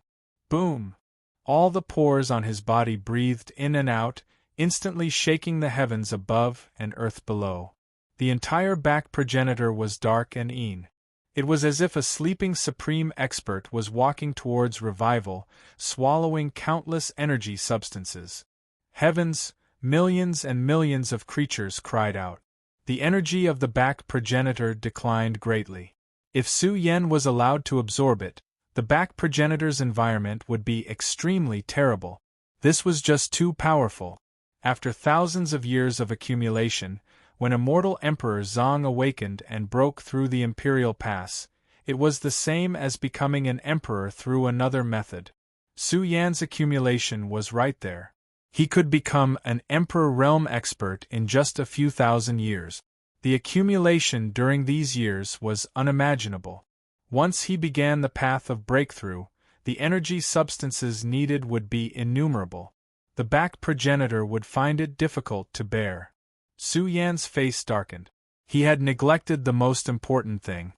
Boom! All the pores on his body breathed in and out, instantly shaking the heavens above and earth below. The entire back progenitor was dark and een. It was as if a sleeping supreme expert was walking towards revival, swallowing countless energy substances. Heavens, millions and millions of creatures cried out. The energy of the back progenitor declined greatly. If Su Yan was allowed to absorb it, the back progenitor's environment would be extremely terrible. This was just too powerful. After thousands of years of accumulation, when immortal Emperor Zong awakened and broke through the Imperial Pass, it was the same as becoming an emperor through another method. Su Yan's accumulation was right there. He could become an emperor realm expert in just a few thousand years. The accumulation during these years was unimaginable. Once he began the path of breakthrough, the energy substances needed would be innumerable. The back progenitor would find it difficult to bear. Su Yan's face darkened. He had neglected the most important thing.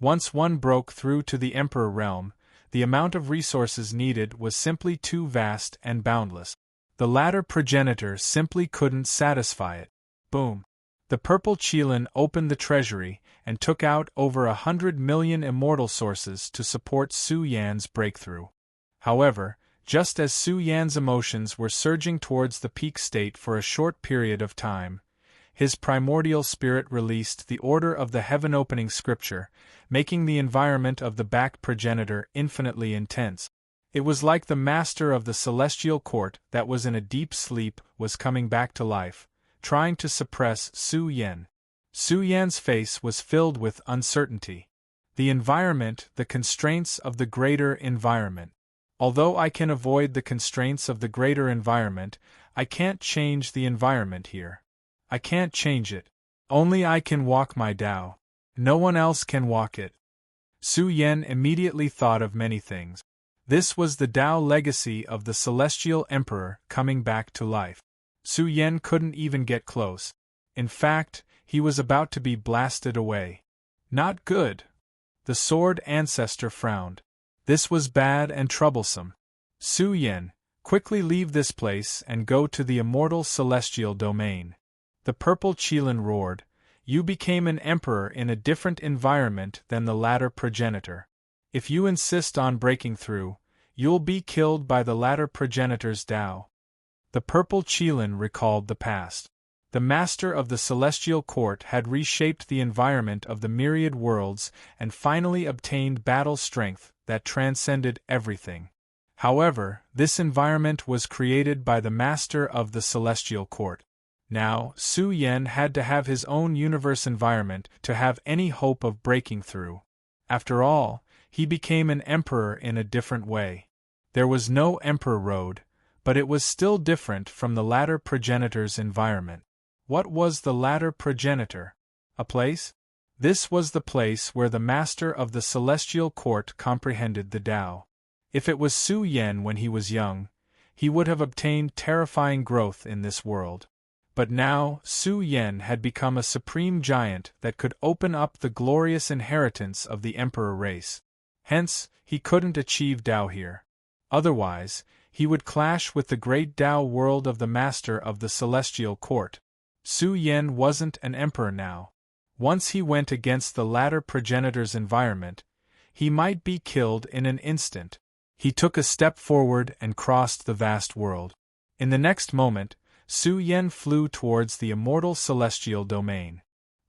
Once one broke through to the Emperor realm, the amount of resources needed was simply too vast and boundless. The latter progenitor simply couldn't satisfy it. Boom! The purple Qilin opened the treasury and took out over 100 million immortal sources to support Su Yan's breakthrough. However, just as Su Yan's emotions were surging towards the peak state for a short period of time, his primordial spirit released the order of the heaven-opening scripture, making the environment of the back progenitor infinitely intense. It was like the master of the celestial court that was in a deep sleep was coming back to life, trying to suppress Su Yan. Su Yan's face was filled with uncertainty. The environment, the constraints of the greater environment. Although I can avoid the constraints of the greater environment, I can't change the environment here. I can't change it. Only I can walk my Tao. No one else can walk it. Su Yan immediately thought of many things. This was the Tao legacy of the Celestial Emperor coming back to life. Su Yan couldn't even get close. In fact, he was about to be blasted away. Not good. The Sword Ancestor frowned. This was bad and troublesome. Su Yan, quickly leave this place and go to the immortal celestial domain. The purple Qilin roared. You became an emperor in a different environment than the latter progenitor. If you insist on breaking through, you'll be killed by the latter progenitor's Tao. The purple Qilin recalled the past. The master of the celestial court had reshaped the environment of the myriad worlds and finally obtained battle strength that transcended everything. However, this environment was created by the master of the celestial court. Now, Su Yan had to have his own universe environment to have any hope of breaking through. After all, he became an emperor in a different way. There was no Emperor Road, but it was still different from the latter progenitor's environment. What was the latter progenitor? A place? This was the place where the master of the celestial court comprehended the Tao. If it was Su Yan when he was young, he would have obtained terrifying growth in this world. But now, Su Yan had become a supreme giant that could open up the glorious inheritance of the emperor race. Hence, he couldn't achieve Tao here. Otherwise, he would clash with the great Tao world of the master of the celestial court. Su Yan wasn't an emperor now. Once he went against the latter progenitor's environment, he might be killed in an instant. He took a step forward and crossed the vast world. In the next moment, Su Yan flew towards the immortal celestial domain.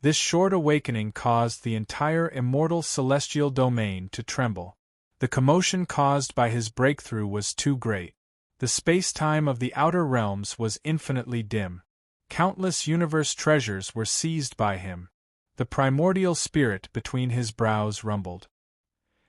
This short awakening caused the entire immortal celestial domain to tremble. The commotion caused by his breakthrough was too great. The space-time of the outer realms was infinitely dim. Countless universe treasures were seized by him. The primordial spirit between his brows rumbled.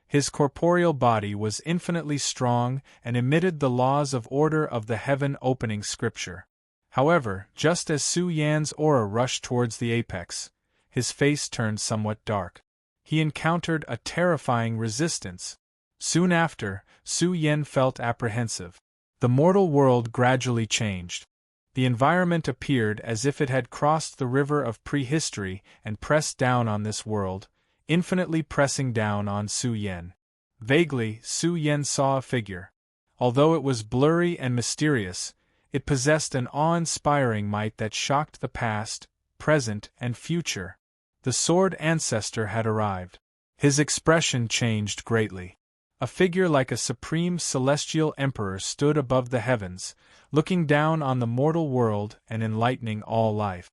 His corporeal body was infinitely strong and emitted the laws of order of the heaven-opening scripture. However, just as Su Yan's aura rushed towards the apex, his face turned somewhat dark. He encountered a terrifying resistance. Soon after, Su Yan felt apprehensive. The mortal world gradually changed. The environment appeared as if it had crossed the river of prehistory and pressed down on this world, infinitely pressing down on Su Yan. Vaguely, Su Yan saw a figure. Although it was blurry and mysterious, it possessed an awe-inspiring might that shocked the past, present, and future. The Sword Ancestor had arrived. His expression changed greatly. A figure like a supreme celestial emperor stood above the heavens, looking down on the mortal world and enlightening all life.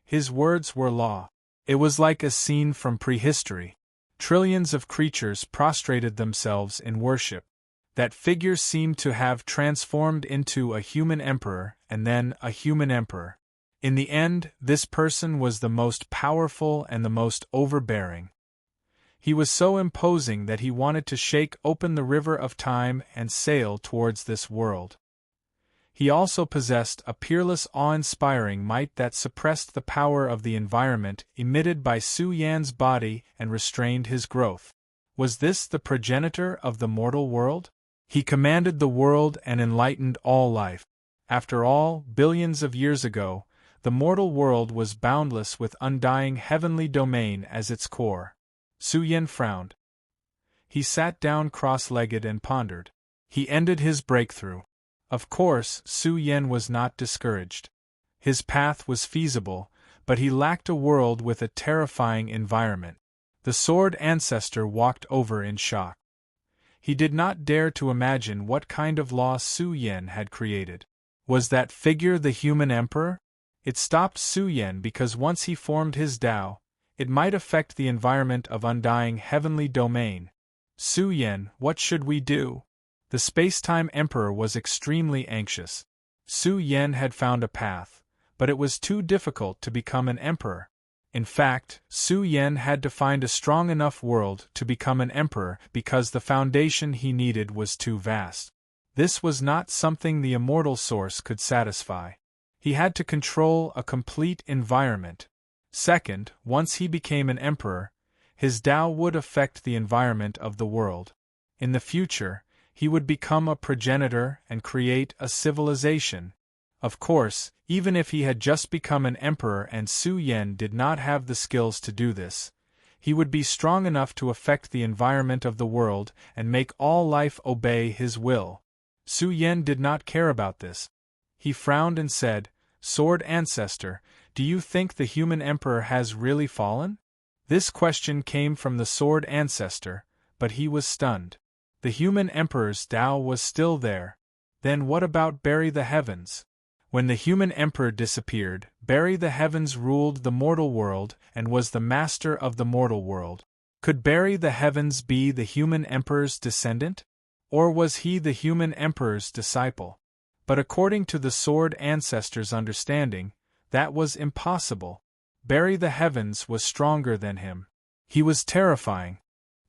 His words were law. It was like a scene from prehistory. Trillions of creatures prostrated themselves in worship. That figure seemed to have transformed into a human emperor and then a human emperor. In the end, this person was the most powerful and the most overbearing. He was so imposing that he wanted to shake open the river of time and sail towards this world. He also possessed a peerless, awe-inspiring might that suppressed the power of the environment emitted by Su Yan's body and restrained his growth. Was this the progenitor of the mortal world? He commanded the world and enlightened all life. After all, billions of years ago, the mortal world was boundless with undying heavenly domain as its core. Su Yan frowned. He sat down cross-legged and pondered. He ended his breakthrough. Of course, Su Yan was not discouraged. His path was feasible, but he lacked a world with a terrifying environment. The Sword Ancestor walked over in shock. He did not dare to imagine what kind of law Su Yan had created. Was that figure the human emperor? It stopped Su Yan because once he formed his Tao, it might affect the environment of undying heavenly domain. Su Yan, what should we do? The space-time emperor was extremely anxious. Su Yan had found a path, but it was too difficult to become an emperor. In fact, Su Yan had to find a strong enough world to become an emperor because the foundation he needed was too vast. This was not something the immortal source could satisfy. He had to control a complete environment. Second, once he became an emperor, his Tao would affect the environment of the world. In the future, he would become a progenitor and create a civilization. Of course, even if he had just become an emperor and Su Yan did not have the skills to do this, he would be strong enough to affect the environment of the world and make all life obey his will. Su Yan did not care about this. He frowned and said, "Sword Ancestor, do you think the human emperor has really fallen?" This question came from the Sword Ancestor, but he was stunned. The human emperor's Tao was still there. Then what about Bury the Heavens? When the human emperor disappeared, Bury the Heavens ruled the mortal world and was the master of the mortal world. Could Bury the Heavens be the human emperor's descendant? Or was he the human emperor's disciple? But according to the Sword Ancestor's understanding, that was impossible. Bury the Heavens was stronger than him. He was terrifying.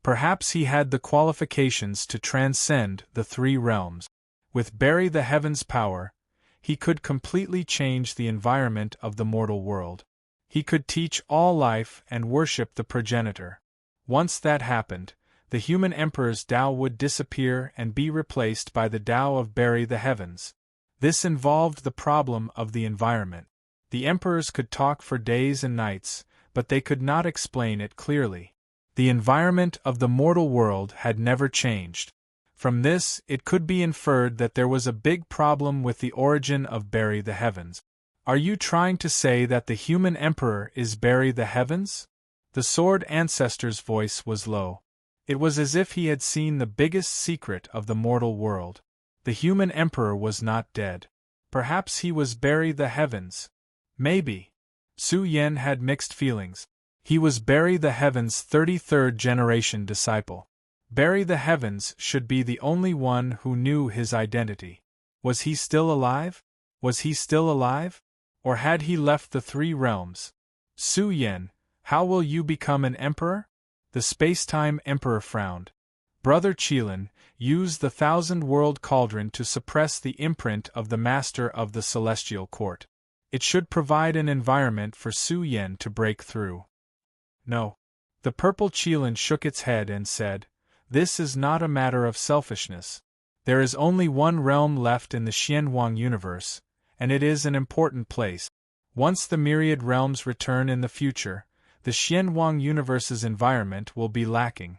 Perhaps he had the qualifications to transcend the three realms. With Bury the Heavens' power, he could completely change the environment of the mortal world. He could teach all life and worship the progenitor. Once that happened, the human emperor's Tao would disappear and be replaced by the Tao of Bury the Heavens. This involved the problem of the environment. The emperors could talk for days and nights, but they could not explain it clearly. The environment of the mortal world had never changed. From this, it could be inferred that there was a big problem with the origin of Bury the Heavens. Are you trying to say that the human emperor is Bury the Heavens? The Sword Ancestor's voice was low. It was as if he had seen the biggest secret of the mortal world. The human emperor was not dead. Perhaps he was Bury the Heavens. Maybe. Su Yan had mixed feelings. He was Bury the Heavens' 33rd generation disciple. Bury the Heavens should be the only one who knew his identity. Was he still alive? Was he still alive? Or had he left the three realms? Su Yan, how will you become an emperor? The space-time emperor frowned. Brother Qilin, use the 1,000-world cauldron to suppress the imprint of the master of the celestial court. It should provide an environment for Su Yan to break through. No. The purple Qilin shook its head and said, "This is not a matter of selfishness. There is only one realm left in the Xianwang universe, and it is an important place. Once the myriad realms return in the future, the Xianwang universe's environment will be lacking.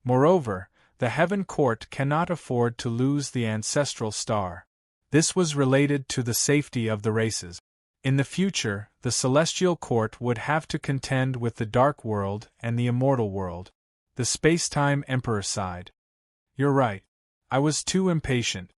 Moreover, the Heaven Court cannot afford to lose the ancestral star." This was related to the safety of the races. In the future, the Celestial Court would have to contend with the Dark World and the Immortal World. The space-time emperor sighed. "You're right. I was too impatient.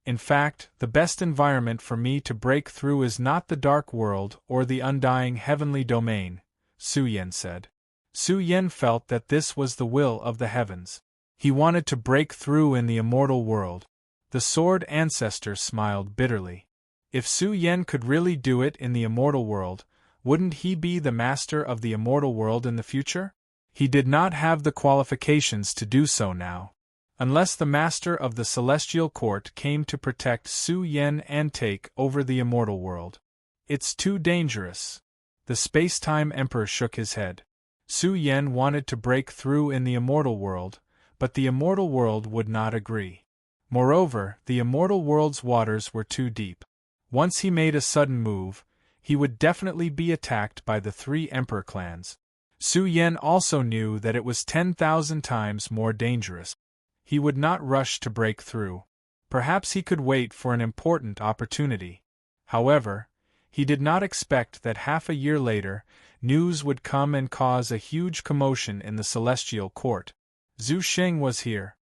In fact, the best environment for me to break through is not the Dark World or the undying heavenly domain," Su Yan said. Su Yan felt that this was the will of the heavens. He wanted to break through in the immortal world. The Sword Ancestor smiled bitterly. If Su Yan could really do it in the immortal world, wouldn't he be the master of the immortal world in the future? He did not have the qualifications to do so now. Unless the master of the Celestial Court came to protect Su Yan and take over the immortal world. It's too dangerous. The space-time emperor shook his head. Su Yan wanted to break through in the immortal world, but the immortal world would not agree. Moreover, the immortal world's waters were too deep. Once he made a sudden move, he would definitely be attacked by the three emperor clans. Su Yan also knew that it was 10,000 times more dangerous. He would not rush to break through. Perhaps he could wait for an important opportunity. However, he did not expect that half a year later, news would come and cause a huge commotion in the Celestial Court. Zhu Xing was here.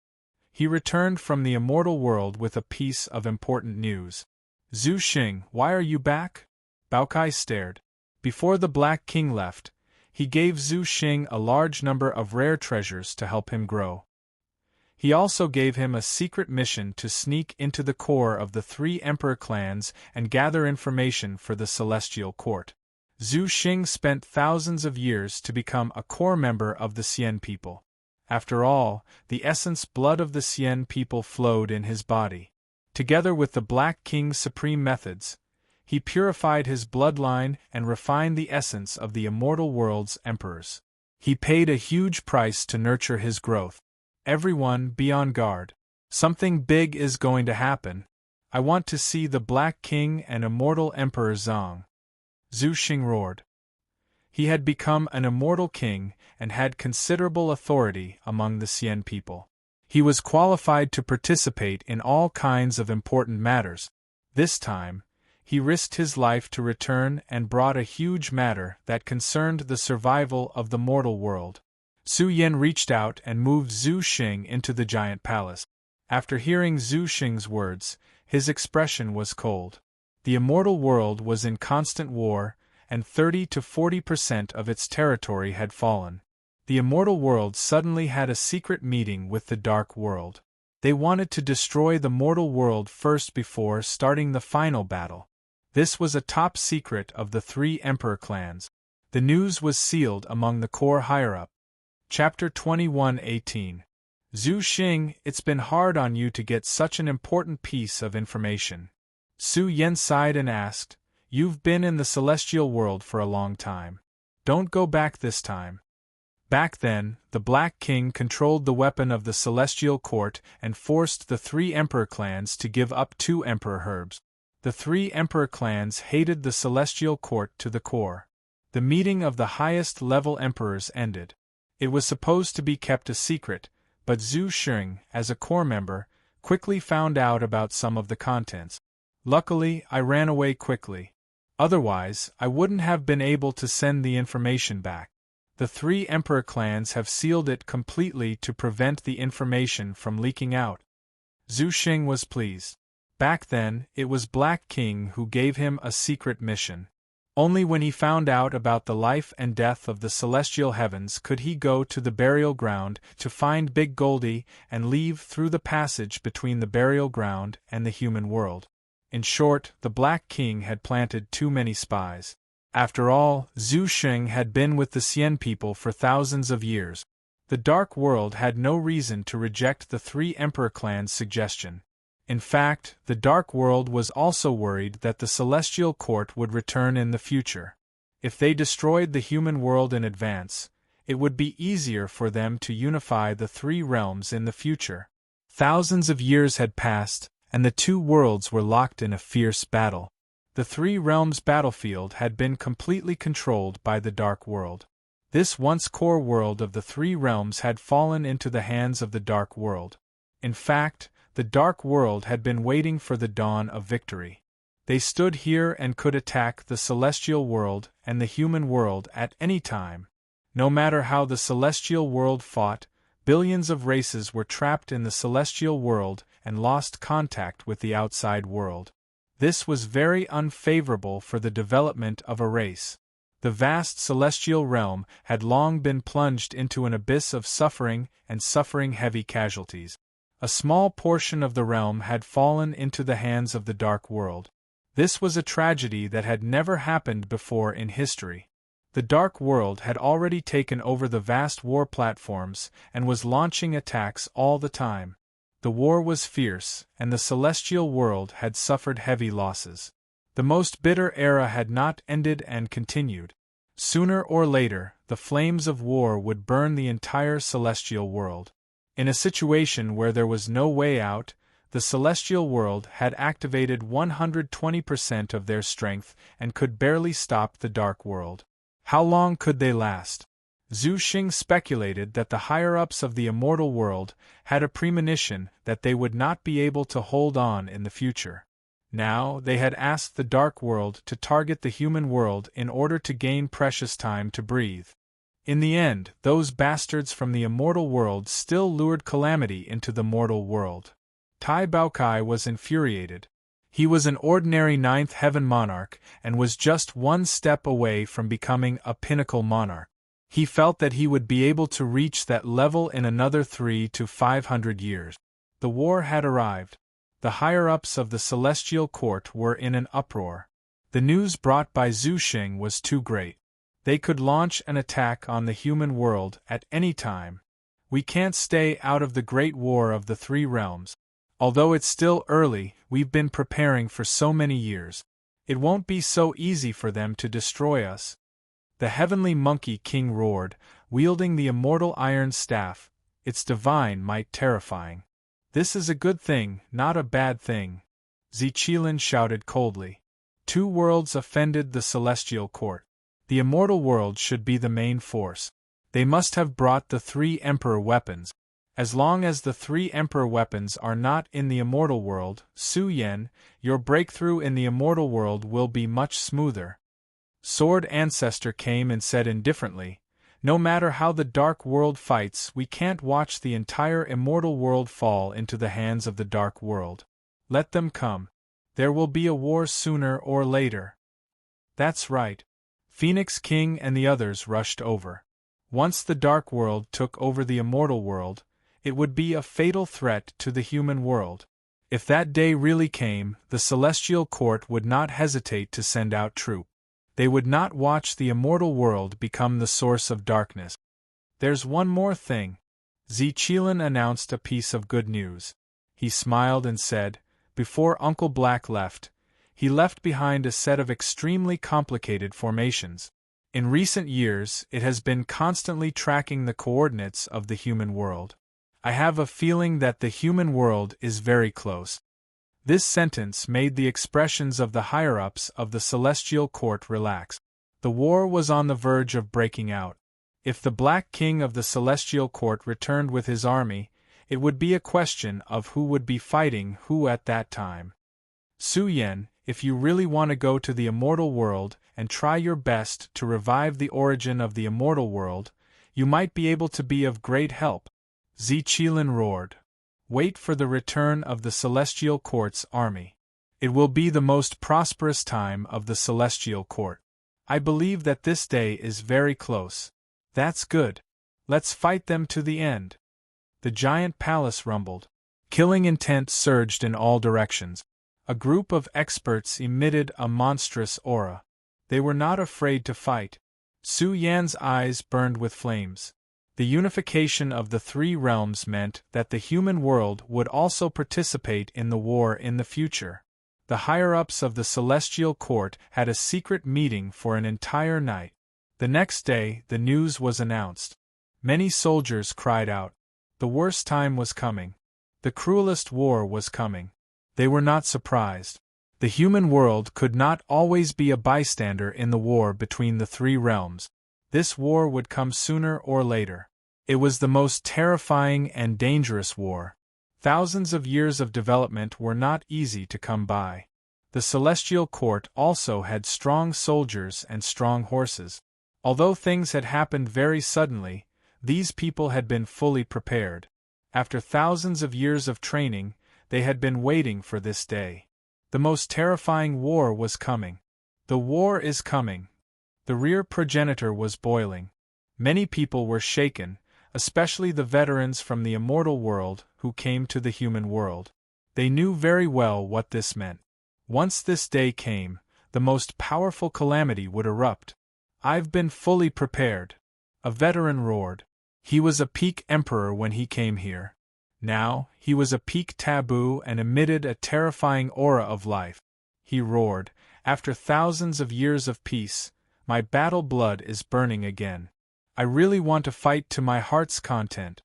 He returned from the immortal world with a piece of important news. "Zhu Xing, why are you back?" Bao Kai stared. Before the Black King left, he gave Zhu Xing a large number of rare treasures to help him grow. He also gave him a secret mission to sneak into the core of the three emperor clans and gather information for the Celestial Court. Zhu Xing spent thousands of years to become a core member of the Xian people. After all, the essence blood of the Xian people flowed in his body. Together with the Black King's supreme methods, He purified his bloodline and refined the essence of the immortal world's emperors. He paid a huge price to nurture his growth. Everyone be on guard. Something big is going to happen. I want to see the Black King and immortal Emperor Zhang. Zhu Xing roared. He had become an immortal king and had considerable authority among the Xian people. He was qualified to participate in all kinds of important matters. This time, he risked his life to return and brought a huge matter that concerned the survival of the mortal world. Su Yan reached out and moved Zhu Xing into the giant palace. After hearing Zhu Xing's words, his expression was cold. The immortal world was in constant war, and 30 to 40% of its territory had fallen. The immortal world suddenly had a secret meeting with the dark world. They wanted to destroy the mortal world first before starting the final battle. This was a top secret of the 3 emperor clans. The news was sealed among the core higher-up. Chapter 21:18. Zhu Xing, it's been hard on you to get such an important piece of information. Su Yan sighed and asked, You've been in the celestial world for a long time. Don't go back this time. Back then, the Black King controlled the weapon of the celestial court and forced the 3 emperor clans to give up 2 emperor herbs. The 3 emperor clans hated the celestial court to the core. The meeting of the highest level emperors ended. It was supposed to be kept a secret, but Zhu Xing, as a core member, quickly found out about some of the contents. Luckily, I ran away quickly. Otherwise, I wouldn't have been able to send the information back. The 3 emperor clans have sealed it completely to prevent the information from leaking out. Zhu Xing was pleased. Back then, it was Black King who gave him a secret mission. Only when he found out about the life and death of the celestial heavens could he go to the burial ground to find Big Goldie and leave through the passage between the burial ground and the human world. In short, the Black King had planted too many spies. After all, Zhu Xing had been with the Xian people for thousands of years. The Dark World had no reason to reject the 3 emperor clans' suggestion. In fact, the Dark World was also worried that the Celestial Court would return in the future. If they destroyed the human world in advance, it would be easier for them to unify the 3 realms in the future. Thousands of years had passed, and the 2 worlds were locked in a fierce battle. The 3 realms' battlefield had been completely controlled by the Dark World. This once core world of the 3 realms had fallen into the hands of the Dark World. In fact, the Dark World had been waiting for the dawn of victory. They stood here and could attack the celestial world and the human world at any time. No matter how the celestial world fought, billions of races were trapped in the celestial world and lost contact with the outside world. This was very unfavorable for the development of a race. The vast celestial realm had long been plunged into an abyss of suffering and suffering heavy casualties. A small portion of the realm had fallen into the hands of the Dark World. This was a tragedy that had never happened before in history. The Dark World had already taken over the vast war platforms and was launching attacks all the time. The war was fierce, and the celestial world had suffered heavy losses. The most bitter era had not ended and continued. Sooner or later, the flames of war would burn the entire celestial world. In a situation where there was no way out, the celestial world had activated 120% of their strength and could barely stop the Dark World. How long could they last? Zhu Xing speculated that the higher-ups of the immortal world had a premonition that they would not be able to hold on in the future. Now, they had asked the Dark World to target the human world in order to gain precious time to breathe. In the end, those bastards from the immortal world still lured calamity into the mortal world. Tai Baokai was infuriated. He was an ordinary 9th heaven monarch and was just one step away from becoming a pinnacle monarch. He felt that he would be able to reach that level in another 300 to 500 years. The war had arrived. The higher-ups of the celestial court were in an uproar. The news brought by Zhu Xing was too great. They could launch an attack on the human world at any time. We can't stay out of the great war of the 3 realms. Although it's still early, we've been preparing for so many years. It won't be so easy for them to destroy us. The heavenly monkey king roared, wielding the immortal iron staff, its divine might terrifying. This is a good thing, not a bad thing. Zichilin shouted coldly. Two worlds offended the celestial court. The immortal world should be the main force. They must have brought the three emperor weapons. As long as the three emperor weapons are not in the immortal world, Su Yan, your breakthrough in the immortal world will be much smoother. Sword Ancestor came and said indifferently, no matter how the dark world fights, we can't watch the entire immortal world fall into the hands of the dark world. Let them come. There will be a war sooner or later. That's right. Phoenix King and the others rushed over. Once the dark world took over the immortal world, it would be a fatal threat to the human world. If that day really came, the celestial court would not hesitate to send out troops. They would not watch the immortal world become the source of darkness. There's one more thing. Zichilin announced a piece of good news. He smiled and said, before Uncle Black left, he left behind a set of extremely complicated formations. In recent years, it has been constantly tracking the coordinates of the human world. I have a feeling that the human world is very close. This sentence made the expressions of the higher-ups of the celestial court relax. The war was on the verge of breaking out. If the Black King of the celestial court returned with his army, it would be a question of who would be fighting who at that time. Su Yan, if you really want to go to the immortal world and try your best to revive the origin of the immortal world, you might be able to be of great help. Zichilin roared. Wait for the return of the Celestial Court's army. It will be the most prosperous time of the Celestial Court. I believe that this day is very close. That's good. Let's fight them to the end. The giant palace rumbled. Killing intent surged in all directions. A group of experts emitted a monstrous aura. They were not afraid to fight. Su Yan's eyes burned with flames. The unification of the three realms meant that the human world would also participate in the war in the future. The higher-ups of the Celestial Court had a secret meeting for an entire night. The next day, the news was announced. Many soldiers cried out. The worst time was coming. The cruelest war was coming. They were not surprised. The human world could not always be a bystander in the war between the three realms. This war would come sooner or later. It was the most terrifying and dangerous war. Thousands of years of development were not easy to come by. The Celestial Court also had strong soldiers and strong horses. Although things had happened very suddenly, these people had been fully prepared. After thousands of years of training, they had been waiting for this day. The most terrifying war was coming. The war is coming. The rear progenitor was boiling. Many people were shaken, especially the veterans from the immortal world who came to the human world. They knew very well what this meant. Once this day came, the most powerful calamity would erupt. I've been fully prepared. A veteran roared. He was a peak emperor when he came here. Now, he was a peak taboo and emitted a terrifying aura of life. He roared, after thousands of years of peace, my battle blood is burning again. I really want to fight to my heart's content.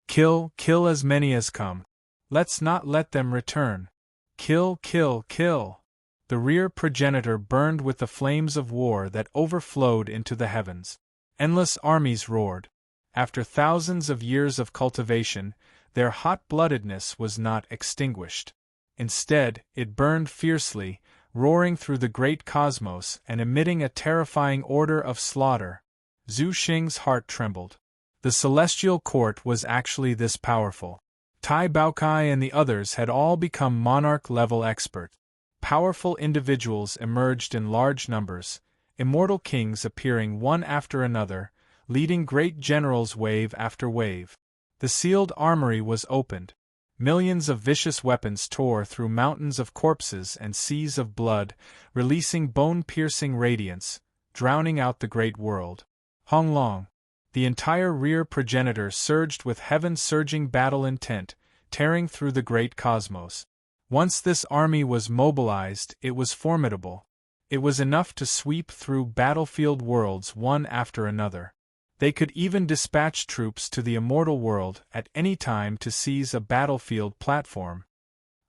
Kill as many as come. Let's not let them return. Kill. The rear progenitor burned with the flames of war that overflowed into the heavens. Endless armies roared. After thousands of years of cultivation, their hot-bloodedness was not extinguished. Instead, it burned fiercely, roaring through the great cosmos and emitting a terrifying odor of slaughter. Zhu Xing's heart trembled. The Celestial Court was actually this powerful. Tai Baokai and the others had all become monarch-level experts. Powerful individuals emerged in large numbers, immortal kings appearing one after another, leading great generals wave after wave. The sealed armory was opened. Millions of vicious weapons tore through mountains of corpses and seas of blood, releasing bone-piercing radiance, drowning out the great world. Honglong. The entire rear progenitor surged with heaven-surging battle intent, tearing through the great cosmos. Once this army was mobilized, it was formidable. It was enough to sweep through battlefield worlds one after another. They could even dispatch troops to the immortal world at any time to seize a battlefield platform.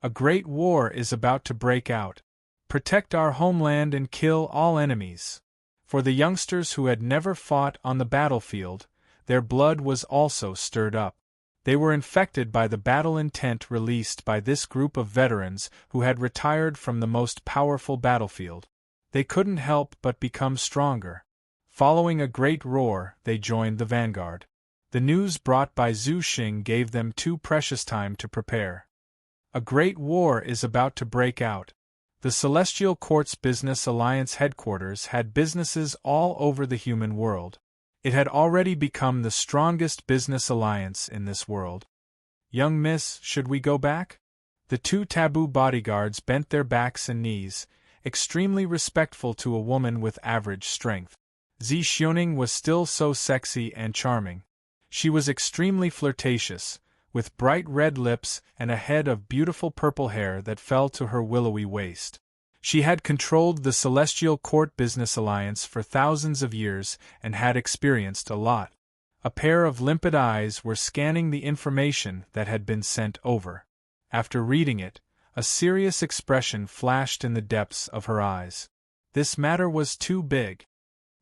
A great war is about to break out. Protect our homeland and kill all enemies. For the youngsters who had never fought on the battlefield, their blood was also stirred up. They were infected by the battle intent released by this group of veterans who had retired from the most powerful battlefield. They couldn't help but become stronger. Following a great roar, they joined the vanguard. The news brought by Zhu Xing gave them too precious time to prepare. A great war is about to break out. The Celestial Court's Business Alliance headquarters had businesses all over the human world. It had already become the strongest business alliance in this world. Young miss, should we go back? The two taboo bodyguards bent their backs and knees, extremely respectful to a woman with average strength. Zi Xiaoning was still so sexy and charming. She was extremely flirtatious, with bright red lips and a head of beautiful purple hair that fell to her willowy waist. She had controlled the Celestial Court Business Alliance for thousands of years and had experienced a lot. A pair of limpid eyes were scanning the information that had been sent over. After reading it, a serious expression flashed in the depths of her eyes. This matter was too big.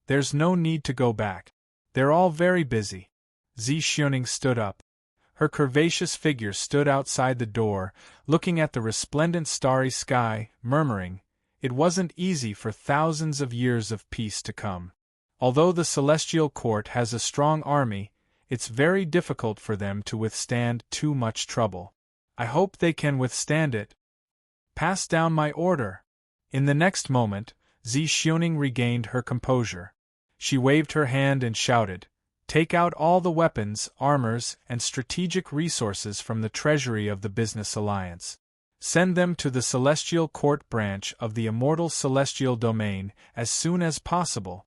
There's no need to go back. They're all very busy. Zi Xiaoning stood up. Her curvaceous figure stood outside the door, looking at the resplendent starry sky, murmuring, "It wasn't easy for thousands of years of peace to come. Although the Celestial Court has a strong army, it's very difficult for them to withstand too much trouble. I hope they can withstand it. Pass down my order." In the next moment, Zi Xiaoning regained her composure. She waved her hand and shouted, "Take out all the weapons, armors, and strategic resources from the treasury of the Business Alliance. Send them to the Celestial Court branch of the Immortal Celestial Domain as soon as possible."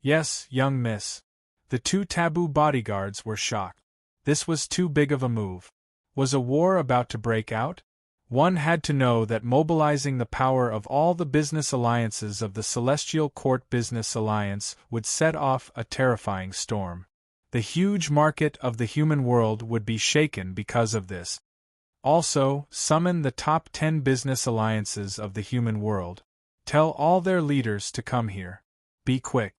"Yes, young miss." The two taboo bodyguards were shocked. This was too big of a move. Was a war about to break out? One had to know that mobilizing the power of all the business alliances of the Celestial Court Business Alliance would set off a terrifying storm. The huge market of the human world would be shaken because of this. Also, summon the top 10 business alliances of the human world. Tell all their leaders to come here. Be quick.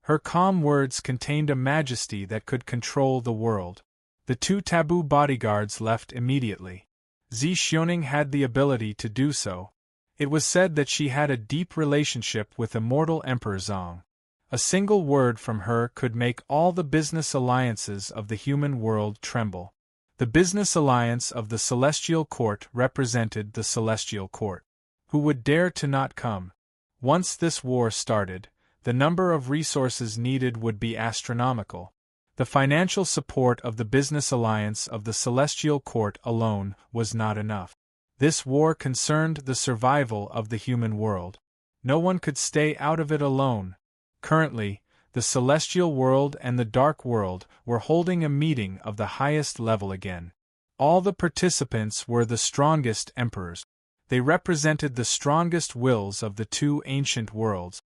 Her calm words contained a majesty that could control the world. The two taboo bodyguards left immediately. Zi Xiaoning had the ability to do so. It was said that she had a deep relationship with immortal Emperor Zhang. A single word from her could make all the business alliances of the human world tremble. The business alliance of the Celestial Court represented the Celestial Court. Who would dare to not come? Once this war started, the number of resources needed would be astronomical. The financial support of the business alliance of the Celestial Court alone was not enough. This war concerned the survival of the human world. No one could stay out of it alone. Currently, the Celestial World and the Dark World were holding a meeting of the highest level again. All the participants were the strongest emperors. They represented the strongest wills of the two ancient worlds.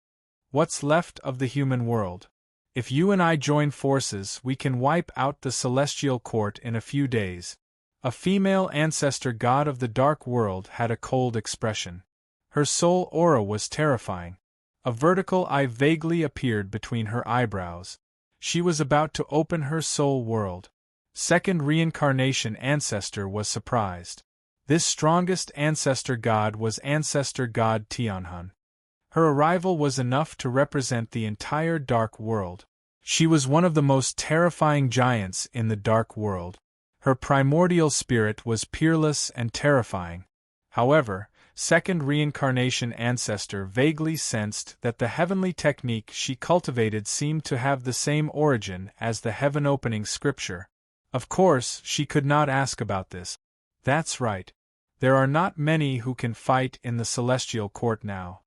What's left of the human world? If you and I join forces, we can wipe out the Celestial Court in a few days. A female ancestor god of the Dark World had a cold expression. Her soul aura was terrifying. A vertical eye vaguely appeared between her eyebrows. She was about to open her soul world. Second reincarnation ancestor was surprised. This strongest ancestor god was ancestor god Tianhun. Her arrival was enough to represent the entire Dark World. She was one of the most terrifying giants in the Dark World. Her primordial spirit was peerless and terrifying. However, second reincarnation ancestor vaguely sensed that the heavenly technique she cultivated seemed to have the same origin as the heaven-opening scripture. Of course, she could not ask about this. That's right. There are not many who can fight in the Celestial Court now.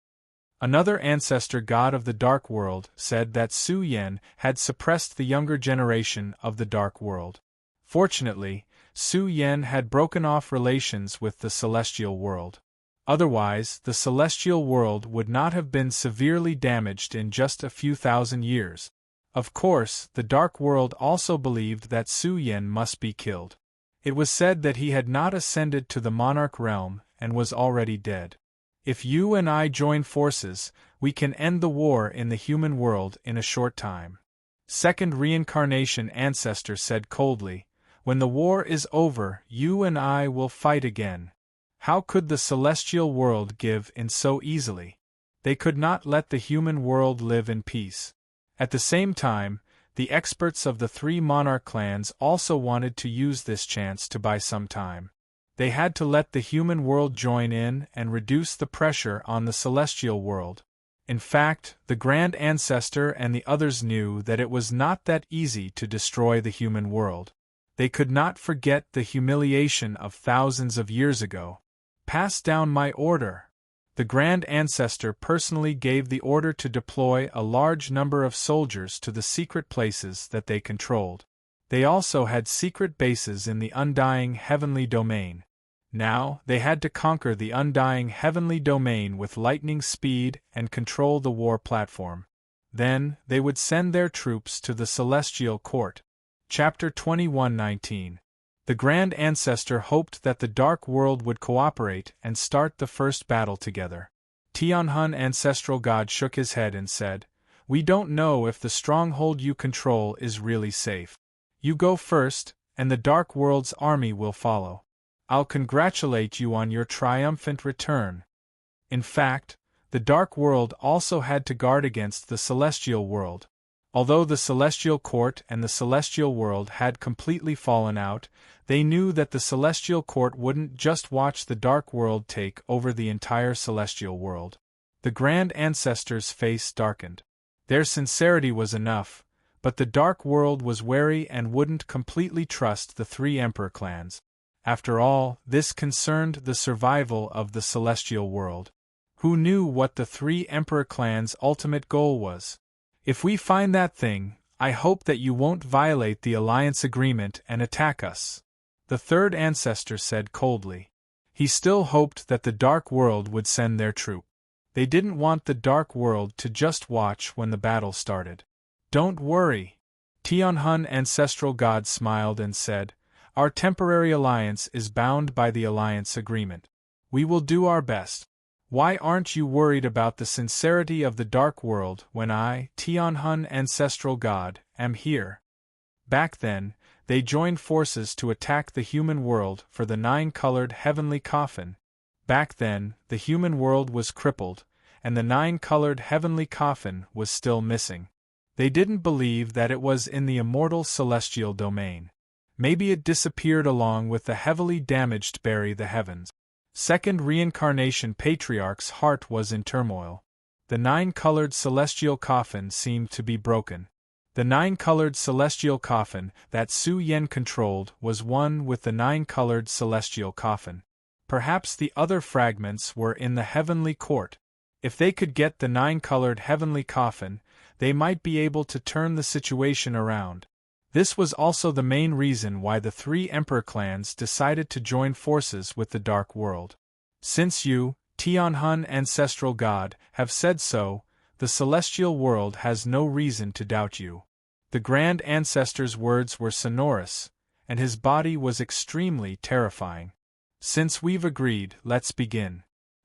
Another ancestor god of the Dark World said that Su Yan had suppressed the younger generation of the Dark World. Fortunately, Su Yan had broken off relations with the Celestial World. Otherwise, the celestial world would not have been severely damaged in just a few thousand years. Of course, the Dark World also believed that Su Yen must be killed. It was said that he had not ascended to the monarch realm and was already dead. If you and I join forces, we can end the war in the human world in a short time. Second reincarnation ancestor said coldly, when the war is over, you and I will fight again. How could the celestial world give in so easily? They could not let the human world live in peace. At the same time, the experts of the three monarch clans also wanted to use this chance to buy some time. They had to let the human world join in and reduce the pressure on the celestial world. In fact, the Grand Ancestor and the others knew that it was not that easy to destroy the human world. They could not forget the humiliation of thousands of years ago. Pass down my order. The Grand Ancestor personally gave the order to deploy a large number of soldiers to the secret places that they controlled. They also had secret bases in the undying heavenly domain. Now, they had to conquer the undying heavenly domain with lightning speed and control the war platform. Then, they would send their troops to the celestial court. Chapter 21:19. The Grand Ancestor hoped that the Dark World would cooperate and start the first battle together. Tianhun Ancestral God shook his head and said, "We don't know if the stronghold you control is really safe. You go first, and the Dark World's army will follow. I'll congratulate you on your triumphant return." In fact, the Dark World also had to guard against the Celestial World. Although the Celestial Court and the Celestial World had completely fallen out, they knew that the Celestial Court wouldn't just watch the Dark World take over the entire Celestial World. The Grand Ancestor's face darkened. Their sincerity was enough, but the Dark World was wary and wouldn't completely trust the three Emperor clans. After all, this concerned the survival of the Celestial World. Who knew what the three Emperor clans' ultimate goal was? If we find that thing, I hope that you won't violate the alliance agreement and attack us, the third ancestor said coldly. He still hoped that the Dark World would send their troop. They didn't want the Dark World to just watch when the battle started. Don't worry. Tianhun Ancestral God smiled and said, "Our temporary alliance is bound by the alliance agreement. We will do our best. Why aren't you worried about the sincerity of the Dark World when I, Tianhun Ancestral God, am here?" Back then, they joined forces to attack the human world for the nine-colored heavenly coffin. Back then, the human world was crippled, and the nine-colored heavenly coffin was still missing. They didn't believe that it was in the immortal celestial domain. Maybe it disappeared along with the heavily damaged Bury the Heavens. Second reincarnation patriarch's heart was in turmoil. The nine-colored celestial coffin seemed to be broken. The nine-colored celestial coffin that Su Yen controlled was one with the nine-colored celestial coffin. Perhaps the other fragments were in the heavenly court. If they could get the nine-colored heavenly coffin, they might be able to turn the situation around. This was also the main reason why the three Emperor clans decided to join forces with the Dark World. Since you, Tianhun Ancestral God, have said so, the Celestial World has no reason to doubt you. The Grand Ancestor's words were sonorous, and his body was extremely terrifying. Since we've agreed, let's begin.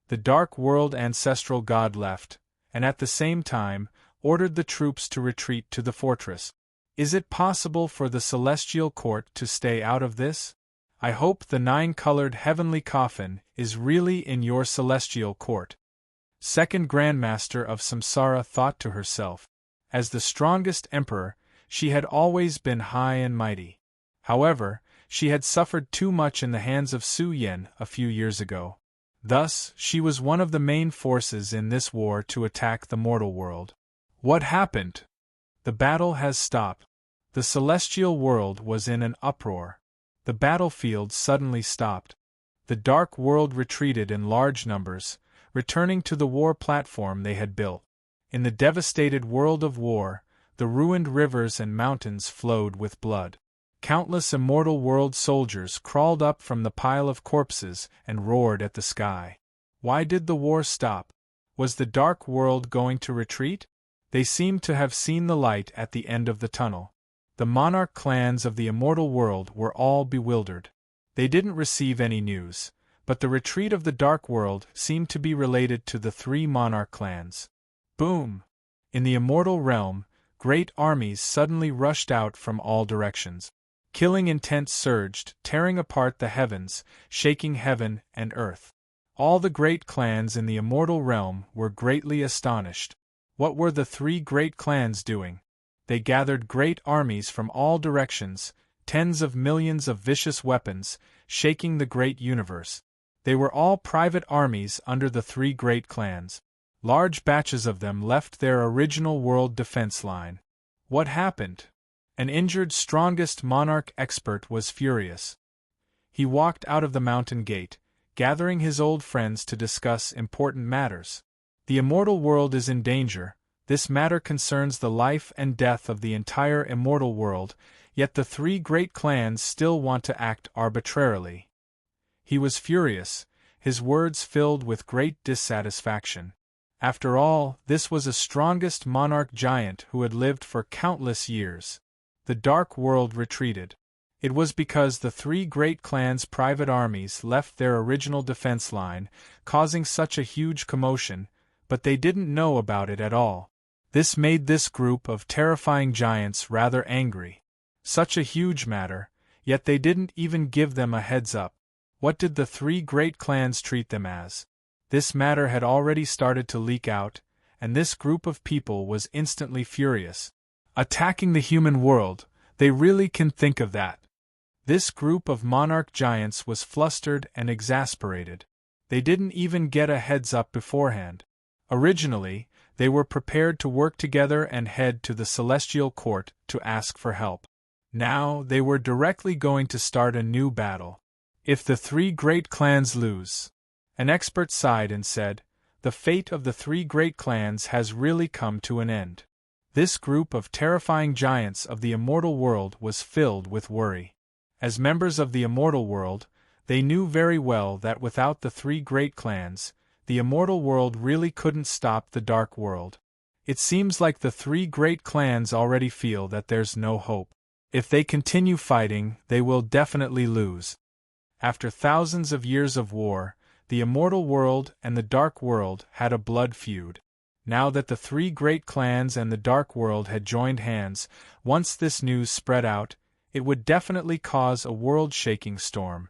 The Dark World Ancestral God left, and at the same time, ordered the troops to retreat to the fortress. Is it possible for the Celestial Court to stay out of this? I hope the nine-colored heavenly coffin is really in your Celestial Court. Second Grandmaster of Samsara thought to herself. As the strongest emperor, she had always been high and mighty. However, she had suffered too much in the hands of Su Yen a few years ago. Thus, she was one of the main forces in this war to attack the mortal world. What happened? The battle has stopped. The celestial world was in an uproar. The battlefield suddenly stopped. The Dark World retreated in large numbers, returning to the war platform they had built. In the devastated world of war, the ruined rivers and mountains flowed with blood. Countless immortal world soldiers crawled up from the pile of corpses and roared at the sky. Why did the war stop? Was the dark world going to retreat? They seemed to have seen the light at the end of the tunnel. The monarch clans of the immortal world were all bewildered. They didn't receive any news, but the retreat of the dark world seemed to be related to the three monarch clans. Boom! In the immortal realm, great armies suddenly rushed out from all directions. Killing intent surged, tearing apart the heavens, shaking heaven and earth. All the great clans in the immortal realm were greatly astonished. What were the three great clans doing? They gathered great armies from all directions, tens of millions of vicious weapons, shaking the great universe. They were all private armies under the three great clans. Large batches of them left their original world defense line. What happened? An injured strongest monarch expert was furious. He walked out of the mountain gate, gathering his old friends to discuss important matters. The immortal world is in danger. This matter concerns the life and death of the entire immortal world, yet the three great clans still want to act arbitrarily. He was furious, his words filled with great dissatisfaction. After all, this was a strongest monarch giant who had lived for countless years. The dark world retreated. It was because the three great clans' private armies left their original defense line, causing such a huge commotion, but they didn't know about it at all. This made this group of terrifying giants rather angry. Such a huge matter, yet they didn't even give them a heads up. What did the three great clans treat them as? This matter had already started to leak out, and this group of people was instantly furious. Attacking the human world, they really can think of that. This group of monarch giants was flustered and exasperated. They didn't even get a heads up beforehand. Originally, they were prepared to work together and head to the celestial court to ask for help. Now they were directly going to start a new battle. If the three great clans lose, an expert sighed and said, the fate of the three great clans has really come to an end. This group of terrifying giants of the immortal world was filled with worry. As members of the immortal world, they knew very well that without the three great clans, the immortal world really couldn't stop the dark world. It seems like the three great clans already feel that there's no hope. If they continue fighting, they will definitely lose. After thousands of years of war, the immortal world and the dark world had a blood feud. Now that the three great clans and the dark world had joined hands, once this news spread out, it would definitely cause a world-shaking storm.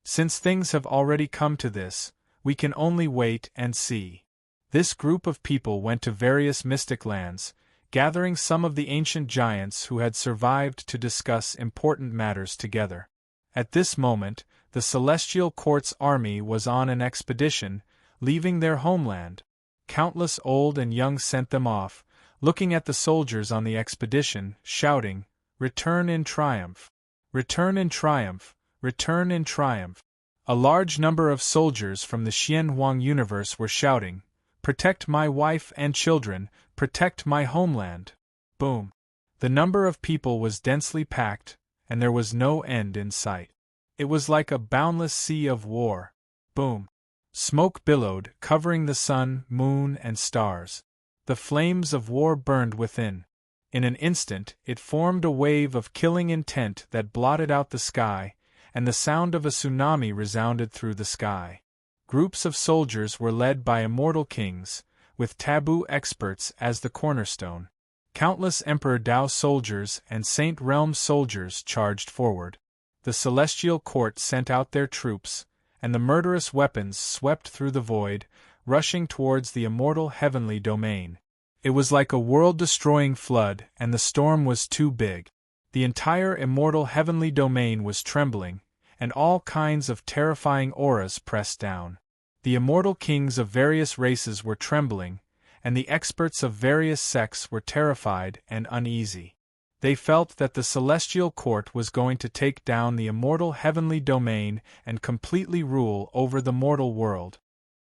Since things have already come to this, we can only wait and see. This group of people went to various mystic lands, gathering some of the ancient giants who had survived to discuss important matters together. At this moment, the Celestial Court's army was on an expedition, leaving their homeland. Countless old and young sent them off, looking at the soldiers on the expedition, shouting, "Return in triumph! Return in triumph! Return in triumph!" A large number of soldiers from the Xianhuang universe were shouting, "Protect my wife and children! Protect my homeland!" Boom! The number of people was densely packed, and there was no end in sight. It was like a boundless sea of war. Boom! Smoke billowed, covering the sun, moon, and stars. The flames of war burned within. In an instant, it formed a wave of killing intent that blotted out the sky, and the sound of a tsunami resounded through the sky. Groups of soldiers were led by immortal kings, with taboo experts as the cornerstone. Countless Emperor Dao soldiers and Saint Realm soldiers charged forward. The Celestial Court sent out their troops, and the murderous weapons swept through the void, rushing towards the immortal heavenly domain. It was like a world-destroying flood, and the storm was too big. The entire immortal heavenly domain was trembling, and all kinds of terrifying auras pressed down. The immortal kings of various races were trembling, and the experts of various sects were terrified and uneasy. They felt that the Celestial Court was going to take down the immortal heavenly domain and completely rule over the mortal world.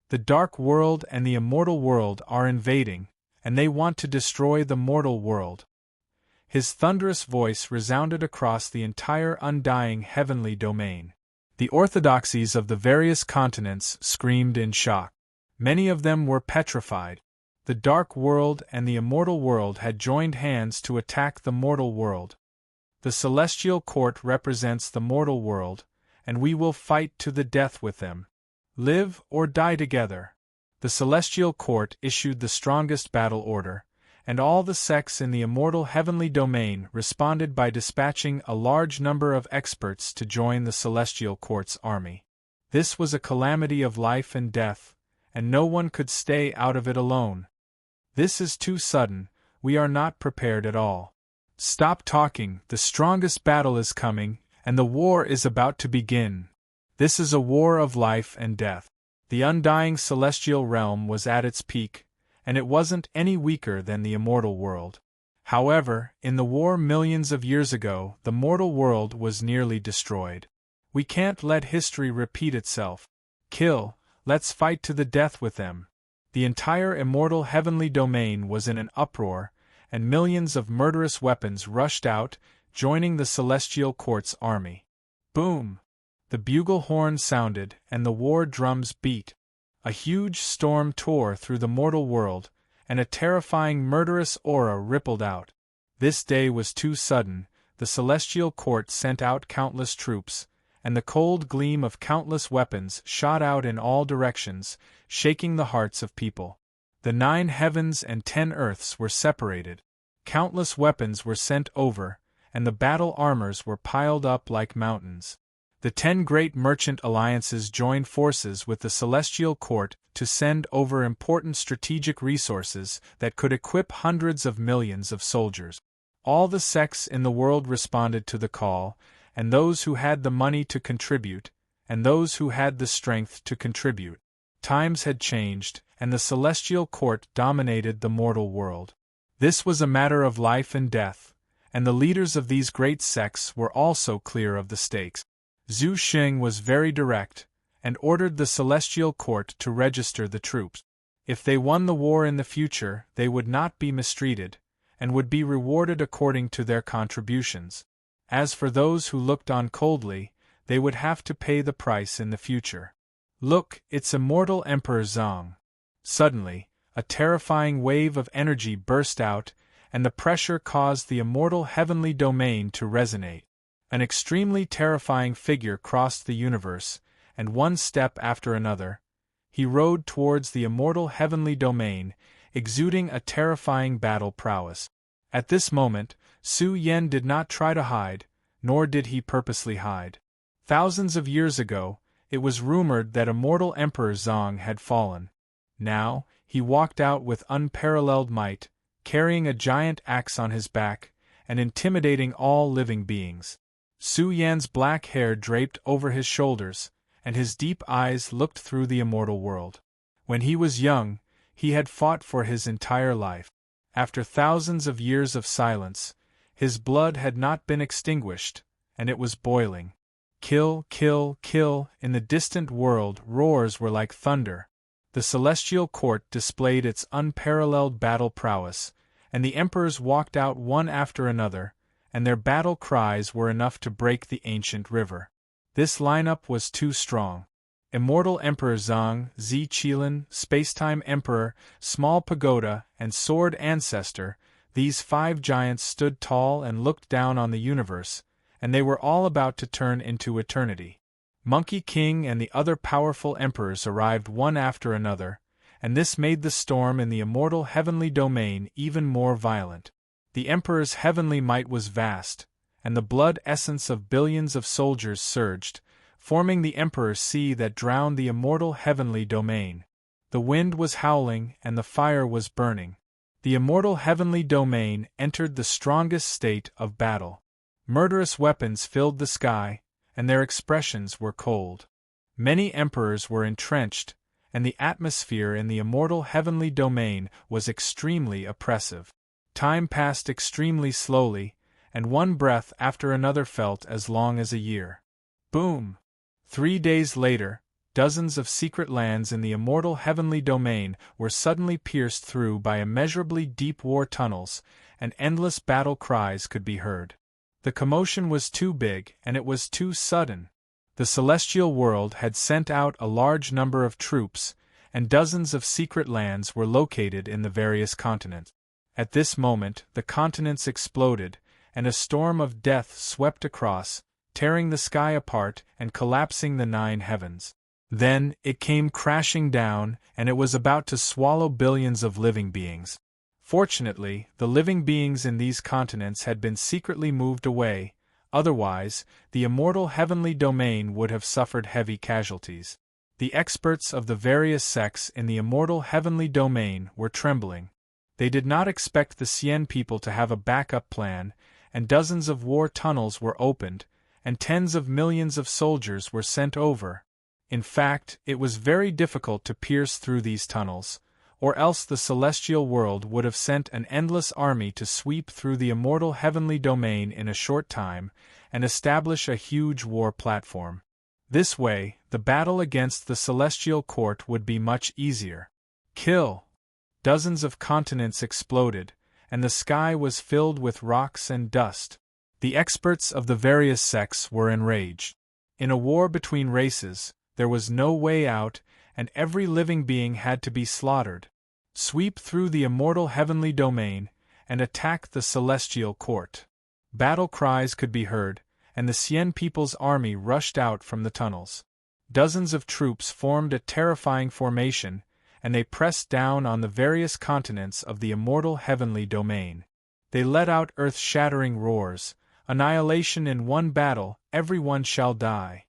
The dark world and the immortal world are invading, and they want to destroy the mortal world. His thunderous voice resounded across the entire undying heavenly domain. The orthodoxies of the various continents screamed in shock. Many of them were petrified. The dark world and the immortal world had joined hands to attack the mortal world. The celestial court represents the mortal world, and we will fight to the death with them. Live or die together. The celestial court issued the strongest battle order, and all the sects in the immortal heavenly domain responded by dispatching a large number of experts to join the celestial court's army. This was a calamity of life and death, and no one could stay out of it alone. This is too sudden, we are not prepared at all. Stop talking, the strongest battle is coming, and the war is about to begin. This is a war of life and death. The undying celestial realm was at its peak, and it wasn't any weaker than the immortal world. However, in the war millions of years ago, the mortal world was nearly destroyed. We can't let history repeat itself. Kill, let's fight to the death with them. The entire immortal heavenly domain was in an uproar, and millions of murderous weapons rushed out, joining the celestial court's army. Boom! The bugle horn sounded, and the war drums beat. A huge storm tore through the mortal world, and a terrifying murderous aura rippled out. This day was too sudden. The celestial court sent out countless troops, and the cold gleam of countless weapons shot out in all directions, shaking the hearts of people. The 9 heavens and 10 earths were separated. Countless weapons were sent over, and the battle armors were piled up like mountains. The 10 great merchant alliances joined forces with the celestial court to send over important strategic resources that could equip hundreds of millions of soldiers. All the sects in the world responded to the call, and those who had the money to contribute, and those who had the strength to contribute. Times had changed, and the celestial court dominated the mortal world. This was a matter of life and death, and the leaders of these great sects were also clear of the stakes. Zhu Xing was very direct, and ordered the celestial court to register the troops. If they won the war in the future, they would not be mistreated, and would be rewarded according to their contributions. As for those who looked on coldly, they would have to pay the price in the future. Look, it's immortal Emperor Zhang. Suddenly, a terrifying wave of energy burst out, and the pressure caused the immortal heavenly domain to resonate. An extremely terrifying figure crossed the universe, and one step after another, he rode towards the immortal heavenly domain, exuding a terrifying battle prowess. At this moment, Su Yen did not try to hide, nor did he purposely hide. Thousands of years ago, it was rumored that immortal Emperor Zhang had fallen. Now, he walked out with unparalleled might, carrying a giant axe on his back, and intimidating all living beings. Su Yan's black hair draped over his shoulders, and his deep eyes looked through the immortal world. When he was young, he had fought for his entire life. After thousands of years of silence, his blood had not been extinguished, and it was boiling. Kill, kill, kill, in the distant world roars were like thunder. The celestial court displayed its unparalleled battle prowess, and the emperors walked out one after another, and their battle cries were enough to break the ancient river. This lineup was too strong. Immortal Emperor Zhang, Zi Qilin, Spacetime Emperor, Small Pagoda, and Sword Ancestor, these 5 giants stood tall and looked down on the universe, and they were all about to turn into eternity. Monkey King and the other powerful emperors arrived one after another, and this made the storm in the immortal heavenly domain even more violent. The emperor's heavenly might was vast, and the blood essence of billions of soldiers surged, forming the emperor's sea that drowned the immortal heavenly domain. The wind was howling and the fire was burning. The immortal heavenly domain entered the strongest state of battle. Murderous weapons filled the sky, and their expressions were cold. Many emperors were entrenched, and the atmosphere in the immortal heavenly domain was extremely oppressive. Time passed extremely slowly, and one breath after another felt as long as a year. Boom! 3 days later, dozens of secret lands in the immortal heavenly domain were suddenly pierced through by immeasurably deep war tunnels, and endless battle cries could be heard. The commotion was too big, and it was too sudden. The The celestial world had sent out a large number of troops, and dozens of secret lands were located in the various continents. At this moment, the continents exploded, and a storm of death swept across, tearing the sky apart and collapsing the 9 heavens. Then, it came crashing down, and it was about to swallow billions of living beings. Fortunately, the living beings in these continents had been secretly moved away, otherwise, the immortal heavenly domain would have suffered heavy casualties. The experts of the various sects in the immortal heavenly domain were trembling. They did not expect the Cien people to have a backup plan, and dozens of war tunnels were opened, and tens of millions of soldiers were sent over. In fact, it was very difficult to pierce through these tunnels, or else the celestial world would have sent an endless army to sweep through the immortal heavenly domain in a short time, and establish a huge war platform. This way, the battle against the celestial court would be much easier. Kill! Dozens of continents exploded, and the sky was filled with rocks and dust. The experts of the various sects were enraged. In a war between races, there was no way out, and every living being had to be slaughtered. Sweep through the immortal heavenly domain, and attack the celestial court. Battle cries could be heard, and the Cien people's army rushed out from the tunnels. Dozens of troops formed a terrifying formation, and they pressed down on the various continents of the immortal heavenly domain. They let out earth-shattering roars, annihilation in one battle, everyone shall die.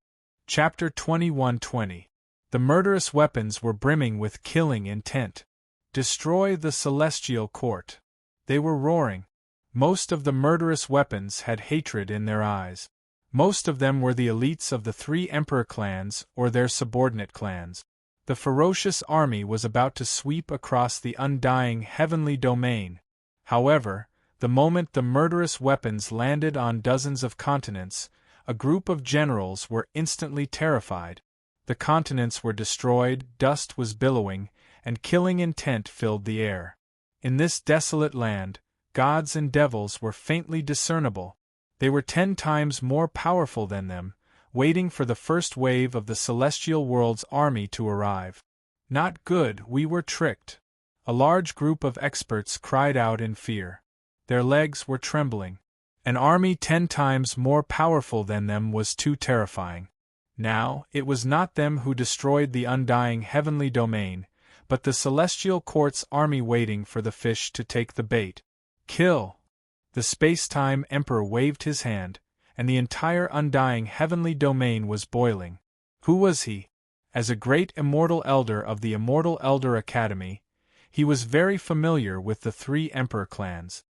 Chapter 21:20. The murderous weapons were brimming with killing intent. Destroy the celestial court. They were roaring. Most of the murderous weapons had hatred in their eyes. Most of them were the elites of the 3 emperor clans or their subordinate clans. The ferocious army was about to sweep across the undying heavenly domain. However, the moment the murderous weapons landed on dozens of continents, a group of generals were instantly terrified. The continents were destroyed, dust was billowing, and killing intent filled the air. In this desolate land, gods and devils were faintly discernible. They were 10 times more powerful than them, waiting for the first wave of the celestial world's army to arrive. Not good, we were tricked. A large group of experts cried out in fear. Their legs were trembling. An army 10 times more powerful than them was too terrifying. Now, it was not them who destroyed the undying heavenly domain, but the celestial court's army waiting for the fish to take the bait. Kill! The space-time emperor waved his hand, and the entire undying heavenly domain was boiling. Who was he? As a great immortal elder of the Immortal Elder Academy, he was very familiar with the 3 emperor clans.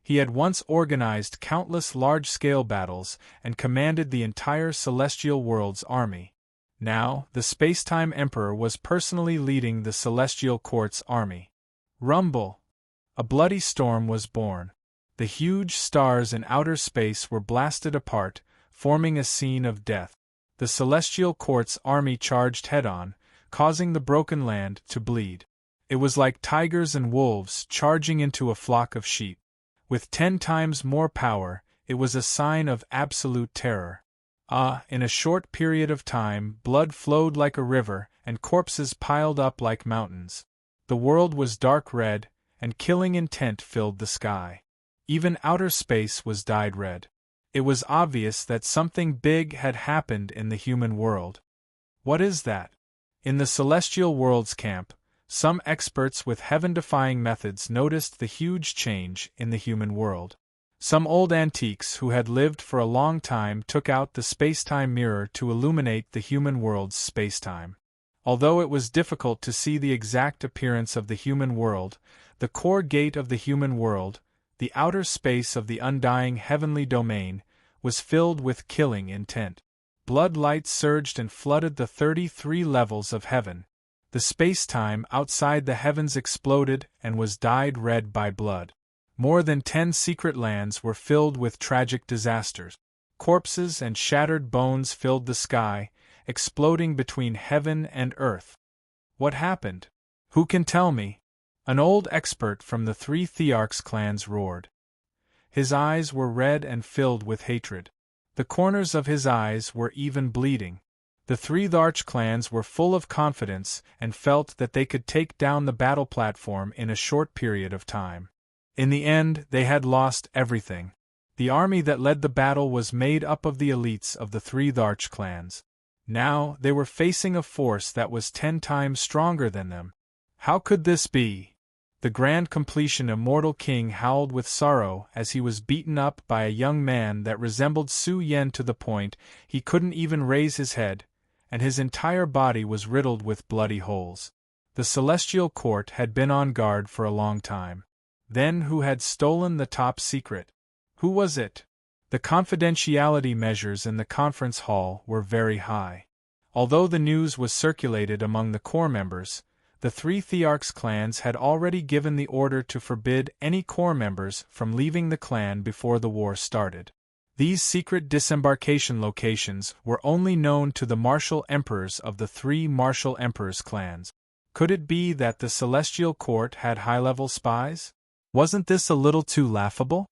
He had once organized countless large-scale battles and commanded the entire celestial world's army. Now, the space-time emperor was personally leading the celestial court's army. Rumble! A bloody storm was born. The huge stars in outer space were blasted apart, forming a scene of death. The celestial court's army charged head-on, causing the broken land to bleed. It was like tigers and wolves charging into a flock of sheep. With 10 times more power, it was a sign of absolute terror. In a short period of time, blood flowed like a river, and corpses piled up like mountains. The world was dark red, and killing intent filled the sky. Even outer space was dyed red. It was obvious that something big had happened in the human world. What is that? In the celestial world's camp, some experts with heaven-defying methods noticed the huge change in the human world. Some old antiques who had lived for a long time took out the space-time mirror to illuminate the human world's space-time. Although it was difficult to see the exact appearance of the human world, the core gate of the human world, the outer space of the undying heavenly domain, was filled with killing intent. Blood light surged and flooded the 33 levels of heaven. The space-time outside the heavens exploded and was dyed red by blood. More than 10 secret lands were filled with tragic disasters. Corpses and shattered bones filled the sky, exploding between heaven and earth. What happened? Who can tell me? An old expert from the 3 Thearchs clans roared. His eyes were red and filled with hatred. The corners of his eyes were even bleeding. The three Tharch clans were full of confidence and felt that they could take down the battle platform in a short period of time. In the end, they had lost everything. The army that led the battle was made up of the elites of the three Tharch clans. Now, they were facing a force that was 10 times stronger than them. How could this be? The Grand Completion Immortal King howled with sorrow as he was beaten up by a young man that resembled Su Yen to the point he couldn't even raise his head, and his entire body was riddled with bloody holes. The Celestial Court had been on guard for a long time. Then who had stolen the top secret? Who was it? The confidentiality measures in the conference hall were very high. Although the news was circulated among the core members, the three Thearchs clans had already given the order to forbid any core members from leaving the clan before the war started. These secret disembarkation locations were only known to the martial emperors of the three martial emperors' clans. Could it be that the Celestial Court had high-level spies? Wasn't this a little too laughable?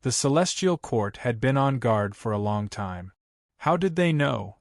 The Celestial Court had been on guard for a long time. How did they know?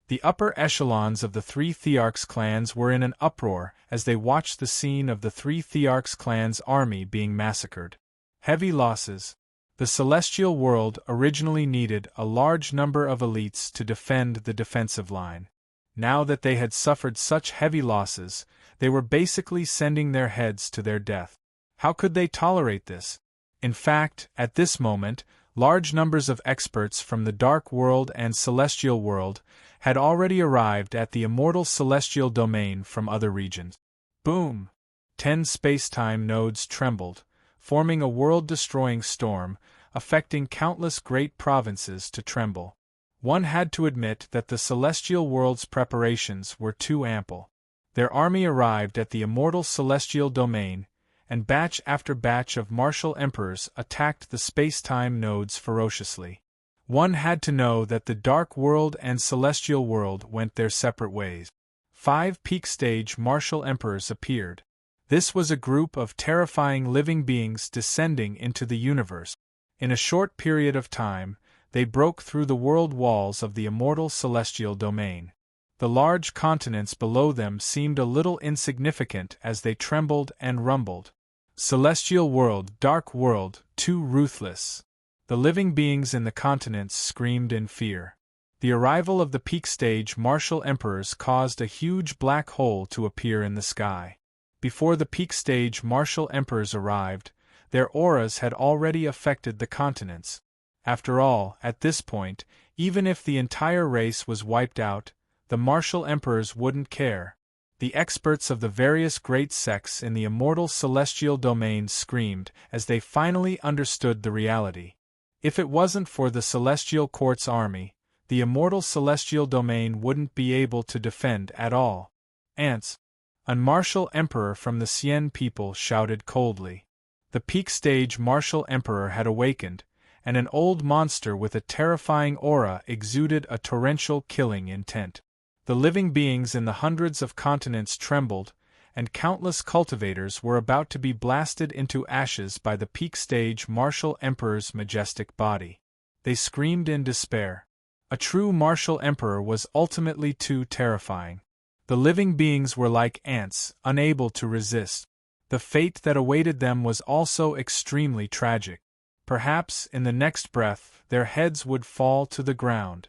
The upper echelons of the three Thearchs clans were in an uproar as they watched the scene of the three Thearchs clans' army being massacred. Heavy losses. The celestial world originally needed a large number of elites to defend the defensive line. Now that they had suffered such heavy losses, they were basically sending their heads to their death. How could they tolerate this? In fact, at this moment, large numbers of experts from the Dark World and Celestial World had already arrived at the immortal celestial domain from other regions. Boom! 10 space-time nodes trembled, forming a world-destroying storm, affecting countless great provinces to tremble. One had to admit that the celestial world's preparations were too ample. Their army arrived at the immortal celestial domain, and batch after batch of martial emperors attacked the space-time nodes ferociously. One had to know that the Dark World and Celestial World went their separate ways. 5 peak-stage martial emperors appeared. This was a group of terrifying living beings descending into the universe. In a short period of time, they broke through the world walls of the immortal celestial domain. The large continents below them seemed a little insignificant as they trembled and rumbled. Celestial world, dark world, too ruthless. The living beings in the continents screamed in fear. The arrival of the peak stage martial emperors caused a huge black hole to appear in the sky. Before the peak stage martial emperors arrived, their auras had already affected the continents. After all, at this point, even if the entire race was wiped out, the martial emperors wouldn't care. The experts of the various great sects in the immortal celestial domain screamed as they finally understood the reality. If it wasn't for the Celestial Court's army, the immortal celestial domain wouldn't be able to defend at all. Ants. A martial emperor from the Sien people shouted coldly. The peak stage martial emperor had awakened, and an old monster with a terrifying aura exuded a torrential killing intent. The living beings in the hundreds of continents trembled, and countless cultivators were about to be blasted into ashes by the peak stage martial emperor's majestic body. They screamed in despair. A true martial emperor was ultimately too terrifying. The living beings were like ants, unable to resist. The fate that awaited them was also extremely tragic. Perhaps, in the next breath, their heads would fall to the ground.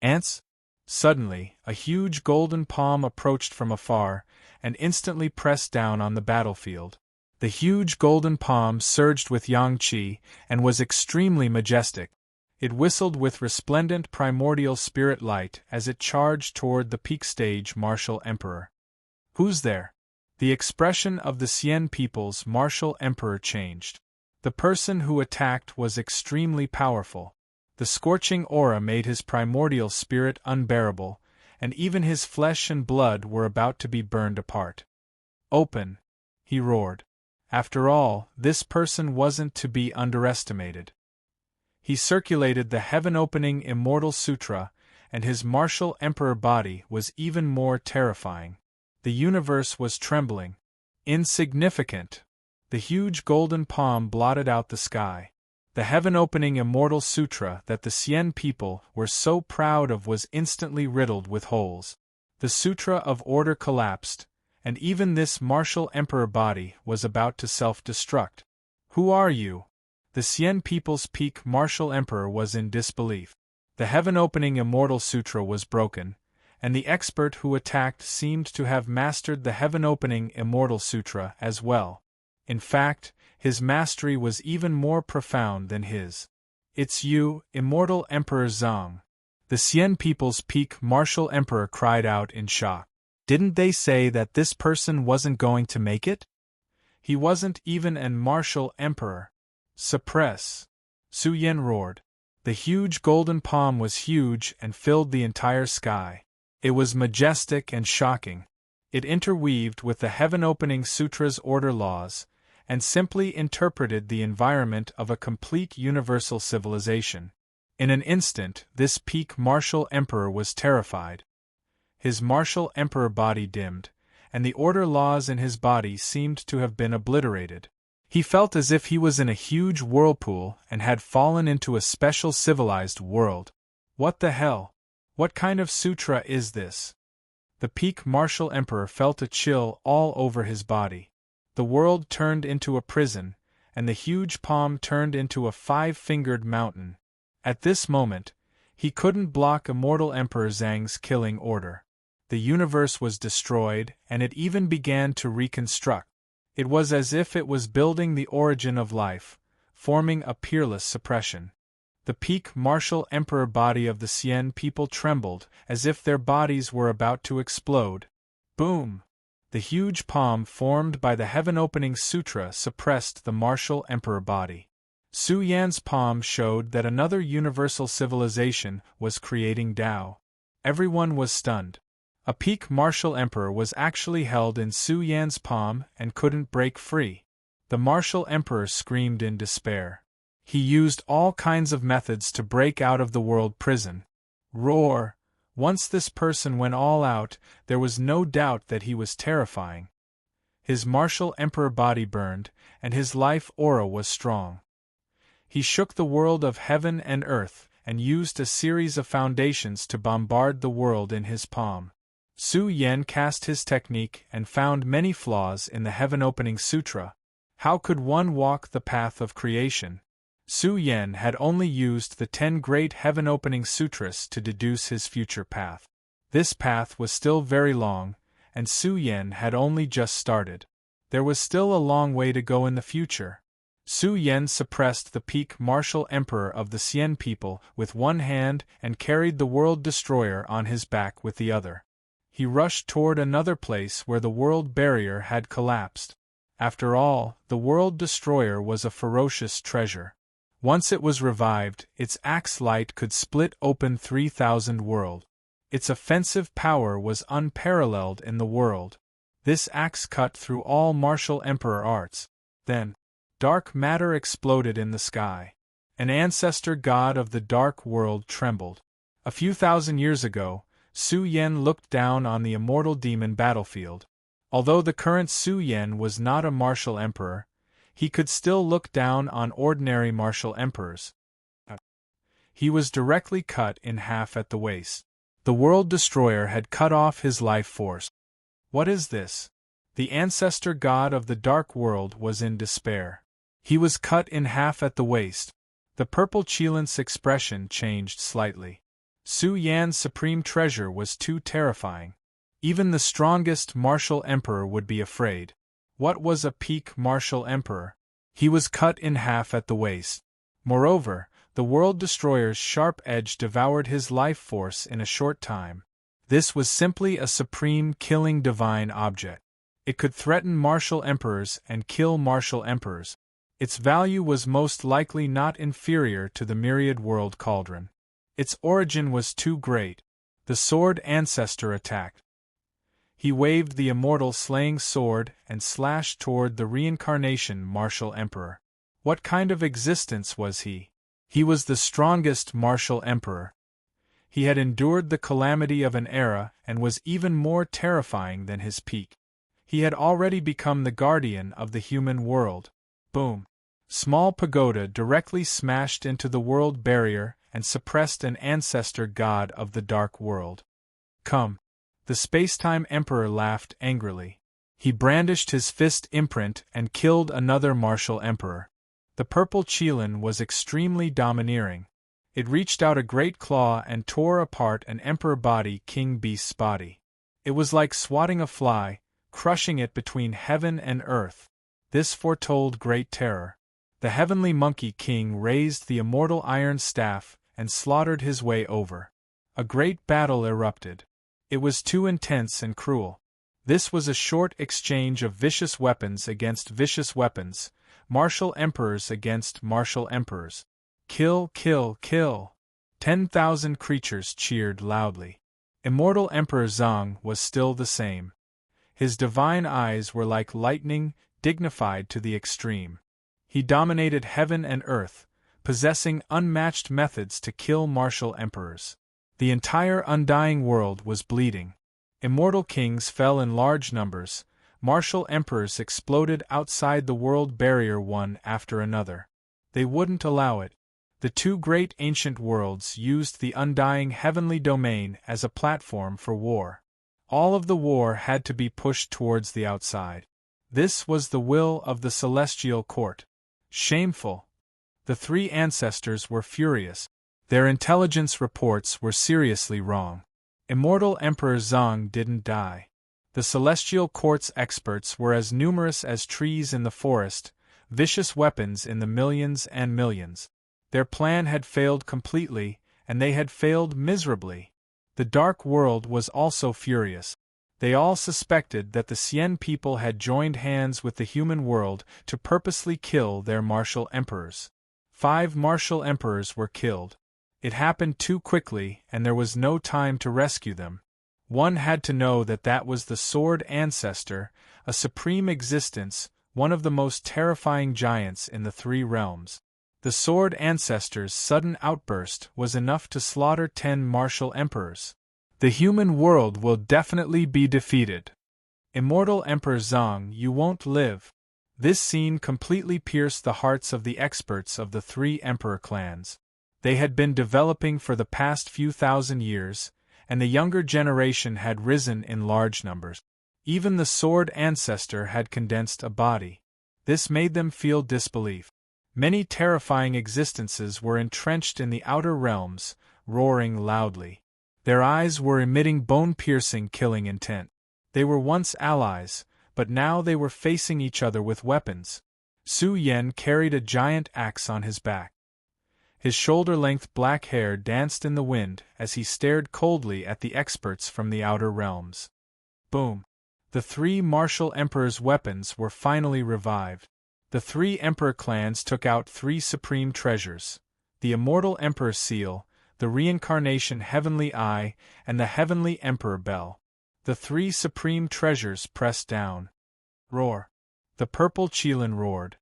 Ants? Suddenly, a huge golden palm approached from afar, and instantly pressed down on the battlefield. The huge golden palm surged with yang qi, and was extremely majestic. It whistled with resplendent primordial spirit light as it charged toward the peak stage martial emperor. Who's there? The expression of the Sien people's martial emperor changed. The person who attacked was extremely powerful. The scorching aura made his primordial spirit unbearable, and even his flesh and blood were about to be burned apart. Open! He roared. After all, this person wasn't to be underestimated. He circulated the heaven-opening Immortal Sutra, and his martial emperor body was even more terrifying. The universe was trembling. Insignificant! The huge golden palm blotted out the sky. The heaven-opening immortal sutra that the Xian people were so proud of was instantly riddled with holes. The Sutra of Order collapsed, and even this martial emperor body was about to self-destruct. Who are you? The Xian people's peak martial emperor was in disbelief. The heaven-opening immortal sutra was broken, and the expert who attacked seemed to have mastered the heaven-opening immortal sutra as well. In fact, his mastery was even more profound than his. It's you, immortal Emperor Zhang. The Xian people's peak martial emperor cried out in shock. Didn't they say that this person wasn't going to make it? He wasn't even an martial emperor. Suppress! Su Yan roared. The huge golden palm was huge and filled the entire sky. It was majestic and shocking. It interweaved with the heaven-opening sutra's order laws, and simply interpreted the environment of a complete universal civilization. In an instant, this peak martial emperor was terrified. His martial emperor body dimmed, and the order laws in his body seemed to have been obliterated. He felt as if he was in a huge whirlpool and had fallen into a special civilized world. What the hell? What kind of sutra is this? The peak martial emperor felt a chill all over his body. The world turned into a prison, and the huge palm turned into a five-fingered mountain. At this moment, he couldn't block immortal Emperor Zhang's killing order. The universe was destroyed, and it even began to reconstruct. It was as if it was building the origin of life, forming a peerless suppression. The peak martial emperor body of the Xian people trembled, as if their bodies were about to explode. Boom! The huge palm formed by the heaven-opening sutra suppressed the martial emperor body. Su Yan's palm showed that another universal civilization was creating Tao. Everyone was stunned. A peak martial emperor was actually held in Su Yan's palm and couldn't break free. The martial emperor screamed in despair. He used all kinds of methods to break out of the world prison. Roar! Once this person went all out, there was no doubt that he was terrifying. His martial emperor body burned, and his life aura was strong. He shook the world of heaven and earth, and used a series of foundations to bombard the world in his palm. Su Yan cast his technique and found many flaws in the heaven-opening sutra. How could one walk the path of creation? Su Yan had only used the 10 great heaven-opening sutras to deduce his future path. This path was still very long, and Su Yan had only just started. There was still a long way to go in the future. Su Yan suppressed the peak martial emperor of the Xian people with one hand and carried the world destroyer on his back with the other. He rushed toward another place where the world barrier had collapsed. After all, the world destroyer was a ferocious treasure. Once it was revived, its axe light could split open 3,000 worlds. Its offensive power was unparalleled in the world. This axe cut through all martial emperor arts. Then, dark matter exploded in the sky. An ancestor god of the dark world trembled. A few thousand years ago, Su Yan looked down on the immortal demon battlefield. Although the current Su Yan was not a martial emperor, he could still look down on ordinary martial emperors. He was directly cut in half at the waist. The world destroyer had cut off his life force. What is this? The ancestor god of the dark world was in despair. He was cut in half at the waist. The purple Qilin's expression changed slightly. Su Yan's supreme treasure was too terrifying. Even the strongest martial emperor would be afraid. What was a peak martial emperor? He was cut in half at the waist. Moreover, the world destroyer's sharp edge devoured his life force in a short time. This was simply a supreme killing divine object. It could threaten martial emperors and kill martial emperors. Its value was most likely not inferior to the myriad world cauldron. Its origin was too great. The sword ancestor attacked. He waved the immortal slaying sword and slashed toward the reincarnation martial emperor. What kind of existence was he? He was the strongest martial emperor. He had endured the calamity of an era and was even more terrifying than his peak. He had already become the guardian of the human world. Boom! Small pagoda directly smashed into the world barrier and suppressed an ancestor god of the dark world. Come. The spacetime emperor laughed angrily. He brandished his fist imprint and killed another martial emperor. The purple Qilin was extremely domineering. It reached out a great claw and tore apart an emperor body, king beast's body. It was like swatting a fly, crushing it between heaven and earth. This foretold great terror. The heavenly monkey king raised the immortal iron staff and slaughtered his way over. A great battle erupted. It was too intense and cruel. This was a short exchange of vicious weapons against vicious weapons, martial emperors against martial emperors. Kill, kill, kill! 10,000 creatures cheered loudly. Immortal Emperor Zhang was still the same. His divine eyes were like lightning, dignified to the extreme. He dominated heaven and earth, possessing unmatched methods to kill martial emperors. The entire undying world was bleeding. Immortal kings fell in large numbers, martial emperors exploded outside the world barrier one after another. They wouldn't allow it. The two great ancient worlds used the undying heavenly domain as a platform for war. All of the war had to be pushed towards the outside. This was the will of the celestial court. Shameful! The three ancestors were furious. Their intelligence reports were seriously wrong. Immortal Emperor Zhang didn't die. The celestial court's experts were as numerous as trees in the forest, vicious weapons in the millions and millions. Their plan had failed completely, and they had failed miserably. The dark world was also furious. They all suspected that the Xian people had joined hands with the human world to purposely kill their martial emperors. 5 martial emperors were killed. It happened too quickly, and there was no time to rescue them. One had to know that that was the Sword Ancestor, a supreme existence, one of the most terrifying giants in the 3 realms. The Sword Ancestor's sudden outburst was enough to slaughter 10 martial emperors. The human world will definitely be defeated. Immortal Emperor Zhang, you won't live. This scene completely pierced the hearts of the experts of the 3 emperor clans. They had been developing for the past few thousand years, and the younger generation had risen in large numbers. Even the Sword Ancestor had condensed a body. This made them feel disbelief. Many terrifying existences were entrenched in the outer realms, roaring loudly. Their eyes were emitting bone-piercing killing intent. They were once allies, but now they were facing each other with weapons. Su Yan carried a giant axe on his back. His shoulder-length black hair danced in the wind as he stared coldly at the experts from the outer realms. Boom! The 3 martial emperors' weapons were finally revived. The 3 emperor clans took out 3 supreme treasures: the Immortal Emperor Seal, the Reincarnation Heavenly Eye, and the Heavenly Emperor Bell. The 3 supreme treasures pressed down. Roar! The purple Qilin roared.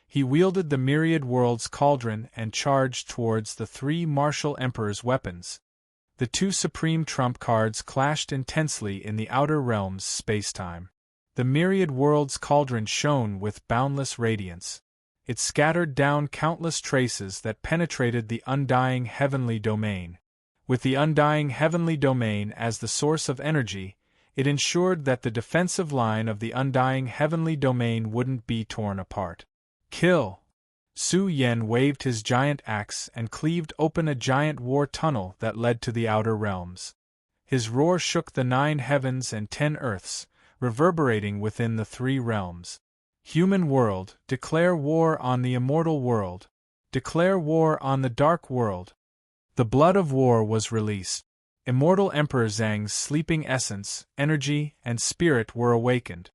He wielded the myriad worlds cauldron and charged towards the 3 martial emperors' weapons. The 2 supreme trump cards clashed intensely in the outer realms' spacetime. The myriad worlds cauldron shone with boundless radiance. It scattered down countless traces that penetrated the undying heavenly domain. With the undying heavenly domain as the source of energy, it ensured that the defensive line of the undying heavenly domain wouldn't be torn apart. Kill! Su Yan waved his giant axe and cleaved open a giant war tunnel that led to the outer realms. His roar shook the 9 heavens and 10 earths, reverberating within the 3 realms. Human world, declare war on the immortal world. Declare war on the dark world. The blood of war was released. Immortal Emperor Zhang's sleeping essence, energy, and spirit were awakened.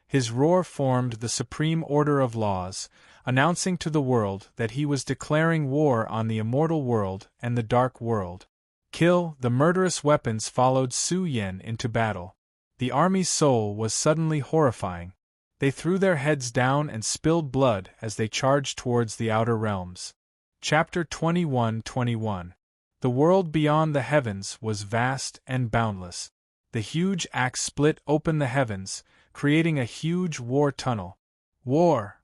His roar formed the supreme order of laws, announcing to the world that he was declaring war on the immortal world and the dark world. Kill! The murderous weapons followed Su Yan into battle. The army's soul was suddenly horrifying. They threw their heads down and spilled blood as they charged towards the outer realms. Chapter 21-21. The world beyond the heavens was vast and boundless. The huge axe split open the heavens, creating a huge war tunnel. War!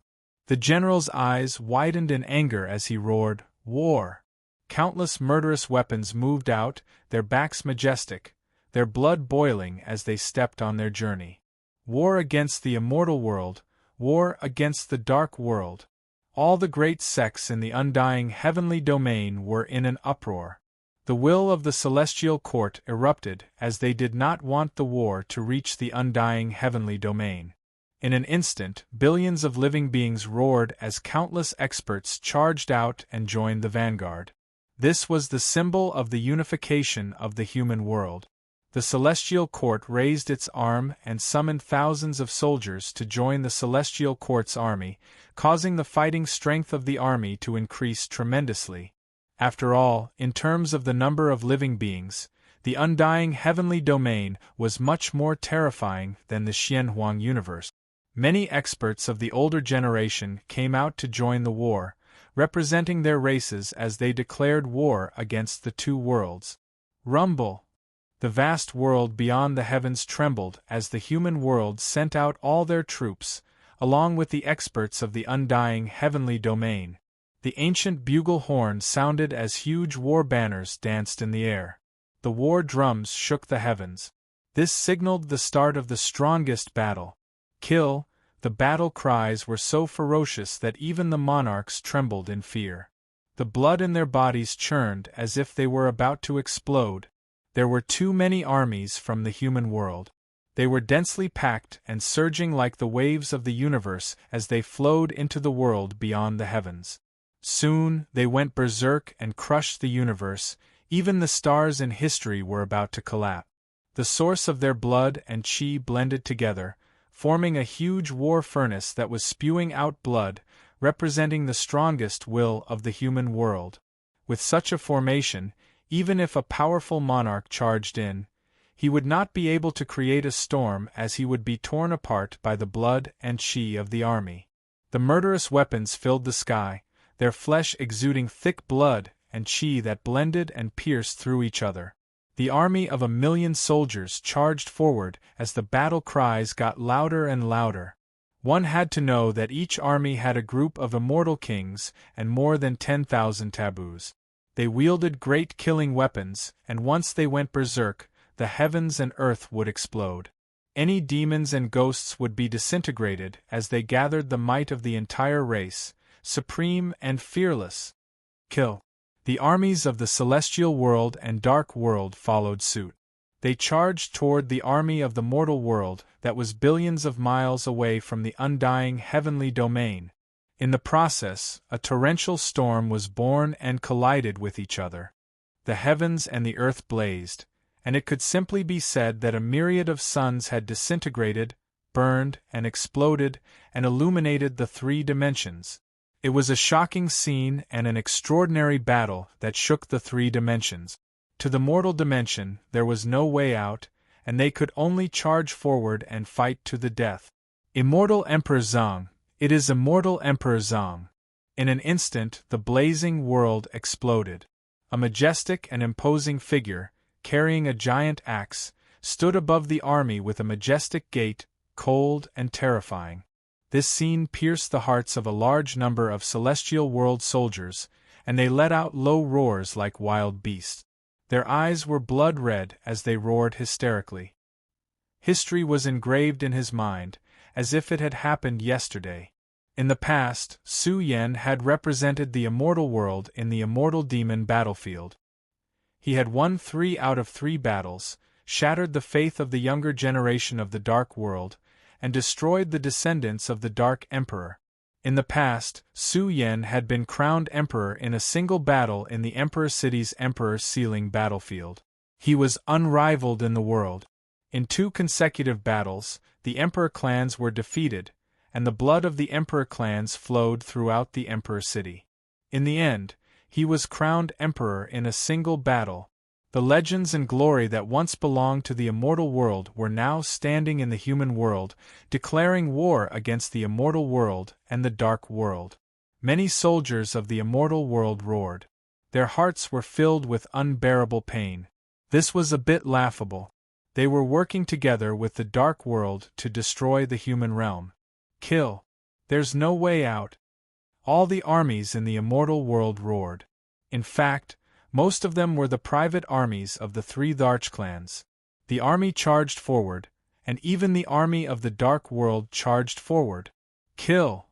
The general's eyes widened in anger as he roared, "War!" Countless murderous weapons moved out, their backs majestic, their blood boiling as they stepped on their journey. War against the immortal world, war against the dark world. All the great sects in the undying heavenly domain were in an uproar. The will of the celestial court erupted as they did not want the war to reach the undying heavenly domain. In an instant, billions of living beings roared as countless experts charged out and joined the vanguard. This was the symbol of the unification of the human world. The celestial court raised its arm and summoned thousands of soldiers to join the celestial court's army, causing the fighting strength of the army to increase tremendously. After all, in terms of the number of living beings, the undying heavenly domain was much more terrifying than the Xianhuang universe. Many experts of the older generation came out to join the war, representing their races as they declared war against the two worlds. Rumble! The vast world beyond the heavens trembled as the human world sent out all their troops, along with the experts of the undying heavenly domain. The ancient bugle horn sounded as huge war banners danced in the air. The war drums shook the heavens. This signaled the start of the strongest battle. Kill! The battle cries were so ferocious that even the monarchs trembled in fear. The blood in their bodies churned as if they were about to explode. There were too many armies from the human world. They were densely packed and surging like the waves of the universe as they flowed into the world beyond the heavens. Soon, they went berserk and crushed the universe. Even the stars in history were about to collapse. The source of their blood and chi blended together, forming a huge war furnace that was spewing out blood, representing the strongest will of the human world. With such a formation, even if a powerful monarch charged in, he would not be able to create a storm as he would be torn apart by the blood and chi of the army. The murderous weapons filled the sky, their flesh exuding thick blood and chi that blended and pierced through each other. The army of 1,000,000 soldiers charged forward as the battle cries got louder and louder. One had to know that each army had a group of immortal kings and more than 10,000 taboos. They wielded great killing weapons, and once they went berserk, the heavens and earth would explode. Any demons and ghosts would be disintegrated as they gathered the might of the entire race, supreme and fearless. Kill! The armies of the celestial world and dark world followed suit. They charged toward the army of the mortal world that was billions of miles away from the undying heavenly domain. In the process, a torrential storm was born and collided with each other. The heavens and the earth blazed, and it could simply be said that a myriad of suns had disintegrated, burned, and exploded, and illuminated the three dimensions. It was a shocking scene and an extraordinary battle that shook the three dimensions. To the mortal dimension, there was no way out, and they could only charge forward and fight to the death. Immortal Emperor Zhang! It is Immortal Emperor Zhang! In an instant, the blazing world exploded. A majestic and imposing figure, carrying a giant axe, stood above the army with a majestic gait, cold and terrifying. This scene pierced the hearts of a large number of celestial world soldiers, and they let out low roars like wild beasts. Their eyes were blood-red as they roared hysterically. History was engraved in his mind, as if it had happened yesterday. In the past, Su Yan had represented the immortal world in the immortal demon battlefield. He had won 3 out of 3 battles, shattered the faith of the younger generation of the Dark World, and destroyed the descendants of the Dark Emperor. In the past, Su Yan had been crowned emperor in a single battle in the Emperor City's Emperor Sealing battlefield. He was unrivaled in the world. In 2 consecutive battles, the Emperor clans were defeated, and the blood of the Emperor clans flowed throughout the Emperor City. In the end, he was crowned emperor in a single battle. The legends and glory that once belonged to the immortal world were now standing in the human world, declaring war against the immortal world and the dark world. Many soldiers of the immortal world roared. Their hearts were filled with unbearable pain. This was a bit laughable. They were working together with the dark world to destroy the human realm. Kill! There's no way out. all the armies in the immortal world roared. In fact, most of them were the private armies of the three Tharch clans. The army charged forward, and even the army of the Dark World charged forward. Kill!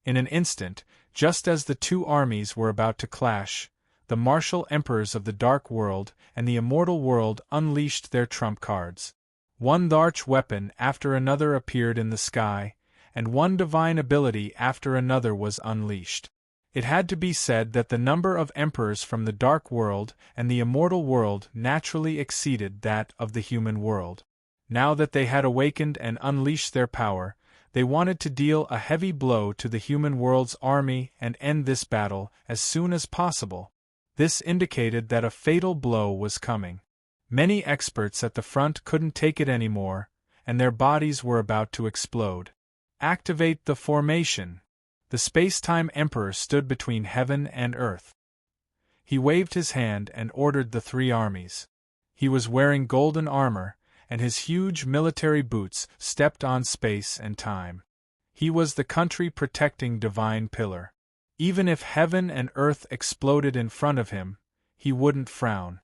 In an instant, just as the two armies were about to clash, the martial emperors of the Dark World and the immortal world unleashed their trump cards. One Tharch weapon after another appeared in the sky, and one divine ability after another was unleashed. It had to be said that the number of emperors from the Dark World and the immortal world naturally exceeded that of the human world. Now that they had awakened and unleashed their power, they wanted to deal a heavy blow to the human world's army and end this battle as soon as possible. This indicated that a fatal blow was coming. Many experts at the front couldn't take it anymore, and their bodies were about to explode. Activate the formation. The space-time emperor stood between heaven and earth. He waved his hand and ordered the three armies. He was wearing golden armor, and his huge military boots stepped on space and time. He was the country-protecting divine pillar. Even if heaven and earth exploded in front of him, he wouldn't frown.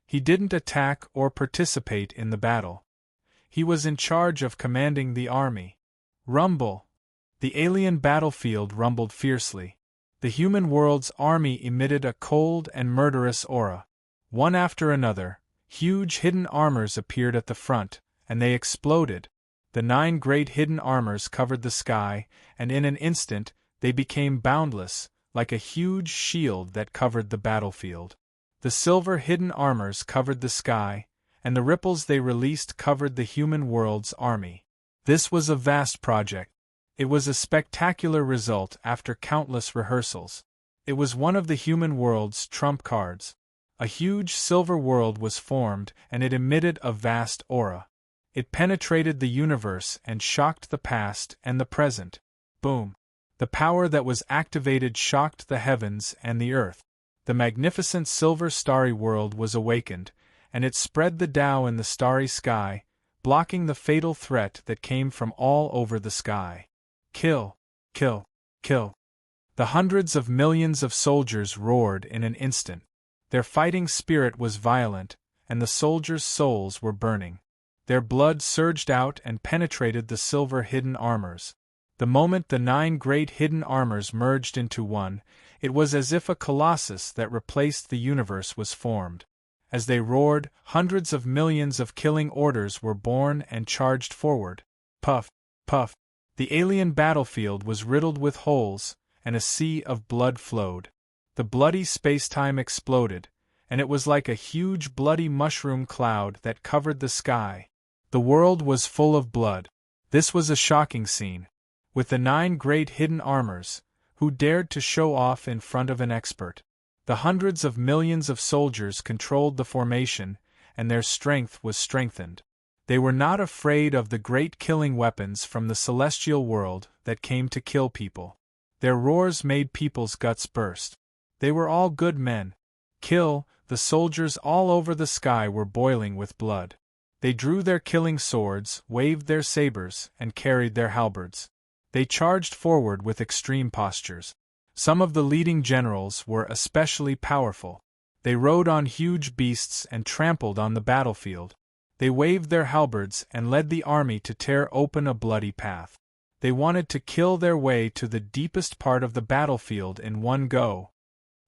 He didn't attack or participate in the battle. He was in charge of commanding the army. Rumble! The alien battlefield rumbled fiercely. The human world's army emitted a cold and murderous aura. One after another, huge hidden armors appeared at the front, and they exploded. The 9 great hidden armors covered the sky, and in an instant, they became boundless, like a huge shield that covered the battlefield. The silver hidden armors covered the sky, and the ripples they released covered the human world's army. This was a vast project. It was a spectacular result after countless rehearsals. It was one of the human world's trump cards. A huge silver world was formed, and it emitted a vast aura. It penetrated the universe and shocked the past and the present. Boom! The power that was activated shocked the heavens and the earth. The magnificent silver starry world was awakened, and it spread the Tao in the starry sky, blocking the fatal threat that came from all over the sky. Kill! Kill! Kill! The hundreds of millions of soldiers roared in an instant. Their fighting spirit was violent, and the soldiers' souls were burning. Their blood surged out and penetrated the silver hidden armors. The moment the 9 great hidden armors merged into one, it was as if a colossus that replaced the universe was formed. As they roared, hundreds of millions of killing orders were born and charged forward. Puff! Puff! The alien battlefield was riddled with holes, and a sea of blood flowed. The bloody space-time exploded, and it was like a huge bloody mushroom cloud that covered the sky. The world was full of blood. This was a shocking scene. With the 9 great hidden armors, who dared to show off in front of an expert? The hundreds of millions of soldiers controlled the formation, and their strength was strengthened. They were not afraid of the great killing weapons from the celestial world that came to kill people. Their roars made people's guts burst. They were all good men. Kill! The soldiers all over the sky were boiling with blood. They drew their killing swords, waved their sabers, and carried their halberds. They charged forward with extreme postures. Some of the leading generals were especially powerful. They rode on huge beasts and trampled on the battlefield. They waved their halberds and led the army to tear open a bloody path. They wanted to kill their way to the deepest part of the battlefield in one go.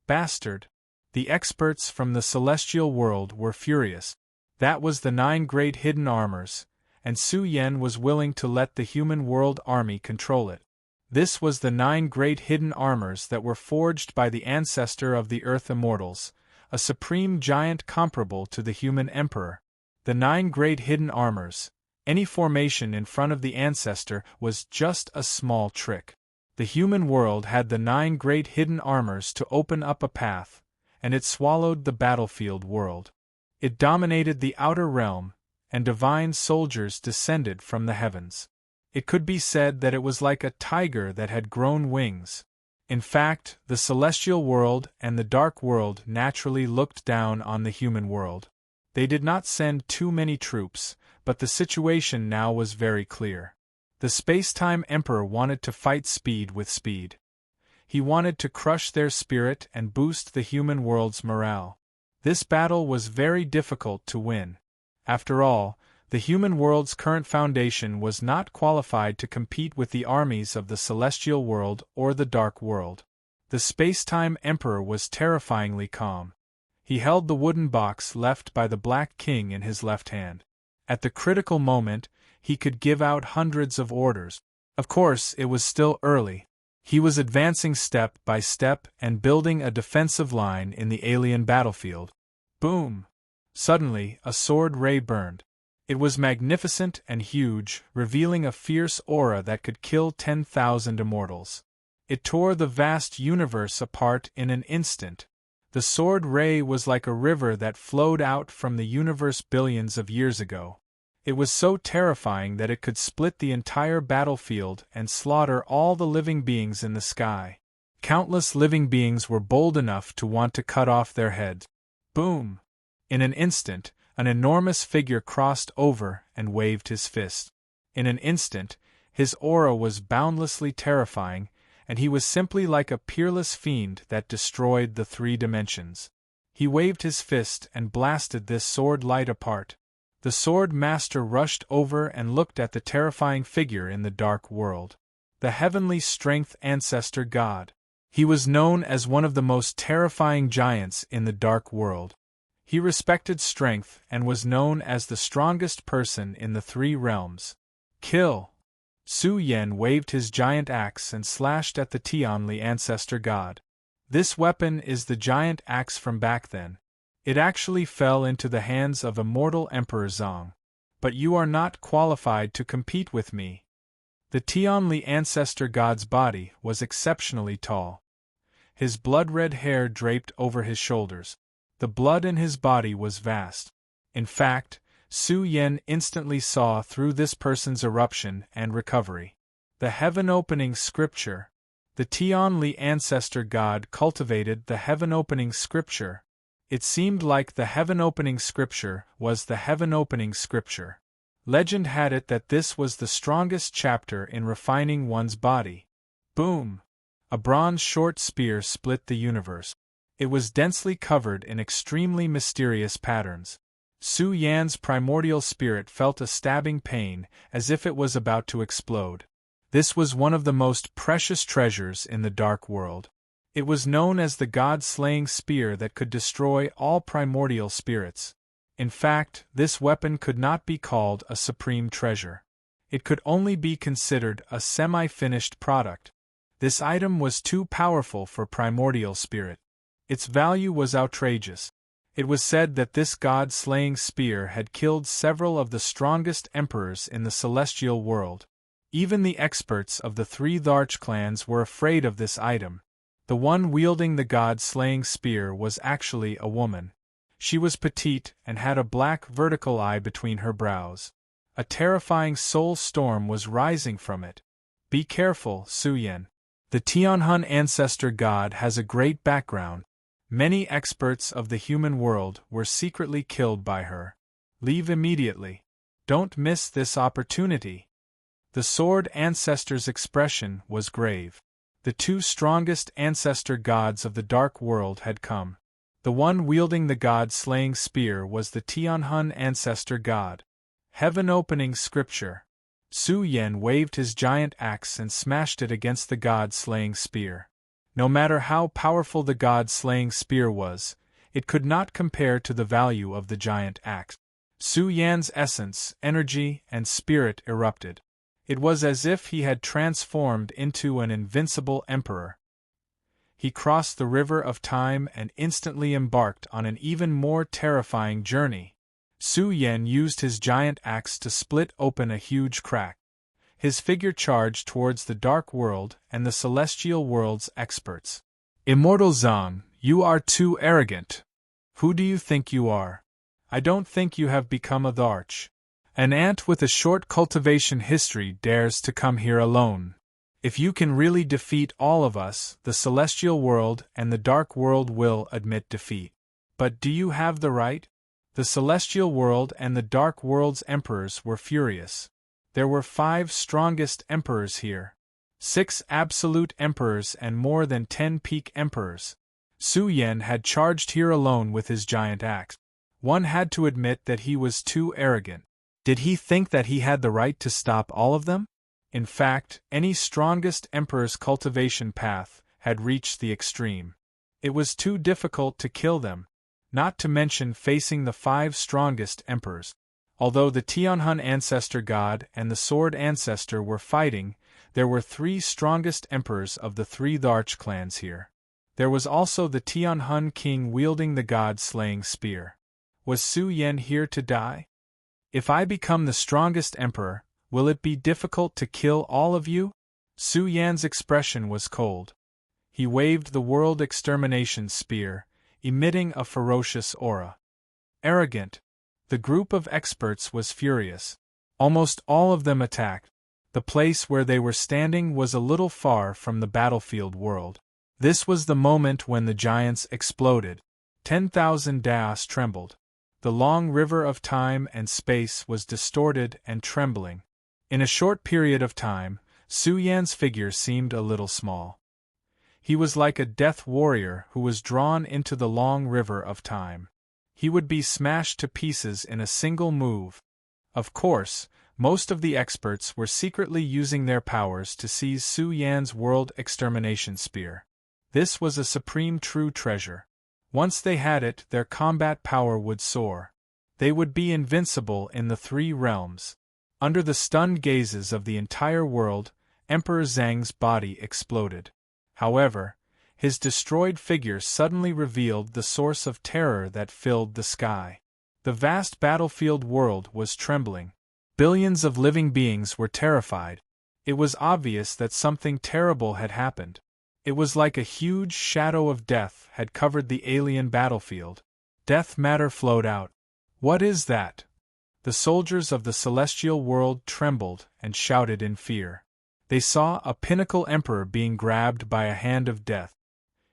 Bastard! The experts from the celestial world were furious. That was the 9 great hidden armors, and Su Yen was willing to let the human world army control it. This was the 9 great hidden armors that were forged by the ancestor of the Earth Immortals, a supreme giant comparable to the human emperor. The 9 great hidden armors, any formation in front of the ancestor was just a small trick. The human world had the 9 great hidden armors to open up a path, and it swallowed the battlefield world. It dominated the outer realm, and divine soldiers descended from the heavens. It could be said that it was like a tiger that had grown wings. In fact, the celestial world and the dark world naturally looked down on the human world. They did not send too many troops, but the situation now was very clear. The space-time emperor wanted to fight speed with speed. He wanted to crush their spirit and boost the human world's morale. This battle was very difficult to win. After all, the human world's current foundation was not qualified to compete with the armies of the celestial world or the dark world. The space-time emperor was terrifyingly calm. He held the wooden box left by the Black King in his left hand. At the critical moment, he could give out hundreds of orders. Of course, it was still early. He was advancing step by step and building a defensive line in the alien battlefield. Boom! Suddenly, a sword ray burned. It was magnificent and huge, revealing a fierce aura that could kill 10,000 immortals. It tore the vast universe apart in an instant. The sword ray was like a river that flowed out from the universe billions of years ago. It was so terrifying that it could split the entire battlefield and slaughter all the living beings in the sky. Countless living beings were bold enough to want to cut off their heads. Boom! In an instant, an enormous figure crossed over and waved his fist. In an instant, his aura was boundlessly terrifying, and he was simply like a peerless fiend that destroyed the 3 dimensions. He waved his fist and blasted this sword light apart. The sword master rushed over and looked at the terrifying figure in the dark world. The heavenly strength ancestor god. He was known as one of the most terrifying giants in the dark world. He respected strength and was known as the strongest person in the 3 realms. Kill! Su Yan waved his giant axe and slashed at the Tianli ancestor god. This weapon is the giant axe from back then. It actually fell into the hands of immortal Emperor Zhang. But you are not qualified to compete with me. The Tianli ancestor god's body was exceptionally tall. His blood-red hair draped over his shoulders. The blood in his body was vast. In fact, Su Yan instantly saw through this person's eruption and recovery. The heaven-opening scripture. The Tianli ancestor god cultivated the heaven-opening scripture. It seemed like the heaven-opening scripture was the heaven-opening scripture. Legend had it that this was the strongest chapter in refining one's body. Boom! A bronze short spear split the universe. It was densely covered in extremely mysterious patterns. Su Yan's primordial spirit felt a stabbing pain, as if it was about to explode. This was one of the most precious treasures in the dark world. It was known as the god-slaying spear that could destroy all primordial spirits. In fact, this weapon could not be called a supreme treasure. It could only be considered a semi-finished product. This item was too powerful for primordial spirit. Its value was outrageous. It was said that this god-slaying spear had killed several of the strongest emperors in the celestial world. Even the experts of the 3 Tharch clans were afraid of this item. The one wielding the god-slaying spear was actually a woman. She was petite and had a black vertical eye between her brows. A terrifying soul storm was rising from it. Be careful, Su Yan. The Tianhun ancestor god has a great background. Many experts of the human world were secretly killed by her. Leave immediately. Don't miss this opportunity. The sword ancestor's expression was grave. The 2 strongest ancestor gods of the dark world had come. The one wielding the god-slaying spear was the Tianhun ancestor god. Heaven-opening scripture. Su Yan waved his giant axe and smashed it against the god-slaying spear. No matter how powerful the god-slaying spear was, it could not compare to the value of the giant axe. Su Yan's essence, energy, and spirit erupted. It was as if he had transformed into an invincible emperor. He crossed the river of time and instantly embarked on an even more terrifying journey. Su Yan used his giant axe to split open a huge crack. His figure charged towards the dark world and the celestial world's experts. Immortal Zhang, you are too arrogant. Who do you think you are? I don't think you have become a Tharch. An ant with a short cultivation history dares to come here alone. If you can really defeat all of us, the celestial world and the dark world will admit defeat. But do you have the right? The celestial world and the dark world's emperors were furious. There were 5 strongest emperors here. 6 absolute emperors and more than 10 peak emperors. Su Yan had charged here alone with his giant axe. One had to admit that he was too arrogant. Did he think that he had the right to stop all of them? In fact, any strongest emperor's cultivation path had reached the extreme. It was too difficult to kill them, not to mention facing the 5 strongest emperors. Although the Tianhun ancestor god and the sword ancestor were fighting, there were 3 strongest emperors of the 3 Larch clans here. There was also the Tianhun king wielding the god-slaying spear. Was Su Yan here to die? If I become the strongest emperor, will it be difficult to kill all of you? Su Yan's expression was cold. He waved the world extermination spear, emitting a ferocious aura. Arrogant. The group of experts was furious. Almost all of them attacked. The place where they were standing was a little far from the battlefield world. This was the moment when the giants exploded. 10,000 daos trembled. The long river of time and space was distorted and trembling. In a short period of time, Su Yan's figure seemed a little small. He was like a death warrior who was drawn into the long river of time. He would be smashed to pieces in a single move. Of course, most of the experts were secretly using their powers to seize Su Yan's world extermination spear. This was a supreme true treasure. Once they had it, their combat power would soar. They would be invincible in the 3 realms. Under the stunned gazes of the entire world, Emperor Zhang's body exploded. However, his destroyed figure suddenly revealed the source of terror that filled the sky. The vast battlefield world was trembling. Billions of living beings were terrified. It was obvious that something terrible had happened. It was like a huge shadow of death had covered the alien battlefield. Death matter flowed out. What is that? The soldiers of the celestial world trembled and shouted in fear. They saw a pinnacle emperor being grabbed by a hand of death.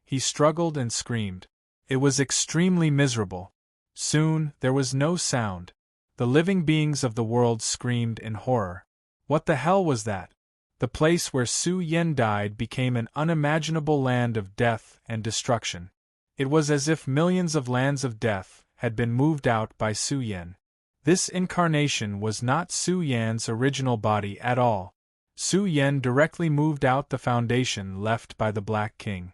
He struggled and screamed. It was extremely miserable. Soon, there was no sound. The living beings of the world screamed in horror. What the hell was that? The place where Su Yan died became an unimaginable land of death and destruction. It was as if millions of lands of death had been moved out by Su Yan. This incarnation was not Su Yan's original body at all. Su Yan directly moved out the foundation left by the Black King.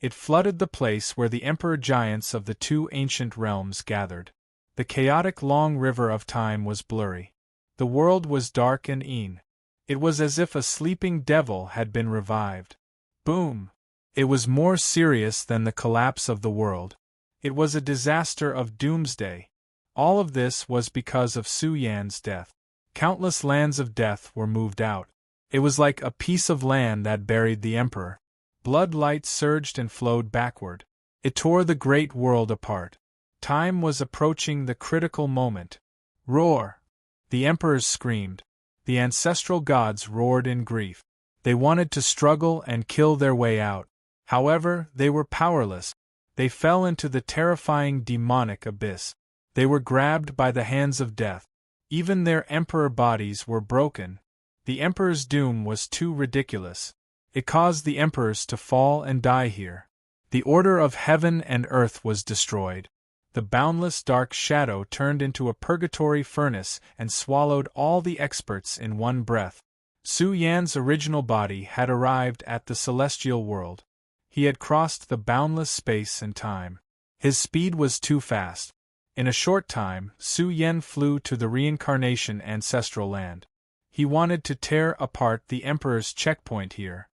It flooded the place where the emperor giants of the 2 ancient realms gathered. The chaotic long river of time was blurry. The world was dark and een. It was as if a sleeping devil had been revived. Boom! It was more serious than the collapse of the world. It was a disaster of doomsday. All of this was because of Su Yan's death. Countless lands of death were moved out. It was like a piece of land that buried the emperor. Blood light surged and flowed backward. It tore the great world apart. Time was approaching the critical moment. Roar! The emperors screamed. The ancestral gods roared in grief. They wanted to struggle and kill their way out. However, they were powerless. They fell into the terrifying demonic abyss. They were grabbed by the hands of death. Even their emperor bodies were broken. The emperor's doom was too ridiculous. It caused the emperors to fall and die here. The order of heaven and earth was destroyed. The boundless dark shadow turned into a purgatory furnace and swallowed all the experts in one breath. Su Yan's original body had arrived at the celestial world. He had crossed the boundless space and time. His speed was too fast. In a short time, Su Yan flew to the reincarnation ancestral land. He wanted to tear apart the emperor's checkpoint here.